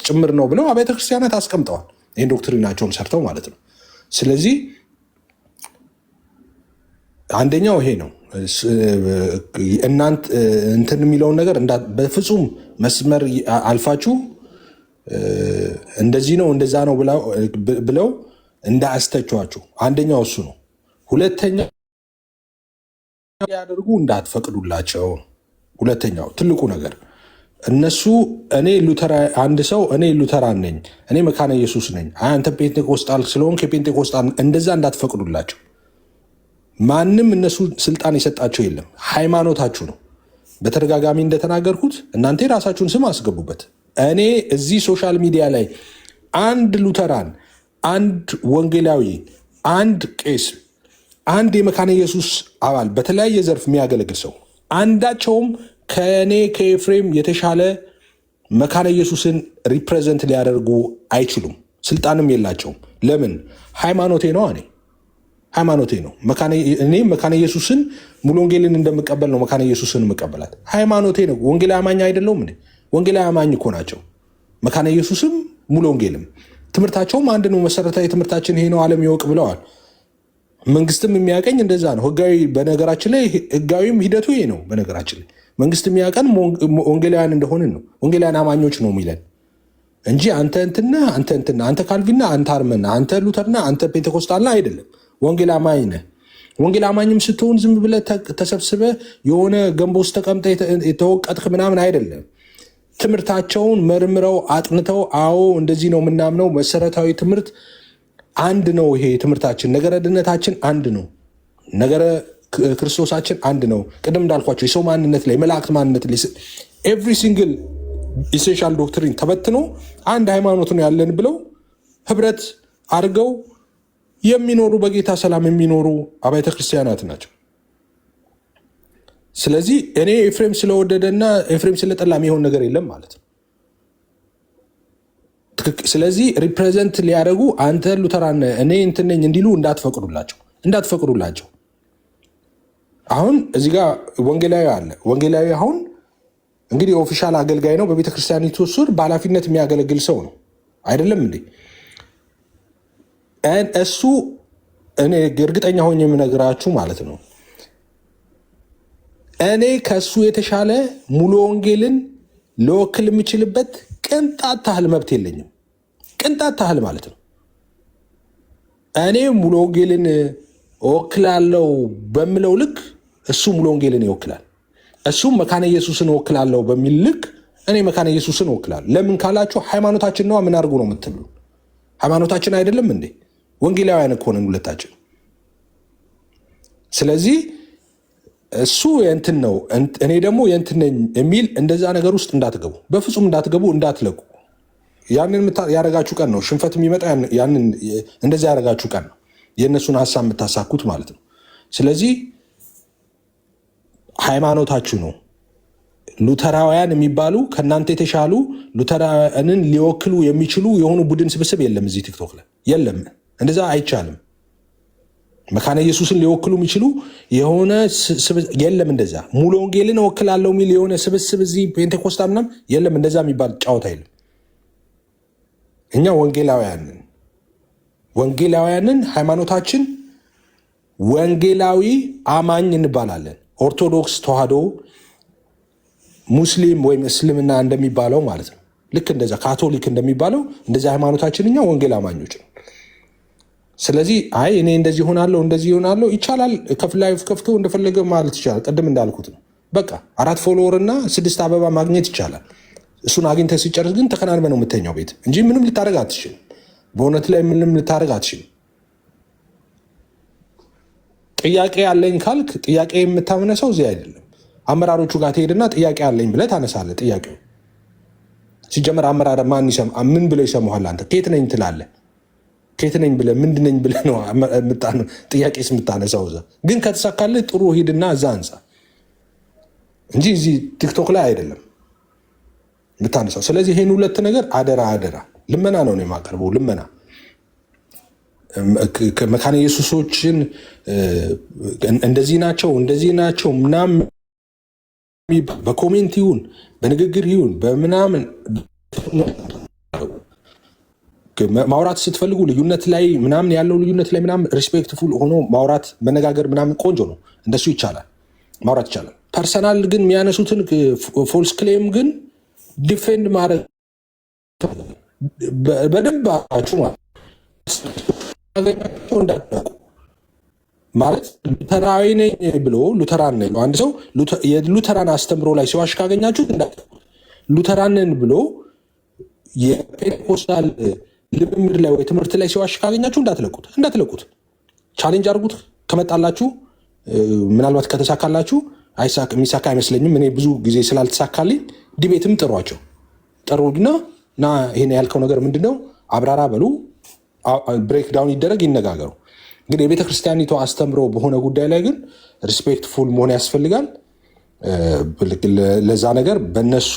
ጭምር ነው ብለው አብያተ ክርስቲያናት አስቀምጠዋል። ይህን ዶክትሪናቸውን ሰርተው ማለት ነው። ስለዚህ አንደኛው ይሄ ነው። እናንተ እንትን የሚለውን ነገር በፍጹም መስመር አልፋችሁ እንደዚህ ነው እንደዛ ነው ብለው እንዳያስተቿችሁ። አንደኛው እሱ ነው። ሁለተኛ ያደርጉ እንዳትፈቅዱላቸው። ሁለተኛው ትልቁ ነገር እነሱ አንድ ሰው እኔ ሉተራን ነኝ፣ እኔ መካነ ኢየሱስ ነኝ፣ አንተ ፔንቴኮስጣል ስለሆንክ የፔንቴኮስጣል እንደዛ እንዳትፈቅዱላቸው። ማንም እነሱ ስልጣን የሰጣቸው የለም። ሃይማኖታችሁ ነው። በተደጋጋሚ እንደተናገርኩት እናንተ የራሳችሁን ስም አስገቡበት። እኔ እዚህ ሶሻል ሚዲያ ላይ አንድ ሉተራን፣ አንድ ወንጌላዊ፣ አንድ ቄስ አንድ የመካነ ኢየሱስ አባል በተለያየ ዘርፍ የሚያገለግል ሰው አንዳቸውም ከእኔ ከኤፍሬም የተሻለ መካነ ኢየሱስን ሪፕሬዘንት ሊያደርጉ አይችሉም፣ ስልጣንም የላቸውም። ለምን? ሃይማኖቴ ነው። እኔ ሃይማኖቴ ነው። እኔ መካነ ኢየሱስን ሙሉ ወንጌልን እንደምቀበል ነው መካነ ኢየሱስን የምቀበላት። ሃይማኖቴ ነው። ወንጌላዊ አማኝ አይደለሁም እንዴ? ወንጌላዊ አማኝ እኮ ናቸው መካነ ኢየሱስም ሙሉ ወንጌልም። ትምህርታቸውም አንድ ነው። መሰረታዊ ትምህርታችን ይሄ ነው፣ ዓለም ይወቅ ብለዋል። መንግስትም የሚያቀኝ እንደዛ ነው። ህጋዊ በነገራችን ላይ ህጋዊም ሂደቱ ይሄ ነው። በነገራችን ላይ መንግስት የሚያቀን ወንጌላውያን እንደሆንን ነው። ወንጌላውያን አማኞች ነው የሚለን እንጂ አንተ እንትና አንተ እንትና አንተ ካልቪና አንተ አርመና አንተ ሉተርና አንተ ፔንቴኮስታልና አይደለም። ወንጌል አማኝ ነህ። ወንጌል አማኝም ስትሆን ዝም ብለህ ተሰብስበህ የሆነ ገንቦ ውስጥ ተቀምጠህ የተወቀጥክ ምናምን አይደለም። ትምህርታቸውን መርምረው አጥንተው አዎ እንደዚህ ነው የምናምነው፣ መሰረታዊ ትምህርት አንድ ነው፣ ይሄ ትምህርታችን ነገረ ድነታችን አንድ ነው፣ ነገረ ክርስቶሳችን አንድ ነው። ቅድም እንዳልኳቸው የሰው ማንነት ላይ መላእክት ማንነት ላይ ኤቭሪ ሲንግል ኢሴንሻል ዶክትሪን ተበትኖ አንድ ሃይማኖት ነው ያለን ብለው ህብረት አድርገው የሚኖሩ በጌታ ሰላም የሚኖሩ አብያተ ክርስቲያናት ናቸው። ስለዚህ እኔ ኤፍሬም ስለወደደና ኤፍሬም ስለጠላ የሚሆን ነገር የለም ማለት ነው። ስለዚህ ሪፕሬዘንት ሊያደርጉ አንተ ሉተራን እኔ እንትን ነኝ እንዲሉ እንዳትፈቅዱላቸው። አሁን እዚህ ጋር ወንጌላዊ አለ። ወንጌላዊ አሁን እንግዲህ ኦፊሻል አገልጋይ ነው፣ በቤተ ክርስቲያኒቱ ስር በኃላፊነት የሚያገለግል ሰው ነው አይደለም እንዴ? እሱ እኔ እርግጠኛ ሆኜ የምነግራችሁ ማለት ነው እኔ ከእሱ የተሻለ ሙሉ ወንጌልን ልወክል የምችልበት ቅንጣት ታህል መብት የለኝም። ቅንጣት ታህል ማለት ነው። እኔ ሙሉ ወንጌልን እወክላለሁ በምለው ልክ እሱ ሙሉ ወንጌልን ይወክላል። እሱም መካነ ኢየሱስን እወክላለሁ በሚል ልክ እኔ መካነ ኢየሱስን እወክላለሁ። ለምን ካላችሁ ሃይማኖታችን ነዋ። ምን አድርጉ ነው የምትሉ? ሃይማኖታችን አይደለም እንዴ? ወንጌላውያን እኮ ነን ሁለታችን። ስለዚህ እሱ የእንትን ነው እኔ ደግሞ የእንትን ነኝ የሚል እንደዛ ነገር ውስጥ እንዳትገቡ፣ በፍጹም እንዳትገቡ፣ እንዳትለቁ። ያንን ያረጋችሁ ቀን ነው ሽንፈት የሚመጣ። ያንን እንደዛ ያረጋችሁ ቀን ነው የእነሱን ሀሳብ የምታሳኩት ማለት ነው። ስለዚህ ሃይማኖታችሁ ነው። ሉተራውያን የሚባሉ ከእናንተ የተሻሉ ሉተራውያንን ሊወክሉ የሚችሉ የሆኑ ቡድን ስብስብ የለም እዚህ ቲክቶክ ላይ የለም። እንደዛ አይቻልም። መካነ ኢየሱስን ሊወክሉ የሚችሉ የሆነ የለም። እንደዛ ሙሉ ወንጌልን እወክላለሁ የሚል የሆነ ስብስብ እዚህ ፔንቴኮስታ ምናምን የለም። እንደዛ የሚባል ጫወታ የለም። እኛ ወንጌላውያንን ሃይማኖታችን ወንጌላዊ አማኝ እንባላለን። ኦርቶዶክስ ተዋህዶ፣ ሙስሊም ወይም እስልምና እንደሚባለው ማለት ነው። ልክ እንደዛ ካቶሊክ እንደሚባለው እንደዛ ሃይማኖታችን እኛ ወንጌል አማኞች ነው። ስለዚህ አይ እኔ እንደዚህ ሆናለሁ እንደዚህ ሆናለሁ ይቻላል። ላይፍ ከፍቶ እንደፈለገ ማለት ይቻላል። ቅድም እንዳልኩት ነው። በቃ 4 ፎሎወር እና 6 አበባ ማግኘት ይቻላል። እሱን አግኝተህ ሲጨርስ ግን ተከናንበህ ነው የምተኛው ቤት እንጂ ምንም ልታደርግ አትችልም። በእውነት ላይ ምንም ልታደርግ አትችልም። ጥያቄ ያለኝ ካልክ ጥያቄ የምታምነሰው እዚህ አይደለም። አመራሮቹ ጋር ትሄድና ጥያቄ ያለኝ ብለህ ታነሳለህ። ጥያቄው ሲጀመር አመራር ምን ብለው ይሰሙሃል? አንተ ከየት ነኝ ትላለህ። ከየት ነኝ ብለህ ምንድን ነኝ ብለህ ነው ጥያቄስ የምታነሳው? እዛ ግን ከተሳካልህ ጥሩ ሂድና እዛ አንሳ እንጂ እዚህ ቲክቶክ ላይ አይደለም የምታነሳው። ስለዚህ ይህን ሁለት ነገር አደራ ልመና ነው የማቀርበው። ልመና መካነ ኢየሱሶችን እንደዚህ ናቸው ምናምን በኮሜንት ይሁን በንግግር ይሁን በምናምን ማውራት ስትፈልጉ ልዩነት ላይ ምናምን ያለው ልዩነት ላይ ምናምን ሪስፔክትፉል ሆኖ ማውራት መነጋገር ምናምን ቆንጆ ነው። እንደሱ ይቻላል፣ ማውራት ይቻላል። ፐርሰናል ግን የሚያነሱትን ፎልስ ክሌም ግን ዲፌንድ ማድረግ በደንብ አችሁ ማለት ሉተራዊ ነኝ ብሎ ሉተራን ነኝ አንድ ሰው የሉተራን አስተምሮ ላይ ሲዋሽ ካገኛችሁት እንዳትለቁት። ሉተራንን ብሎ የፔንቴኮስታል ልምምድ ላይ ወይ ትምህርት ላይ ሲዋሽ ካገኛችሁ እንዳትለቁት። ቻሌንጅ አድርጉት። ከመጣላችሁ ምናልባት ከተሳካላችሁ የሚሳካ አይመስለኝም። እኔ ብዙ ጊዜ ስላልተሳካልኝ ዲቤትም ጥሩና ይሄን ያልከው ነገር ምንድነው አብራራ በሉ፣ ብሬክ ዳውን ይደረግ፣ ይነጋገሩ። እንግዲህ የቤተ ክርስቲያኒቷ አስተምሮ በሆነ ጉዳይ ላይ ግን ሪስፔክትፉል መሆን ያስፈልጋል። ለዛ ነገር በእነሱ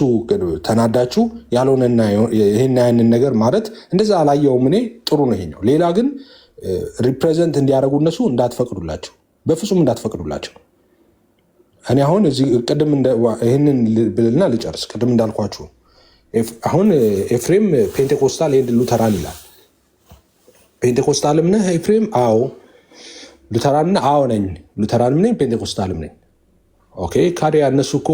ተናዳችሁ ያልሆነና ይህን ያንን ነገር ማለት እንደዛ አላየውም እኔ ጥሩ ነው ይሄኛው። ሌላ ግን ሪፕሬዘንት እንዲያደርጉ እነሱ እንዳትፈቅዱላቸው፣ በፍጹም እንዳትፈቅዱላቸው። እኔ አሁን እዚህ ቅድም ይህንን ብልና ልጨርስ። ቅድም እንዳልኳችሁ አሁን ኤፍሬም ፔንቴኮስታል ኤንድ ሉተራን ይላል። ፔንቴኮስታልም ነህ ኤፍሬም? አዎ። ሉተራን ነህ? አዎ ነኝ። ሉተራንም ነኝ ፔንቴኮስታልም ነኝ። ኦኬ። ካዲያ እነሱ እኮ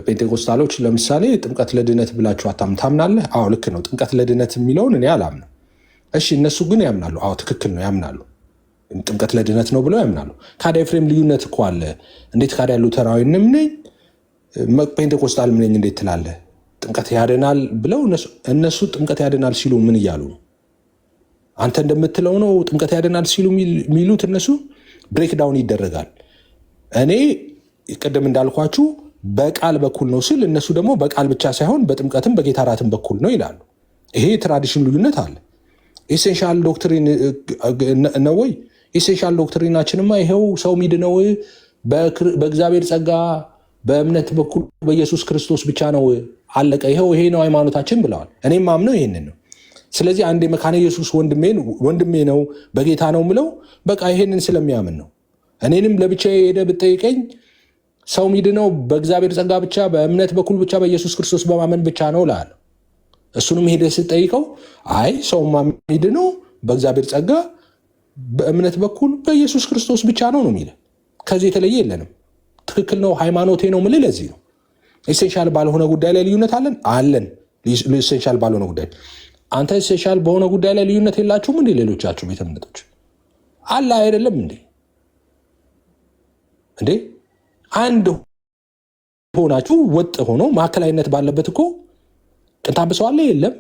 ፔንቴኮስታሎች ለምሳሌ ጥምቀት ለድነት ብላችሁ ታምናለህ? አዎ ልክ ነው። ጥምቀት ለድነት የሚለውን እኔ አላምንም። እሺ እነሱ ግን ያምናሉ። አዎ ትክክል ነው፣ ያምናሉ። ጥምቀት ለድነት ነው ብለው ያምናሉ። ካዲያ ኤፍሬም ልዩነት እኮ አለ። እንዴት ካዲያ ሉተራዊንም ነኝ ፔንቴኮስታልም ነኝ እንዴት ትላለህ? ጥምቀት ያድናል ብለው እነሱ ጥምቀት ያድናል ሲሉ ምን እያሉ ነው? አንተ እንደምትለው ነው ጥምቀት ያድናል ሲሉ የሚሉት እነሱ ብሬክዳውን ይደረጋል። እኔ ቅድም እንዳልኳችሁ በቃል በኩል ነው ስል እነሱ ደግሞ በቃል ብቻ ሳይሆን በጥምቀትም በጌታ እራትም በኩል ነው ይላሉ። ይሄ የትራዲሽን ልዩነት አለ። ኤሴንሻል ዶክትሪን ነው ወይ? ኤሴንሻል ዶክትሪናችንማ ይሄው ሰው ሚድነው በእግዚአብሔር ጸጋ በእምነት በኩል በኢየሱስ ክርስቶስ ብቻ ነው፣ አለቀ። ይሄ ነው ሃይማኖታችን ብለዋል። እኔም ማምነው ይሄንን ነው። ስለዚህ አንድ የመካነ ኢየሱስ ወንድሜ ነው በጌታ ነው ምለው በቃ ይሄንን ስለሚያምን ነው። እኔንም ለብቻ ሄደ ብጠይቀኝ ሰው ሚድነው በእግዚአብሔር ጸጋ ብቻ በእምነት በኩል ብቻ በኢየሱስ ክርስቶስ በማመን ብቻ ነው እላለሁ። እሱንም ሄደ ስጠይቀው አይ ሰው ሚድነው በእግዚአብሔር ጸጋ በእምነት በኩል በኢየሱስ ክርስቶስ ብቻ ነው ነው የሚለው። ከዚህ የተለየ የለንም። ትክክል ነው፣ ሃይማኖቴ ነው ምልህ ለዚህ ነው። ኢሴንሻል ባልሆነ ጉዳይ ላይ ልዩነት አለን። ኢሴንሻል ባልሆነ ጉዳይ አንተ ኢሴንሻል በሆነ ጉዳይ ላይ ልዩነት የላችሁም እንዴ? ሌሎቻችሁ ቤተ እምነቶች አለ አይደለም እንዴ? አንድ ሆናችሁ ወጥ ሆኖ ማዕከላዊነት ባለበት እኮ ቅንታብሰው አለ የለም?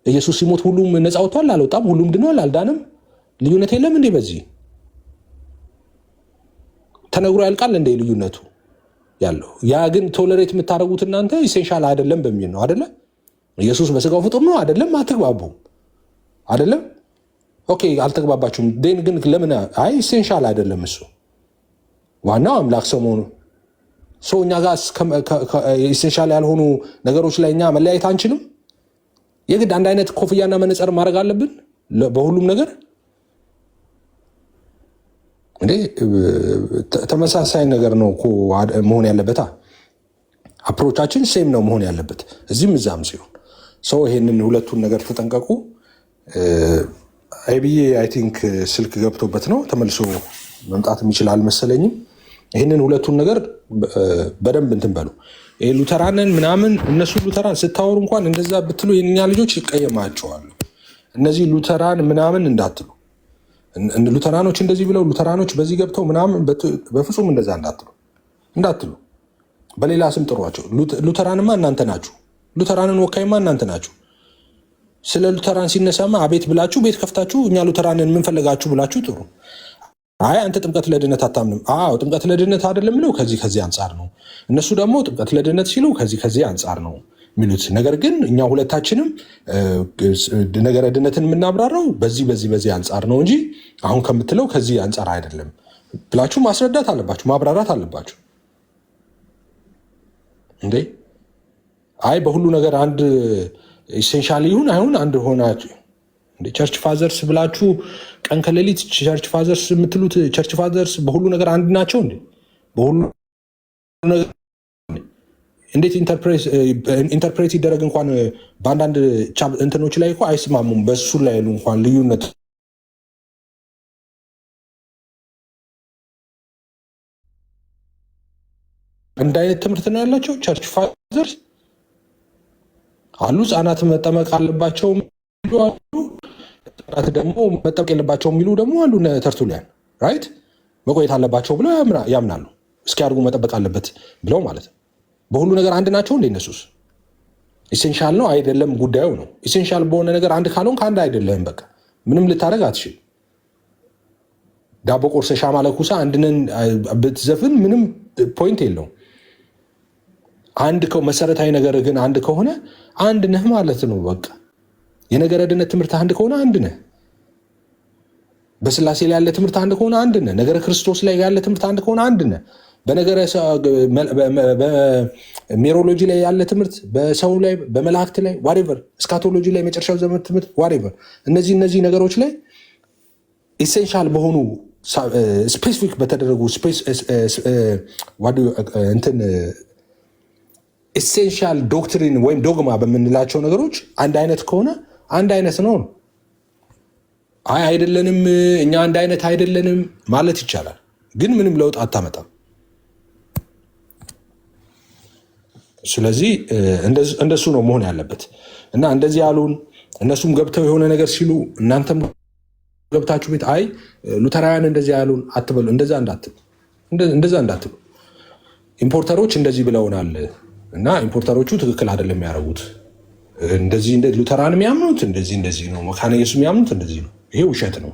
ኢየሱስ ሲሞት ሁሉም ነፃ ወጥቷል አልወጣም? ሁሉም ድኗል አልዳንም? ልዩነት የለም እንዴ? በዚህ ተነግሮ ያልቃል እንዴ ልዩነቱ ያለው? ያ ግን ቶለሬት የምታደርጉት እናንተ ኢሴንሻል አይደለም በሚል ነው አይደለ? ኢየሱስ በስጋው ፍጡር ነው አይደለም? አትግባቡም አይደለም? ኦኬ አልተግባባችሁም። ግን ለምን አይ ኢሴንሻል አይደለም እሱ ዋናው አምላክ ሰው መሆኑ ሰው እኛ ጋር ኢሴንሻል ያልሆኑ ነገሮች ላይ እኛ መለያየት አንችልም። የግድ አንድ አይነት ኮፍያና መነጽር ማድረግ አለብን በሁሉም ነገር እንዴ? ተመሳሳይ ነገር ነው እኮ መሆን ያለበት። አፕሮቻችን ሴም ነው መሆን ያለበት እዚህም እዛም ሲሆን ሰው ይሄንን ሁለቱን ነገር ተጠንቀቁ። አይብዬ አይ ቲንክ ስልክ ገብቶበት ነው ተመልሶ መምጣት የሚችል አልመሰለኝም። ይህንን ሁለቱን ነገር በደንብ እንትን በሉ። ይሄ ሉተራንን ምናምን እነሱ ሉተራን ስታወሩ እንኳን እንደዛ ብትሉ የኛ ልጆች ይቀየማቸዋሉ። እነዚህ ሉተራን ምናምን እንዳትሉ፣ ሉተራኖች እንደዚህ ብለው ሉተራኖች በዚህ ገብተው ምናምን በፍጹም እንደዛ እንዳትሉ። በሌላ ስም ጥሯቸው። ሉተራንማ እናንተ ናችሁ። ሉተራንን ወካይማ እናንተ ናችሁ። ስለ ሉተራን ሲነሳማ አቤት ብላችሁ ቤት ከፍታችሁ እኛ ሉተራንን የምንፈልጋችሁ ብላችሁ ጥሩ። አይ አንተ ጥምቀት ለድነት አታምንም። አዎ ጥምቀት ለድነት አይደለም ነው ከዚህ አንጻር ነው። እነሱ ደግሞ ጥምቀት ለድነት ሲሉ ከዚህ አንጻር ነው የሚሉት። ነገር ግን እኛ ሁለታችንም ነገረ ድነትን የምናብራራው በዚህ አንጻር ነው እንጂ አሁን ከምትለው ከዚህ አንጻር አይደለም ብላችሁ ማስረዳት አለባችሁ፣ ማብራራት አለባችሁ። እንዴ አይ በሁሉ ነገር አንድ ኢሴንሻል ይሁን አይሁን አንድ ሆናችሁ ቸርች ፋዘርስ ብላችሁ ቀን ከሌሊት ቸርች ፋዘርስ የምትሉት ቸርች ፋዘርስ በሁሉ ነገር አንድ ናቸው እንዴ? በሁሉ ነገር እንዴት ኢንተርፕሬት ይደረግ እንኳን በአንዳንድ እንትኖች ላይ እኮ አይስማሙም። በሱ ላይ እንኳን ልዩነት አንድ አይነት ትምህርት ነው ያላቸው ቸርች ፋዘርስ አሉ። ህጻናት መጠመቅ አለባቸው አሉ፣ ህጻናት ደግሞ መጠመቅ የለባቸው የሚሉ ደግሞ አሉ። ተርቱሊያን ራይት መቆየት አለባቸው ብለው ያምናሉ። እስኪያድጉ መጠበቅ አለበት ብለው ማለት ነው። በሁሉ ነገር አንድ ናቸው እንደ እነሱስ? ኢሴንሻል ነው አይደለም ጉዳዩ ነው። ኢሴንሻል በሆነ ነገር አንድ ካልሆን ከአንድ አይደለም። በቃ ምንም ልታደርግ አትችል። ዳቦ ቆርሰ ሻማ ለኩሳ አንድነን ብትዘፍን ምንም ፖይንት የለውም። አንድ መሰረታዊ ነገር ግን አንድ ከሆነ አንድ ነህ ማለት ነው። በቃ የነገረ ድነት ትምህርት አንድ ከሆነ አንድ ነህ። በስላሴ ላይ ያለ ትምህርት አንድ ከሆነ አንድ ነህ። ነገረ ክርስቶስ ላይ ያለ ትምህርት አንድ ከሆነ አንድ ነህ። በነገረ ሜሮሎጂ ላይ ያለ ትምህርት፣ በሰው ላይ፣ በመላእክት ላይ ዋሬቨር፣ እስካቶሎጂ ላይ መጨረሻው ዘመን ትምህርት ዋሬቨር፣ እነዚህ ነገሮች ላይ ኢሴንሻል በሆኑ ስፔሲፊክ በተደረጉ ኢሴንሻል ዶክትሪን ወይም ዶግማ በምንላቸው ነገሮች አንድ አይነት ከሆነ አንድ አይነት ነው። አይ አይደለንም፣ እኛ አንድ አይነት አይደለንም ማለት ይቻላል፣ ግን ምንም ለውጥ አታመጣም። ስለዚህ እንደሱ ነው መሆን ያለበት እና እንደዚህ ያሉን እነሱም ገብተው የሆነ ነገር ሲሉ እናንተም ገብታችሁ ቤት አይ ሉተራውያን እንደዚህ ያሉን አትበሉ። እንደዛ እንዳትሉ። ኢምፖርተሮች እንደዚህ ብለውናል እና ኢምፖርተሮቹ ትክክል አይደለም የሚያደርጉት። እንደዚህ ሉተራን የሚያምኑት እንደዚህ ነው፣ መካነ ኢየሱስ የሚያምኑት እንደዚህ ነው። ይሄ ውሸት ነው።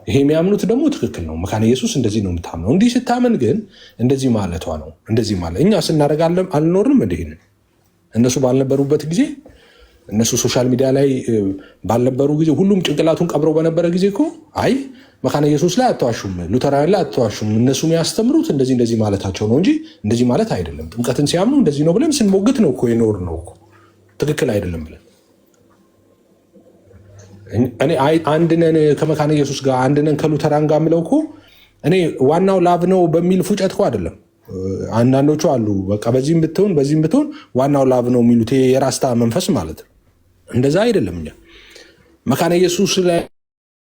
ይሄ የሚያምኑት ደግሞ ትክክል ነው። መካነ ኢየሱስ እንደዚህ ነው የምታምነው። እንዲህ ስታምን ግን እንደዚህ ማለቷ ነው። እንደዚህ ማለት እኛ ስናደርግ አልኖርንም። እንዲህን እነሱ ባልነበሩበት ጊዜ፣ እነሱ ሶሻል ሚዲያ ላይ ባልነበሩ ጊዜ፣ ሁሉም ጭንቅላቱን ቀብረው በነበረ ጊዜ እኮ አይ መካነ ኢየሱስ ላይ አትዋሹም፣ ሉተራውያን ላይ አትዋሹም፣ እነሱ የሚያስተምሩት እንደዚህ ማለታቸው ነው እንጂ እንደዚህ ማለት አይደለም። ጥምቀትን ሲያምኑ እንደዚህ ነው ብለን ስንሞግት ነው እኮ የኖር ነው እኮ ትክክል አይደለም ብለን እኔ አንድነን ከመካነ ኢየሱስ ጋር አንድነን ከሉተራን ጋር ምለው እኮ እኔ ዋናው ላቭ ነው በሚል ፉጨት እኮ አይደለም። አንዳንዶቹ አሉ በቃ በዚህም ብትሆን ዋናው ላቭ ነው የሚሉት የራስታ መንፈስ ማለት ነው። እንደዛ አይደለም። እኛ መካነ ኢየሱስ ላይ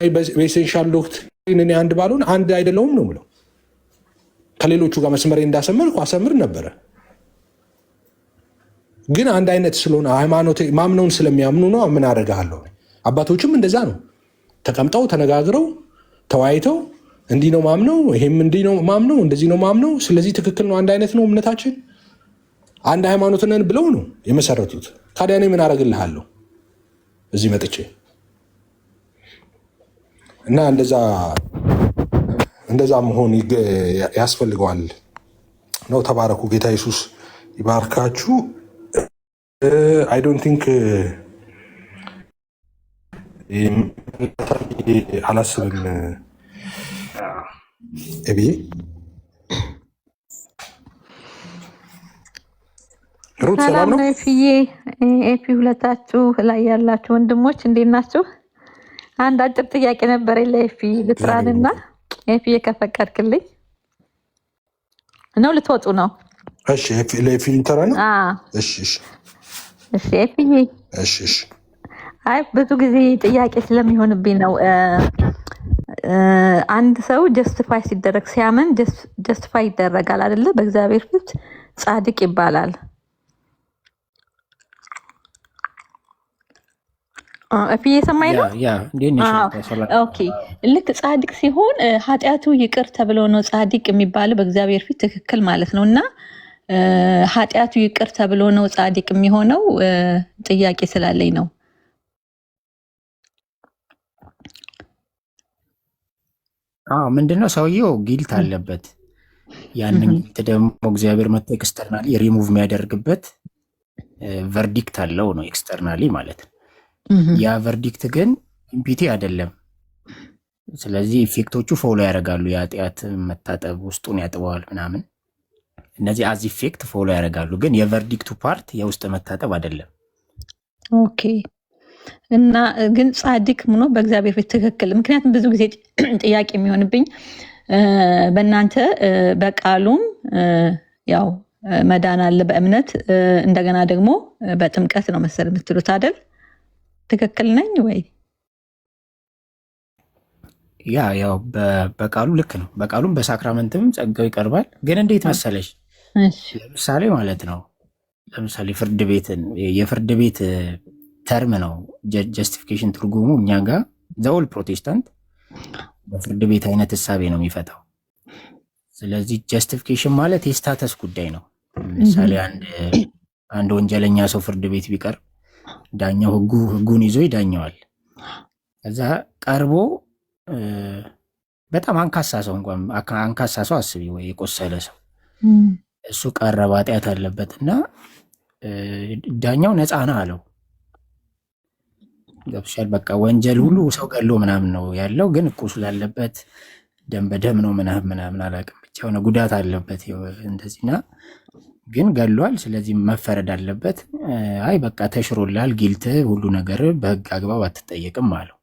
በኤሴንሻል ዶክትሪን እኔ አንድ ባልሆን አንድ አይደለውም ነው ምለው። ከሌሎቹ ጋር መስመሬ እንዳሰመርኩ አሰምር ነበረ፣ ግን አንድ አይነት ስለሆነ ሃይማኖት ማምነውን ስለሚያምኑ ነው። ምን አደርግሃለሁ? አባቶችም እንደዛ ነው። ተቀምጠው ተነጋግረው ተወያይተው እንዲህ ነው ማምነው፣ ይሄም እንዲህ ነው ማምነው፣ እንደዚህ ነው ማምነው፣ ስለዚህ ትክክል ነው፣ አንድ አይነት ነው እምነታችን፣ አንድ ሃይማኖት ነን ብለው ነው የመሰረቱት። ታዲያ እኔ ምን አደርግልሃለሁ እዚህ መጥቼ? እና እንደዛ መሆን ያስፈልገዋል ነው። ተባረኩ። ጌታ ኢየሱስ ይባርካችሁ። አይ ዶንት ቲንክ አላስብም። ኤቢ ሩት ሰላም ነው። ኤፒ ሁለታችሁ ላይ ያላችሁ ወንድሞች እንዴት ናችሁ? አንድ አጭር ጥያቄ ነበር ለኤፒ ልጥራንና ኤፒ የከፈቀድክልኝ ነው። ልትወጡ ነው? እሺ ለኤፒ ልጠራ ነው። እሺ ኤፒ እሺ። አይ ብዙ ጊዜ ጥያቄ ስለሚሆንብኝ ነው። አንድ ሰው ጀስቲፋይ ሲደረግ ሲያምን ጀስቲፋይ ይደረጋል አይደለ? በእግዚአብሔር ፊት ጻድቅ ይባላል። እፊ የሰማኝ ነው። ኦኬ ልክ ጻድቅ ሲሆን ኃጢአቱ ይቅር ተብሎ ነው ጻድቅ የሚባለው በእግዚአብሔር ፊት ትክክል ማለት ነው። እና ኃጢአቱ ይቅር ተብሎ ነው ጻድቅ የሚሆነው። ጥያቄ ስላለኝ ነው። ምንድነው ሰውየው ጊልት አለበት። ያንን ጊልት ደግሞ እግዚአብሔር መጥቶ ኤክስተርናሊ ሪሙቭ የሚያደርግበት ቨርዲክት አለው ነው ኤክስተርናሊ ማለት ነው። ያ ቨርዲክት ግን ኢምፒቲ አይደለም። ስለዚህ ኢፌክቶቹ ፎሎ ያደርጋሉ። የኃጢአት መታጠብ ውስጡን ያጥበዋል ምናምን፣ እነዚህ አዝ ኢፌክት ፎሎ ያደርጋሉ። ግን የቨርዲክቱ ፓርት የውስጥ መታጠብ አይደለም። ኦኬ እና ግን ጻድቅ ሆኖ በእግዚአብሔር ፊት ትክክል። ምክንያቱም ብዙ ጊዜ ጥያቄ የሚሆንብኝ በእናንተ በቃሉም ያው መዳን አለ በእምነት እንደገና ደግሞ በጥምቀት ነው መሰል የምትሉት አይደል? ትክክል ነኝ ወይ? ያው በቃሉ ልክ ነው። በቃሉም በሳክራመንትም ጸጋው ይቀርባል። ግን እንዴት መሰለሽ፣ ለምሳሌ ማለት ነው ለምሳሌ የፍርድ ቤት ተርም ነው ጀስቲፊኬሽን ትርጉሙ እኛ ጋር ዘውል ፕሮቴስታንት በፍርድ ቤት አይነት እሳቤ ነው የሚፈታው። ስለዚህ ጀስቲፊኬሽን ማለት የስታተስ ጉዳይ ነው። ለምሳሌ አንድ ወንጀለኛ ሰው ፍርድ ቤት ቢቀርብ ዳኛው ህጉን ይዞ ይዳኘዋል። ከዛ ቀርቦ በጣም አንካሳ ሰው አስቢ፣ ወይ የቆሰለ ሰው እሱ ቀረበ፣ ኃጢአት አለበት እና ዳኛው ነፃ ነህ አለው። ገብቶሻል። በቃ ወንጀል ሁሉ ሰው ገሎ ምናምን ነው ያለው፣ ግን ቁስል አለበት፣ ደም በደም ነው ምናምን አላውቅም፣ ብቻ የሆነ ጉዳት አለበት እንደዚህና ግን ገሏል። ስለዚህ መፈረድ አለበት። አይ በቃ ተሽሮላል፣ ጊልት ሁሉ ነገር በህግ አግባብ አትጠየቅም አለው።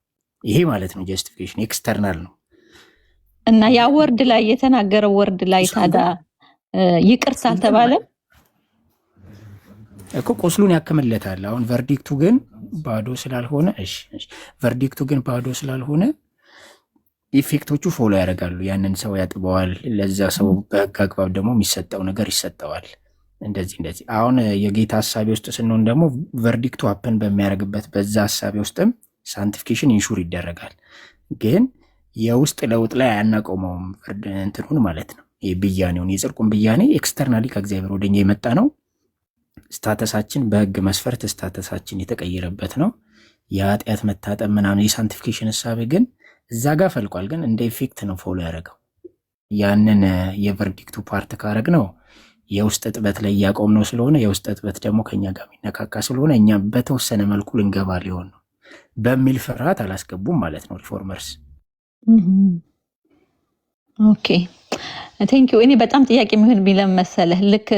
ይሄ ማለት ነው ጀስቲፊኬሽን፣ ኤክስተርናል ነው። እና ያ ወርድ ላይ የተናገረው ወርድ ላይ ታዲያ ይቅርታ አልተባለም እኮ ቁስሉን ያክምለታል። አሁን ቨርዲክቱ ግን ባዶ ስላልሆነ ቨርዲክቱ ግን ባዶ ስላልሆነ ኢፌክቶቹ ፎሎ ያደርጋሉ። ያንን ሰው ያጥበዋል። ለዛ ሰው በህግ አግባብ ደግሞ የሚሰጠው ነገር ይሰጠዋል። እንደዚህ አሁን የጌታ ሀሳቢ ውስጥ ስንሆን ደግሞ ቨርዲክቱ አፕን በሚያደርግበት በዛ ሀሳቢ ውስጥም ሳንቲፊኬሽን ኢንሹር ይደረጋል። ግን የውስጥ ለውጥ ላይ አያናቆመውም እንትኑን ማለት ነው። ብያኔውን የጽድቁን ብያኔ ኤክስተርናሊ ከእግዚአብሔር ወደኛ የመጣ ነው። ስታተሳችን በህግ መስፈርት ስታተሳችን የተቀየረበት ነው። የኃጢአት መታጠብ ምናምን የሳንቲፊኬሽን ሀሳቢ ግን እዛ ጋር ፈልቋል። ግን እንደ ኢፌክት ነው ፎሎ ያደረገው። ያንን የቨርዲክቱ ፓርት ካረግ ነው የውስጥ እጥበት ላይ እያቆም ነው ስለሆነ የውስጥ እጥበት ደግሞ ከኛ ጋር የሚነካካ ስለሆነ እኛ በተወሰነ መልኩ ልንገባ ሊሆን ነው በሚል ፍርሃት አላስገቡም ማለት ነው ሪፎርመርስ። ኦኬ ቴንኪው። እኔ በጣም ጥያቄ የሚሆን ቢለም መሰለህ ልክ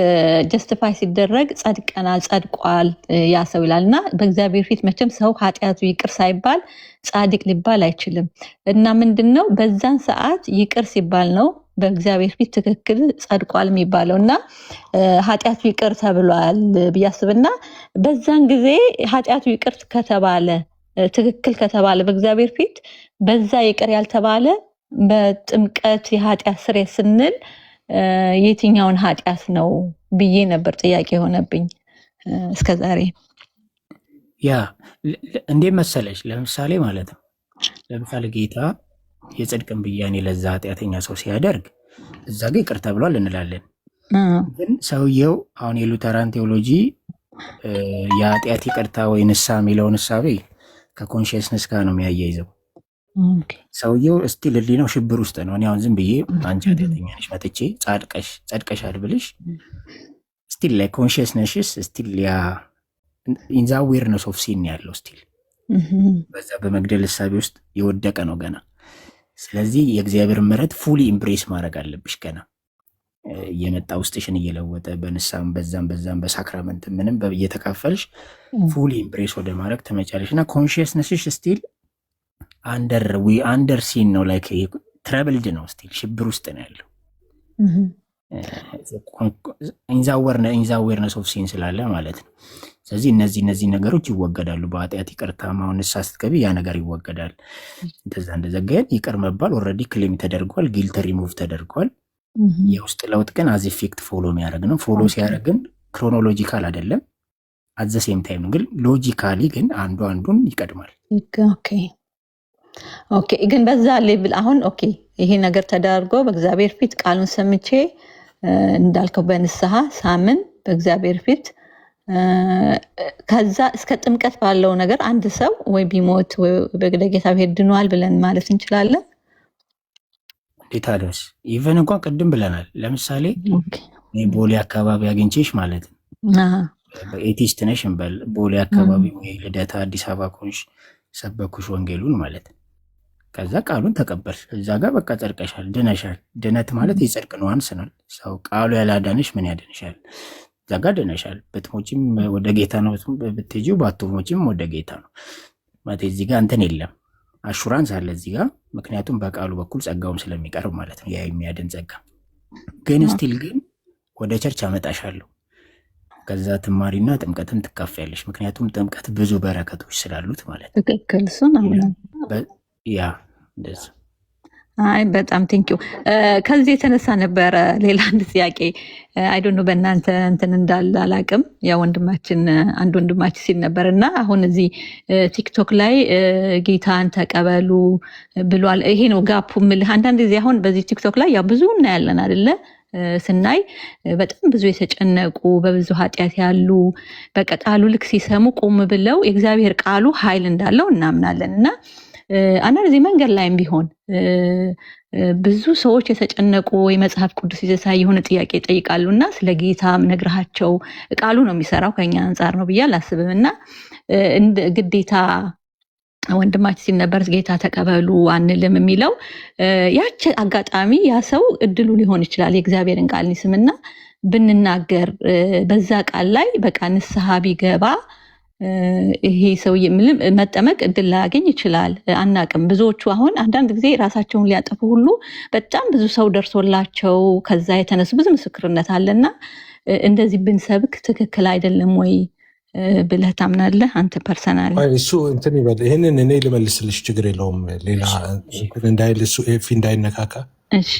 ጀስቲፋይ ሲደረግ ጸድቀናል፣ ጸድቋል ያ ሰው ይላል እና በእግዚአብሔር ፊት መቼም ሰው ኃጢአቱ ይቅር ሳይባል ጻድቅ ሊባል አይችልም። እና ምንድነው በዛን ሰዓት ይቅር ሲባል ነው በእግዚአብሔር ፊት ትክክል ጸድቋል የሚባለው እና ኃጢአቱ ይቅር ተብሏል ብያስብና በዛን ጊዜ ኃጢአቱ ይቅር ከተባለ ትክክል ከተባለ በእግዚአብሔር ፊት በዛ ይቅር ያልተባለ በጥምቀት የኃጢአት ስርየት ስንል የትኛውን ኃጢአት ነው ብዬ ነበር ጥያቄ የሆነብኝ እስከዛሬ። ያ እንዴት መሰለሽ ለምሳሌ ማለት ነው ለምሳሌ ጌታ የጽድቅን ብያኔ ለዛ ኃጢአተኛ ሰው ሲያደርግ እዛ ጋ ይቅር ተብሏል እንላለን። ግን ሰውየው አሁን የሉተራን ቴዎሎጂ የኃጢአት ይቅርታ ወይ ንሳ የሚለውን እሳቤ ከኮንሽስነስ ጋር ነው የሚያያይዘው። ሰውየው እስቲል ህሊናው ሽብር ውስጥ ነው። እኔ አሁን ዝም ብዬ አንቺ ኃጢአተኛ ነሽ መጥቼ ጸድቀሻል ብልሽ ስቲል ላይ ኮንሽስነስስ ስቲል ያ ኢን ዘ አዌርነስ ኦፍ ሲን ያለው ስቲል በዛ በመግደል እሳቤ ውስጥ የወደቀ ነው ገና። ስለዚህ የእግዚአብሔር ምሕረት ፉሊ ኢምብሬስ ማድረግ አለብሽ ገና እየመጣ ውስጥሽን እየለወጠ በንሳም በዛም በሳክራመንት ምንም እየተካፈልሽ ፉሊ ኢምብሬስ ወደ ማድረግ ተመጫለሽ እና ኮንሽስነስሽ ስቲል አንደር ሲን ነው ላይክ ትረብልድ ነው ስቲል ሽብር ውስጥ ነው ያለው። ኢንዛዌርነስ ኦፍ ሲን ስላለ ማለት ነው። ስለዚህ እነዚህ ነገሮች ይወገዳሉ በኃጢአት ይቅርታ ማሁን ንስሐ ስትገቢ ያ ነገር ይወገዳል። እንደዛ ግን ይቅር መባል ኦልሬዲ ክሌም ተደርጓል፣ ጊልት ሪሙቭ ተደርጓል። የውስጥ ለውጥ ግን አዝ ኢፌክት ፎሎ የሚያደርግ ነው። ፎሎ ሲያደርግ ግን ክሮኖሎጂካል አይደለም፣ አዘ ሴም ታይም ግን ሎጂካሊ ግን አንዱ አንዱን ይቀድማል። ኦኬ ግን በዛ ሌቭል አሁን ኦኬ ይሄ ነገር ተደርጎ በእግዚአብሔር ፊት ቃሉን ሰምቼ እንዳልከው በንስሐ ሳምን በእግዚአብሔር ፊት ከዛ እስከ ጥምቀት ባለው ነገር አንድ ሰው ወይ ቢሞት ወይ በጌታ ሄድ ድኗል ብለን ማለት እንችላለን። እንዴት አለስ ኢቨን እንኳን ቅድም ብለናል። ለምሳሌ ቦሌ አካባቢ አግኝቼሽ ማለት ነው ኤቲስት ነሽ እንበል ቦሌ አካባቢ ወይ ልደታ አዲስ አበባ ኮንሽ ሰበኩሽ ወንጌሉን ማለት ከዛ ቃሉን ተቀበልሽ እዛ ጋር በቃ ጸድቀሻል፣ ድነሻል። ድነት ማለት የጽድቅ ነው አንስናል። ሰው ቃሉ ያላዳንሽ ምን ያድንሻል? እዛ ጋር ድነሻል። ብትሞቺም ወደ ጌታ ነው፣ ብትሄጂው ባትሞቺም ወደ ጌታ ነው ማለት እዚህ ጋር እንትን የለም አሹራንስ አለ እዚህ ጋር ምክንያቱም በቃሉ በኩል ጸጋውም ስለሚቀርብ ማለት ነው ያ የሚያድን ጸጋ። ግን ስቲል ግን ወደ ቸርች አመጣሻለሁ ከዛ ትማሪና ጥምቀትም ትካፈያለሽ። ምክንያቱም ጥምቀት ብዙ በረከቶች ስላሉት ማለት ነው። ትክክል እሱን ያ እንደዛ። አይ በጣም ቴንኪው። ከዚህ የተነሳ ነበረ ሌላ አንድ ጥያቄ አይ ዶንት ኖ በእናንተ እንትን እንዳለ አላቅም። ያ ወንድማችን አንድ ወንድማችን ሲል ነበር እና አሁን እዚህ ቲክቶክ ላይ ጌታን ተቀበሉ ብሏል። ይሄ ነው ጋፑ ምልህ። አንዳንድ ጊዜ አሁን በዚህ ቲክቶክ ላይ ያው ብዙ እናያለን አይደለ? ስናይ በጣም ብዙ የተጨነቁ በብዙ ኃጢአት ያሉ በቃ ቃሉ ልክ ሲሰሙ ቆም ብለው የእግዚአብሔር ቃሉ ኃይል እንዳለው እናምናለን እና አንዳንድ ጊዜ መንገድ ላይም ቢሆን ብዙ ሰዎች የተጨነቁ ወይ መጽሐፍ ቅዱስ ይዘሳይ የሆነ ጥያቄ ይጠይቃሉ እና ስለ ጌታ ነግራቸው ቃሉ ነው የሚሰራው ከኛ አንጻር ነው ብዬ አላስብም እና ግዴታ ወንድማችን ሲል ነበር ጌታ ተቀበሉ አንልም የሚለው ያች አጋጣሚ ያ ሰው እድሉ ሊሆን ይችላል የእግዚአብሔርን ቃል ስምና ብንናገር በዛ ቃል ላይ በቃ ንስሐ ቢገባ ይሄ ሰው መጠመቅ እድል ላያገኝ ይችላል። አናቅም። ብዙዎቹ አሁን አንዳንድ ጊዜ ራሳቸውን ሊያጠፉ ሁሉ በጣም ብዙ ሰው ደርሶላቸው ከዛ የተነሱ ብዙ ምስክርነት አለና እንደዚህ ብንሰብክ ትክክል አይደለም ወይ ብለህ ታምናለህ አንተ ፐርሰናሊ? እሱ እንትን ይበል። ይህንን እኔ ልመልስልሽ፣ ችግር የለውም። ሌላ እንትን እንዳይል እሱ ኤፊ እንዳይነካካ እሺ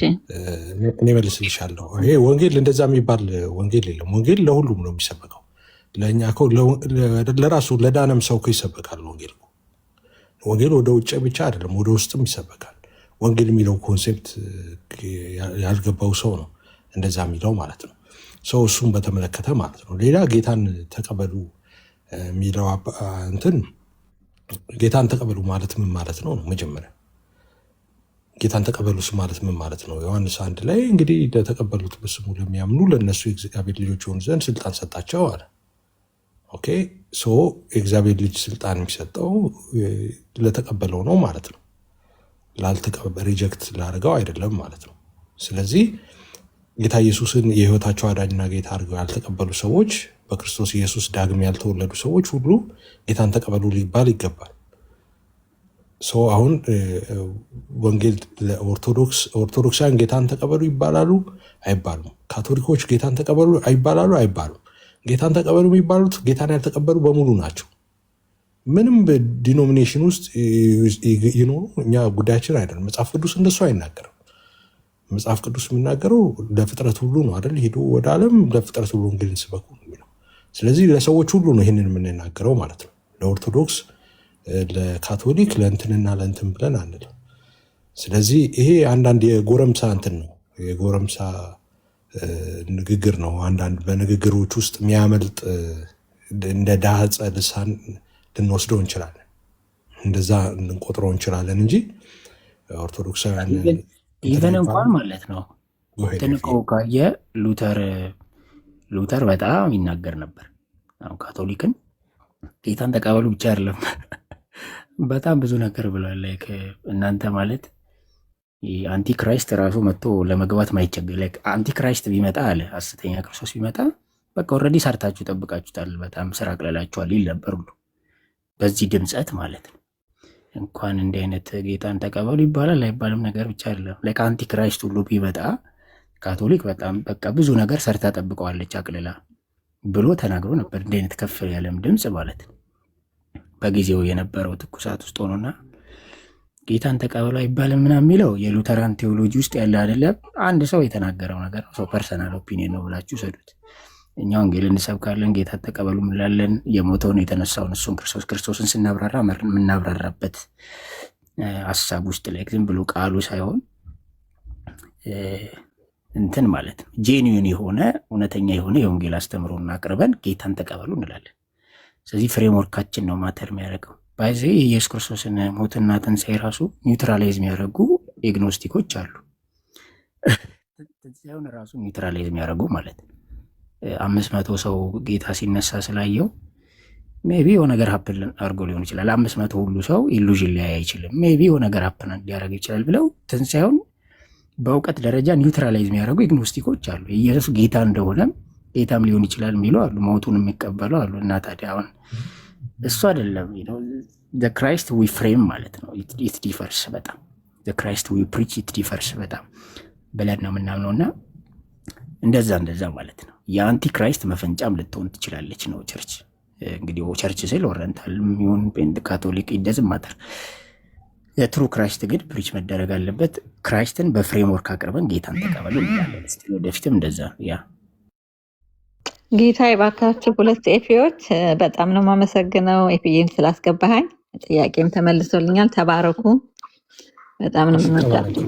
እኔ መልስልሻለሁ። ይሄ ወንጌል እንደዛ የሚባል ወንጌል የለም። ወንጌል ለሁሉም ነው የሚሰበከው። ለእኛ እኮ ለራሱ ለዳነም ሰው እኮ ይሰበካል ወንጌል። ወንጌል ወደ ውጭ ብቻ አይደለም ወደ ውስጥም ይሰበካል። ወንጌል የሚለው ኮንሴፕት ያልገባው ሰው ነው እንደዛ የሚለው ማለት ነው። ሰው እሱን በተመለከተ ማለት ነው። ሌላ ጌታን ተቀበሉ የሚለው እንትን ጌታን ተቀበሉ ማለት ምን ማለት ነው? መጀመሪያ ጌታን ተቀበሉስ ማለት ምን ማለት ነው? ዮሐንስ 1 ላይ እንግዲህ ለተቀበሉት በስሙ ለሚያምኑ ለእነሱ የእግዚአብሔር ልጆች የሆኑ ዘንድ ስልጣን ሰጣቸው አለ። ኦኬ ሶ የእግዚአብሔር ልጅ ስልጣን የሚሰጠው ለተቀበለው ነው ማለት ነው። ላልተቀበለ ሪጀክት ላደርገው አይደለም ማለት ነው። ስለዚህ ጌታ ኢየሱስን የህይወታቸው አዳኝና ጌታ አድርገው ያልተቀበሉ ሰዎች፣ በክርስቶስ ኢየሱስ ዳግም ያልተወለዱ ሰዎች ሁሉ ጌታን ተቀበሉ ሊባል ይገባል። አሁን ወንጌል ኦርቶዶክሳውያን ጌታን ተቀበሉ ይባላሉ አይባሉም? ካቶሊኮች ጌታን ተቀበሉ አይባላሉ አይባሉም? ጌታን ተቀበሉ የሚባሉት ጌታን ያልተቀበሉ በሙሉ ናቸው። ምንም በዲኖሚኔሽን ውስጥ ይኖሩ እኛ ጉዳያችን አይደለም። መጽሐፍ ቅዱስ እንደሱ አይናገርም። መጽሐፍ ቅዱስ የሚናገረው ለፍጥረት ሁሉ ነው አይደል? ሄዱ ወደ ዓለም ለፍጥረት ሁሉ ወንጌልን ስበኩ ነው የሚለው። ስለዚህ ለሰዎች ሁሉ ነው ይህንን የምንናገረው ማለት ነው። ለኦርቶዶክስ፣ ለካቶሊክ፣ ለእንትንና ለእንትን ብለን አንልም። ስለዚህ ይሄ አንዳንድ የጎረምሳ እንትን ነው፣ የጎረምሳ ንግግር ነው። አንዳንድ በንግግሮች ውስጥ የሚያመልጥ እንደ ዳህፀ ልሳን ልንወስደው እንችላለን፣ እንደዛ ልንቆጥረው እንችላለን እንጂ ኦርቶዶክሳውያን ኢቨን እንኳን ማለት ነው ትንቀው ካየ ሉተር በጣም ይናገር ነበር። አሁን ካቶሊክን ጌታን ተቀበሉ ብቻ አይደለም በጣም ብዙ ነገር ብሏል። እናንተ ማለት አንቲክራይስት ራሱ መጥቶ ለመግባት ማይቸገር አንቲክራይስት ቢመጣ አለ ሐሰተኛ ክርስቶስ ቢመጣ በቃ ኦልሬዲ ሰርታችሁ ጠብቃችሁታል፣ በጣም ስራ አቅለላችኋል ይል ነበር ሁሉ በዚህ ድምፀት ማለት ነው። እንኳን እንዲህ አይነት ጌታን ተቀበሉ ይባላል አይባልም ነገር ብቻ አይደለም። ላይክ አንቲክራይስት ሁሉ ቢመጣ ካቶሊክ በጣም በቃ ብዙ ነገር ሰርታ ጠብቀዋለች አቅልላ ብሎ ተናግሮ ነበር። እንዲህ አይነት ከፍ ያለም ድምፅ ማለት ነው በጊዜው የነበረው ትኩሳት ውስጥ ሆኖና ጌታን ተቀበሉ አይባልም ምናምን የሚለው የሉተራን ቴዎሎጂ ውስጥ ያለ አይደለም። አንድ ሰው የተናገረው ነገር ነው። ሰው ፐርሰናል ኦፒኒየን ነው ብላችሁ ሰዱት። እኛ ወንጌል እንሰብካለን፣ ጌታ ተቀበሉ እንላለን። የሞተውን የተነሳውን እሱን ክርስቶስን ስናብራራ የምናብራራበት ሀሳብ ውስጥ ላይ ዝም ብሎ ቃሉ ሳይሆን እንትን ማለት ነው ጄኒዩን የሆነ እውነተኛ የሆነ የወንጌል አስተምሮን አቅርበን ጌታን ተቀበሉ እንላለን። ስለዚህ ፍሬምወርካችን ነው ማተር የሚያደርገው። ባይዘ የኢየሱስ ክርስቶስን ሞትና ትንሣኤ ራሱ ኒውትራላይዝ የሚያደርጉ ኤግኖስቲኮች አሉ። ትንሣኤውን ራሱ ኒውትራላይዝ የሚያደርጉ ማለት 500 ሰው ጌታ ሲነሳ ስላየው ሜቢ የሆነ ነገር ሀፕን አድርጎ ሊሆን ይችላል። 500 ሁሉ ሰው ኢሉዥን ሊያይ አይችልም። ሜቢ የሆነ ነገር ሀፕን ሊያደርግ ይችላል ብለው ትንሣኤውን በእውቀት ደረጃ ኒውትራላይዝ የሚያደርጉ ኤግኖስቲኮች አሉ። ኢየሱስ ጌታ እንደሆነም ጌታም ሊሆን ይችላል የሚሉ አሉ። ሞቱን የሚቀበሉ አሉ። እና ታዲያ አሁን እሱ አይደለም ክራይስት ዊ ፍሬም ማለት ነው። ኢት ዲፈርስ በጣም ክራይስት ዊ ፕሪች ኢት ዲፈርስ በጣም ብለን ነው የምናምነው። እና እንደዛ ማለት ነው። የአንቲ ክራይስት መፈንጫም ልትሆን ትችላለች ነው ቸርች። እንግዲህ ቸርች ስል ኦሪየንታል የሚሆን ፔንት ካቶሊክ ይደዝም ማተር የትሩ ክራይስት ግን ፕሪች መደረግ አለበት። ክራይስትን በፍሬምወርክ አቅርበን ጌታን ተቀበሉ እንላለን። ወደፊትም እንደዛ ያ ጌታ ይባርካችሁ። ሁለት ኤፊዎች በጣም ነው የማመሰግነው። ኤፊዬም ስላስገባሃኝ ጥያቄም ተመልሶልኛል። ተባረኩ። በጣም ነው የምንወዳችሁ።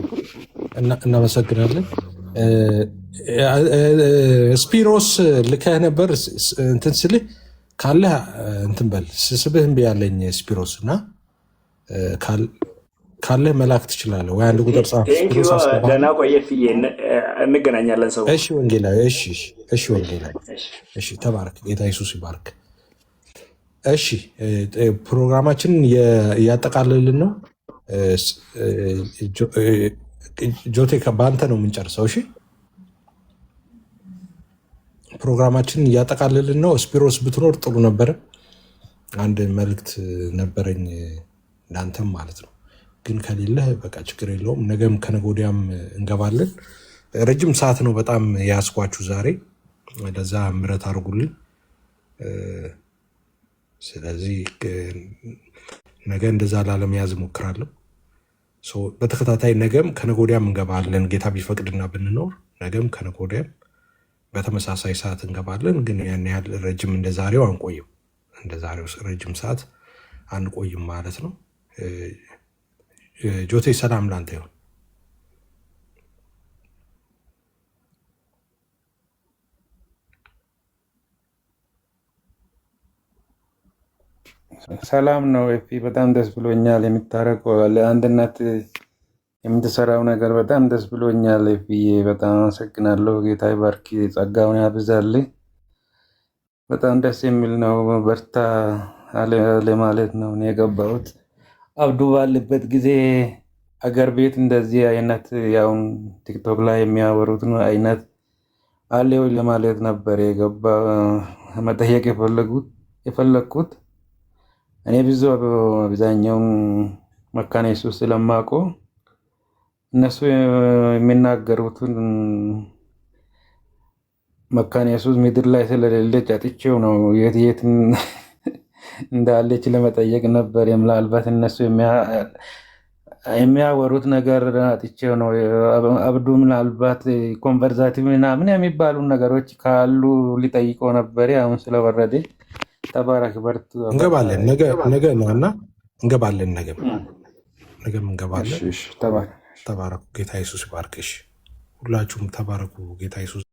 እናመሰግናለን። ስፒሮስ ልከህ ነበር እንትን ስልህ ካለህ እንትን በል ስስብህ እምቢ ያለኝ ስፒሮስ እና ካለህ መላክ ትችላለህ ወይ? አንድ ቁጥር ጻፍ። ደህና ቆየ ፍዬ፣ እንገናኛለን ሰው። እሺ ወንጌላዊ፣ እሺ ወንጌላዊ፣ እሺ ተባረክ። ጌታ ኢየሱስ ይባርክ። እሺ ፕሮግራማችንን እያጠቃልልን ነው። ጆቴ በአንተ ነው የምንጨርሰው። እሺ ፕሮግራማችንን እያጠቃልልን ነው። ስፒሮስ ብትኖር ጥሩ ነበረ። አንድ መልእክት ነበረኝ ለአንተም ማለት ነው። ግን ከሌለህ በቃ ችግር የለውም። ነገም ከነገ ወዲያም እንገባለን። ረጅም ሰዓት ነው በጣም ያስኳችሁ ዛሬ፣ ለዛ ምሕረት አድርጉልኝ። ስለዚህ ነገ እንደዛ ላለመያዝ እሞክራለሁ። በተከታታይ ነገም ከነገ ወዲያም እንገባለን። ጌታ ቢፈቅድና ብንኖር ነገም ከነገ ወዲያም በተመሳሳይ ሰዓት እንገባለን። ግን ያን ያህል ረጅም እንደ ዛሬው አንቆይም። እንደ ዛሬው ረጅም ሰዓት አንቆይም ማለት ነው። ጆቴ ሰላም ላንተ ይሁን። ሰላም ነው ኤፊ፣ በጣም ደስ ብሎኛል። የምታረቀው ለአንድነት የምትሰራው ነገር በጣም ደስ ብሎኛል ኤፊ፣ በጣም አመሰግናለሁ። ጌታ ይባርክ፣ ጸጋውን ያብዛልህ። በጣም ደስ የሚል ነው። በርታ ለማለት ነው እኔ የገባሁት። አብዱ ባለበት ጊዜ አገር ቤት እንደዚህ አይነት ያውን ቲክቶክ ላይ የሚያወሩትን አይነት አለ ወይ ለማለት ነበር የገባ መጠየቅ የፈለግኩት። እኔ ብዙ አብዛኛውን መካነ ኢየሱስ ስለማውቀው እነሱ የሚናገሩትን መካነ ኢየሱስ ምድር ላይ ስለሌለች አጥቼው ነው የት እንዳለች ለመጠየቅ ነበር። ምናልባት እነሱ የሚያወሩት ነገር አጥቼው ነው። አብዱ ምናልባት ኮንቨርዛቲቭ ምናምን የሚባሉ ነገሮች ካሉ ሊጠይቀው ነበር። አሁን ስለወረደ ተባረክ፣ በርቱ። እንገባለን ነገ ነው እና እንገባለን። ነገም እንገባለን። ተባረኩ። ጌታ ኢየሱስ ይባርክሽ። ሁላችሁም ተባረኩ። ጌታ ኢየሱስ